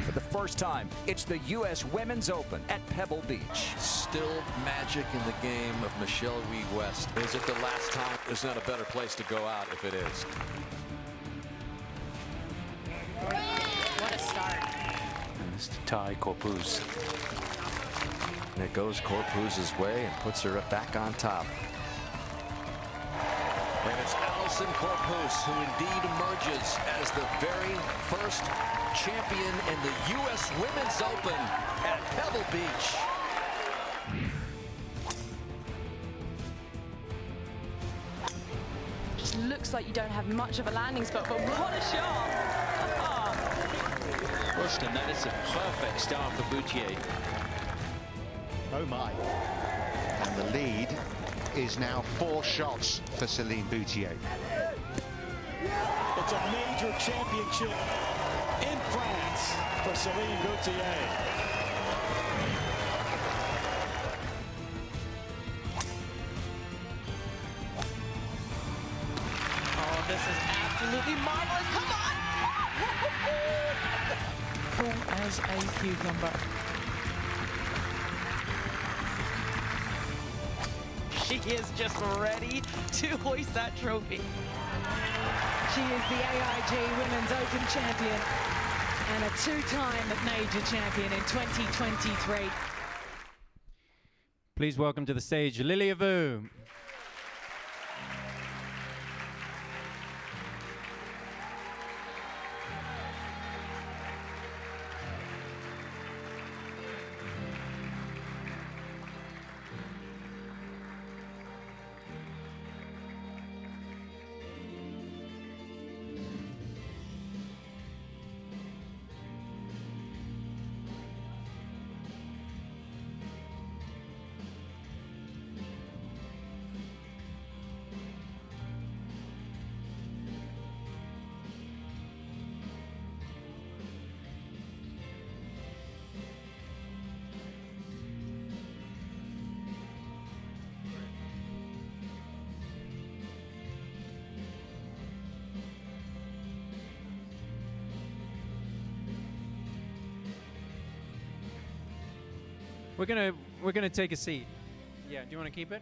For the first time, it's the U.S. Women's Open at Pebble Beach.
Still magic in the game of Michelle Reed West. Is it the last time? There's not a better place to go out if it is.
What a start.
And this to Ty Corpuz. And it goes Corpuz's way and puts her back on top. And it's Allison Corpuz who indeed emerges as the very first champion in the U.S. Women's Open at Pebble Beach.
Just looks like you don't have much of a landing spot, but what a shot! Oh.
Ruston, that is a perfect start for Boutier.
Oh my. And the lead is now 4 shots for Celine Boutier.
It's a major championship in France for Celine Boutier.
Oh, this is absolutely marvelous. Come on! Cool as a cucumber. She is just ready to hoist that trophy.
She is the AIG Women's Open champion and a 2-time major champion in 2023.
Please welcome to the stage Lilia Vu. We're gonna take a seat. Yeah, do you want to keep it?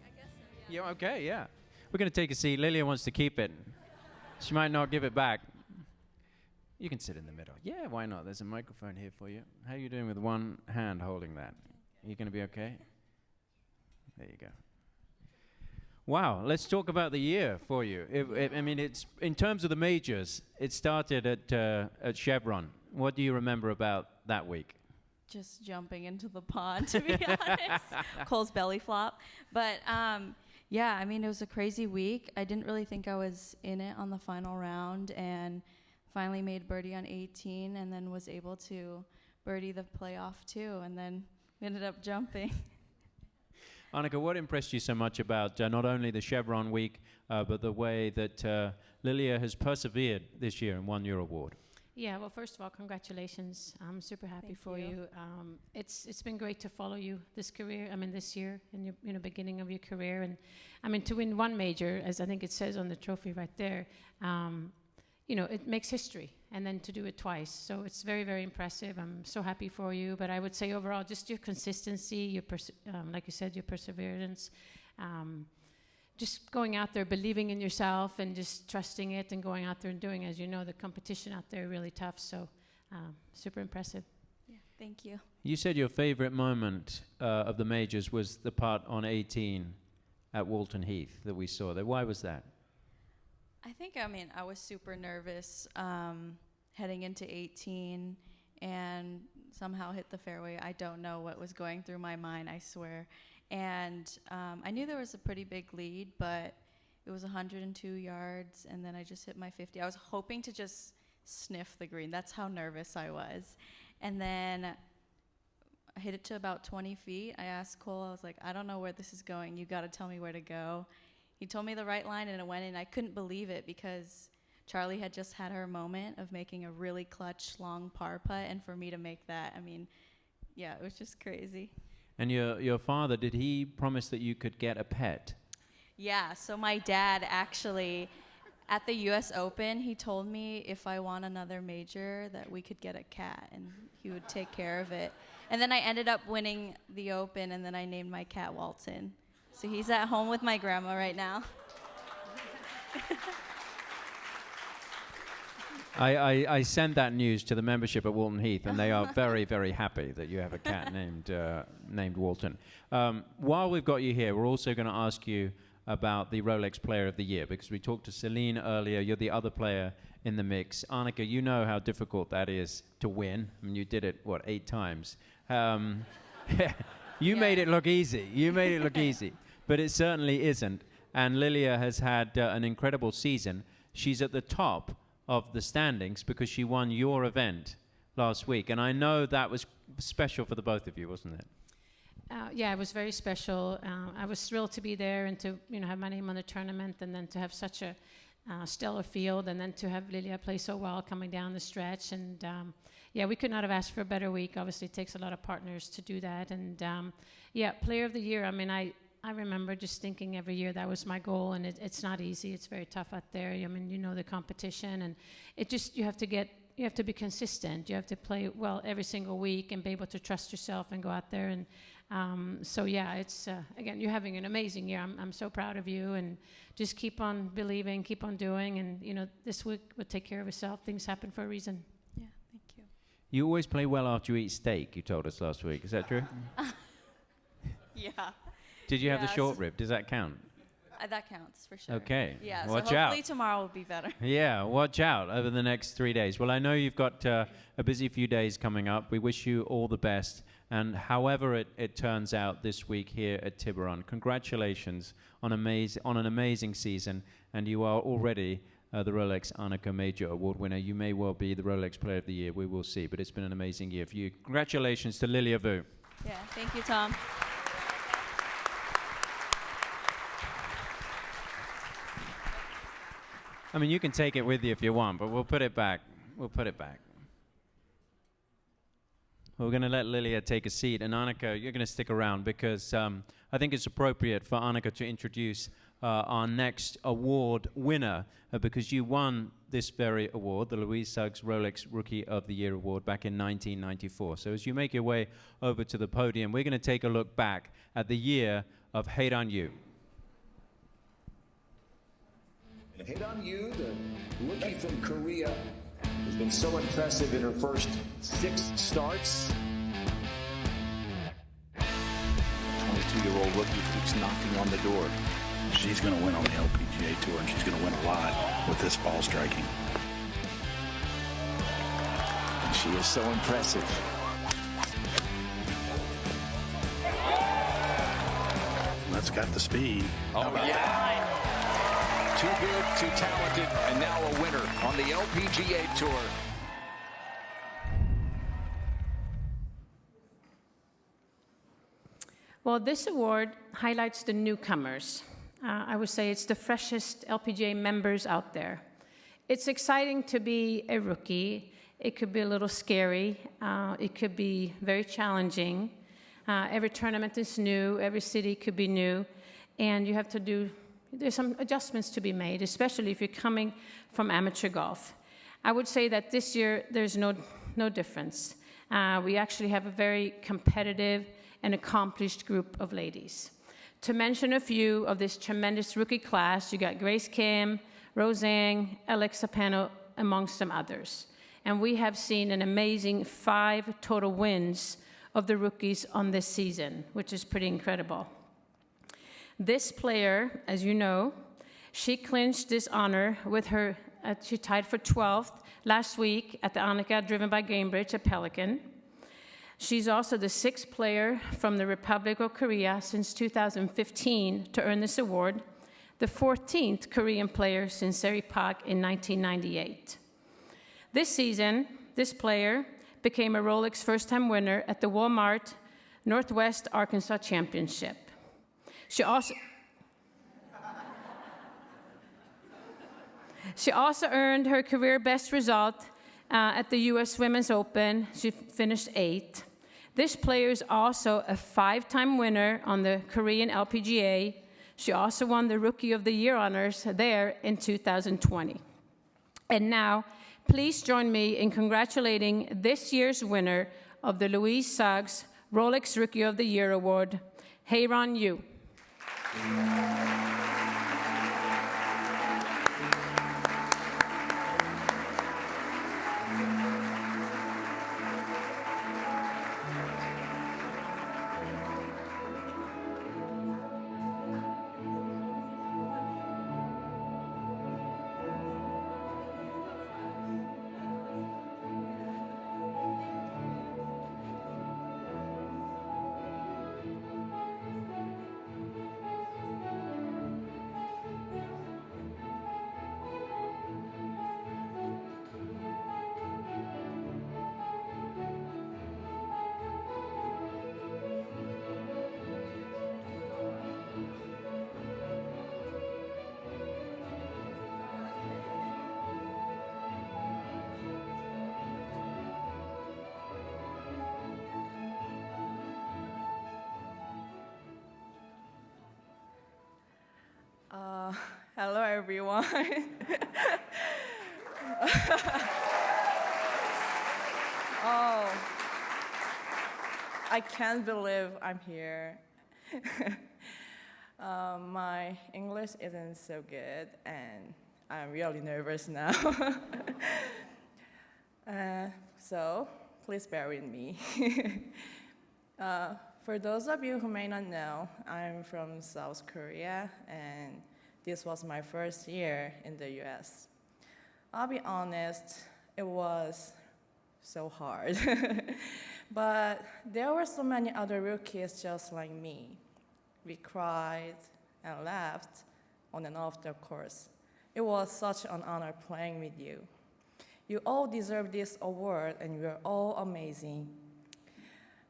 I guess so, yeah. Yeah, okay, yeah. We're gonna take a seat. Lilia wants to keep it. She might not give it back. You can sit in the middle. Yeah, why not? There's a microphone here for you. How are you doing with one hand holding that? Are you gonna be okay? There you go. Wow, let's talk about the year for you. I mean, it's in terms of the majors. It started at Chevron. What do you remember about that week?
Just jumping into the pond, to be honest. Cole's belly flop. But
Yeah, I mean, it was a crazy week. I didn't really think I was in it on the final round, and finally made birdie on 18, and then was able to birdie the playoff too, and then ended up jumping.
Annika, what impressed you so much about not only the Chevron week, but the way that Lilia has persevered this year and won your award?
Yeah, well, first of all, congratulations. I'm super happy for you. It's been great to follow you this year in your beginning of your career. And I mean, to win one major, as I think it says on the trophy right there, it makes history. And then to do it twice. So it's very, very impressive. I'm so happy for you. But I would say overall, just your consistency, like you said, your perseverance, just going out there, believing in yourself and just trusting it and going out there and doing, as you know, the competition out there really tough. So super impressive.
Yeah, thank you.
You said your favorite moment of the majors was the putt on 18 at Walton Heath that we saw there. Why was that?
I was super nervous heading into 18 and somehow hit the fairway. I don't know what was going through my mind, I swear. And I knew there was a pretty big lead, but it was 102 yards, and then I just hit my 50. I was hoping to just sniff the green. That's how nervous I was. And then I hit it to about 20 feet. I asked Cole, I was like, I don't know where this is going. You got to tell me where to go. He told me the right line, and it went in. I couldn't believe it because Charlie had just had her moment of making a really clutch, long par putt, and for me to make that, it was just crazy.
And your father, did he promise that you could get a pet?
Yeah, so my dad actually, at the U.S. Open, he told me if I won another major that we could get a cat, and he would take care of it. And then I ended up winning the Open, and then I named my cat Walton. So he's at home with my grandma right now.
I sent that news to the membership at Walton Heath, and they are very, very happy that you have a cat named Walton. While we've got you here, we're also going to ask you about the Rolex Player of the Year, because we talked to Celine earlier. You're the other player in the mix. Annika, you know how difficult that is to win. I mean, you did it, 8 times? You made it look easy. You made it look easy. But it certainly isn't. And Lilia has had an incredible season. She's at the top of the standings because she won your event last week. And I know that was special for the both of you, wasn't it?
Yeah, it was very special. I was thrilled to be there and to have my name on the tournament, and then to have such a stellar field, and then to have Lilia play so well coming down the stretch. And we could not have asked for a better week. Obviously, it takes a lot of partners to do that. And Player of the Year, I remember just thinking every year that was my goal, and it's not easy. It's very tough out there. The competition, and you have to be consistent. You have to play well every single week and be able to trust yourself and go out there. And it's again, you're having an amazing year. I'm so proud of you, and just keep on believing, keep on doing, and this week will take care of itself. Things happen for a reason.
Yeah, thank you.
You always play well after you eat steak, you told us last week. Is that true?
Yeah.
Did you have the short rib? Does that count?
That counts for sure.
Okay.
Yeah,
watch
so
out.
hopefully tomorrow will be better.
Yeah, watch out over the next 3 days. Well, I know you've got a busy few days coming up. We wish you all the best. And however it turns out this week here at Tiburon, congratulations on an amazing season. And you are already the Rolex Annika Major Award winner. You may well be the Rolex Player of the Year. We will see. But it's been an amazing year for you. Congratulations to Lilia Vu.
Yeah, thank you, Tom.
You can take it with you if you want, but we'll put it back. We're going to let Lilia take a seat. And Annika, you're going to stick around because I think it's appropriate for Annika to introduce our next award winner because you won this very award, the Louise Suggs Rolex Rookie of the Year Award, back in 1994. So as you make your way over to the podium, we're going to take a look back at the year of Hae-Dun Yu.
Hae-Dun Yu, the rookie from Korea, has been so impressive in her first 6 starts.
22-year-old rookie keeps knocking on the door. She's going to win on the LPGA Tour, and she's going to win a lot with this ball striking.
And she is so impressive.
That's It's got the speed.
Oh, yeah. Too good, too talented, and now a winner on the LPGA Tour.
Well, this award highlights the newcomers. I would say it's the freshest LPGA members out there. It's exciting to be a rookie. It could be a little scary. It could be very challenging. Every tournament is new. Every city could be new. And you have to there's some adjustments to be made, especially if you're coming from amateur golf. I would say that this year there's no difference. We actually have a very competitive and accomplished group of ladies. To mention a few of this tremendous rookie class, you got Grace Kim, Roseanne, Alexa Pano, amongst some others. And we have seen an amazing 5 total wins of the rookies on this season, which is pretty incredible. This player, as you know, she clinched this honor with her, she tied for 12th last week at the Annika driven by Gamebridge at Pelican. She's also the 6th player from the Republic of Korea since 2015 to earn this award, the 14th Korean player since Seri Park in 1998. This season, this player became a Rolex first-time winner at the Walmart Northwest Arkansas Championship. She also earned her career best result at the U.S. Women's Open. She finished 8th. This player is also a 5-time winner on the Korean LPGA. She also won the Rookie of the Year honors there in 2020. And now, please join me in congratulating this year's winner of the Louise Suggs Rolex Rookie of the Year Award, Hye-Ron Yu.
Hello, everyone. Oh, I can't believe I'm here. My English isn't so good, and I'm really nervous now. So please bear with me. For those of you who may not know, I'm from South Korea, and this was my first year in the US. I'll be honest, it was so hard. But there were so many other rookies just like me. We cried and laughed on and off the course. It was such an honor playing with you. You all deserve this award, and you're all amazing.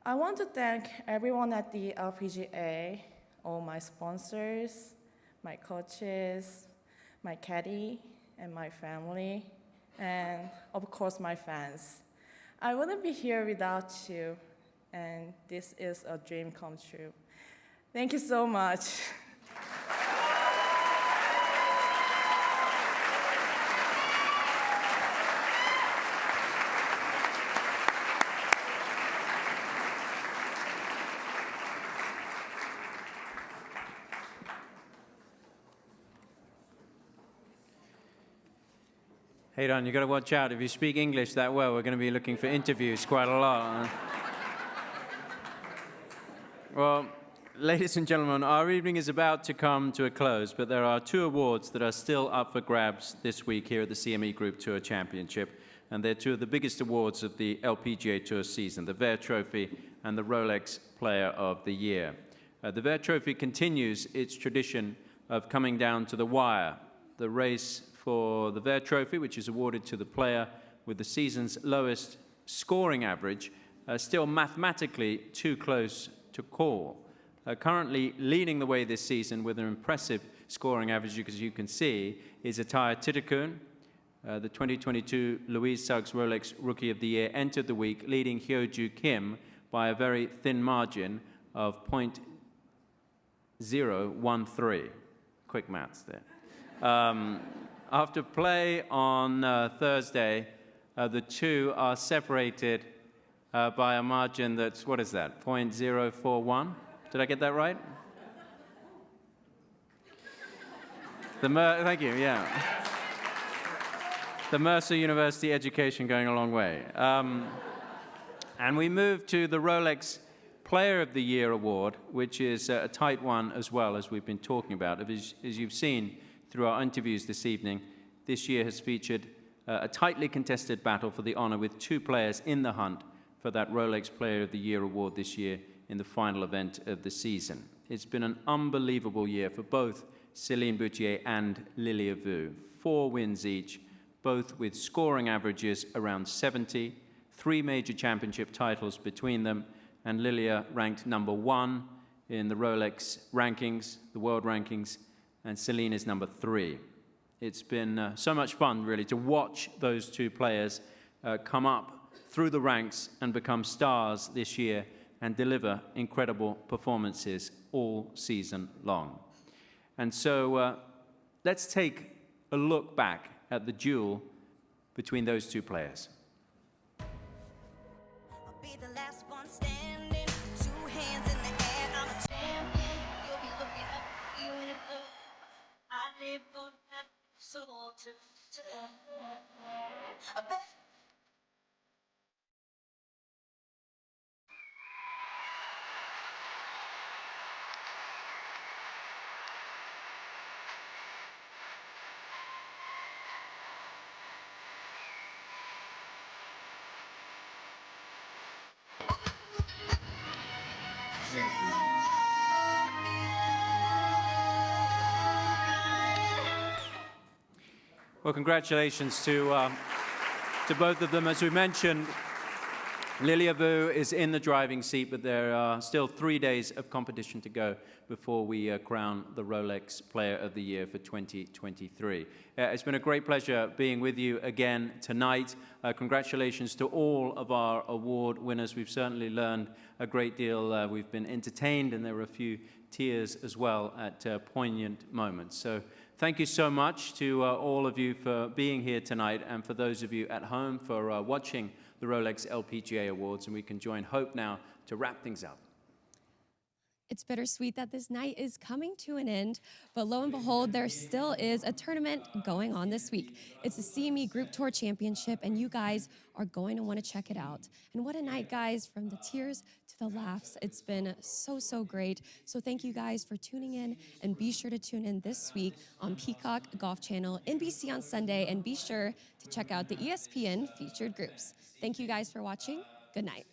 I want to thank everyone at the LPGA, all my sponsors, my coaches, my caddy, and my family, and of course my fans. I wouldn't be here without you, and this is a dream come true. Thank you so much.
Hey, Don, you got to watch out. If you speak English that well, we're going to be looking for interviews quite a lot. Well, ladies and gentlemen, our evening is about to come to a close, but there are 2 awards that are still up for grabs this week here at the CME Group Tour Championship, and they're 2 of the biggest awards of the LPGA Tour season, the Vare Trophy and the Rolex Player of the Year. The Vare Trophy continues its tradition of coming down to the wire. The race for the Vare Trophy, which is awarded to the player with the season's lowest scoring average, still mathematically too close to call. Currently leading the way this season with an impressive scoring average, as you can see, is Attaya Titakun. The 2022 Louise Suggs Rolex Rookie of the Year entered the week leading Hyo-Joo Kim by a very thin margin of 0.013. Quick maths there. After play on Thursday, the two are separated by a margin that's, what is that, 0.041? Did I get that right? Thank you, yeah. The Mercer University education going a long way. And we move to the Rolex Player of the Year award, which is a tight one as well, as we've been talking about. As you've seen through our interviews this evening, this year has featured a tightly contested battle for the honor with two players in the hunt for that Rolex Player of the Year award this year in the final event of the season. It's been an unbelievable year for both Céline Boutier and Lilia Vu. 4 wins each, both with scoring averages around 70, 3 major championship titles between them, and Lilia ranked number 1 in the Rolex rankings, the world rankings, and Céline is number 3. It's been so much fun, really, to watch those two players come up through the ranks and become stars this year and deliver incredible performances all season long. And so let's take a look back at the duel between those two players.
I'll be the last one standing, 2 hands in the air, I'm a champion. You'll be looking up, you in the I live for that, so to I bet.
Well, congratulations to both of them. As we mentioned, Lilia Vu is in the driving seat, but there are still 3 days of competition to go before we crown the Rolex Player of the Year for 2023. It's been a great pleasure being with you again tonight. Congratulations to all of our award winners. We've certainly learned a great deal. We've been entertained, and there were a few tears as well at poignant moments. So thank you so much to all of you for being here tonight, and for those of you at home for watching the Rolex LPGA Awards. And we can join Hope now to wrap things up.
It's bittersweet that this night is coming to an end, but lo and behold, there still is a tournament going on this week. It's the CME Group Tour Championship, and you guys are going to want to check it out. And what a night, guys, from the tears to the laughs. It's been so, so great. So thank you guys for tuning in, and be sure to tune in this week on Peacock Golf Channel, NBC on Sunday, and be sure to check out the ESPN featured groups. Thank you guys for watching. Good night.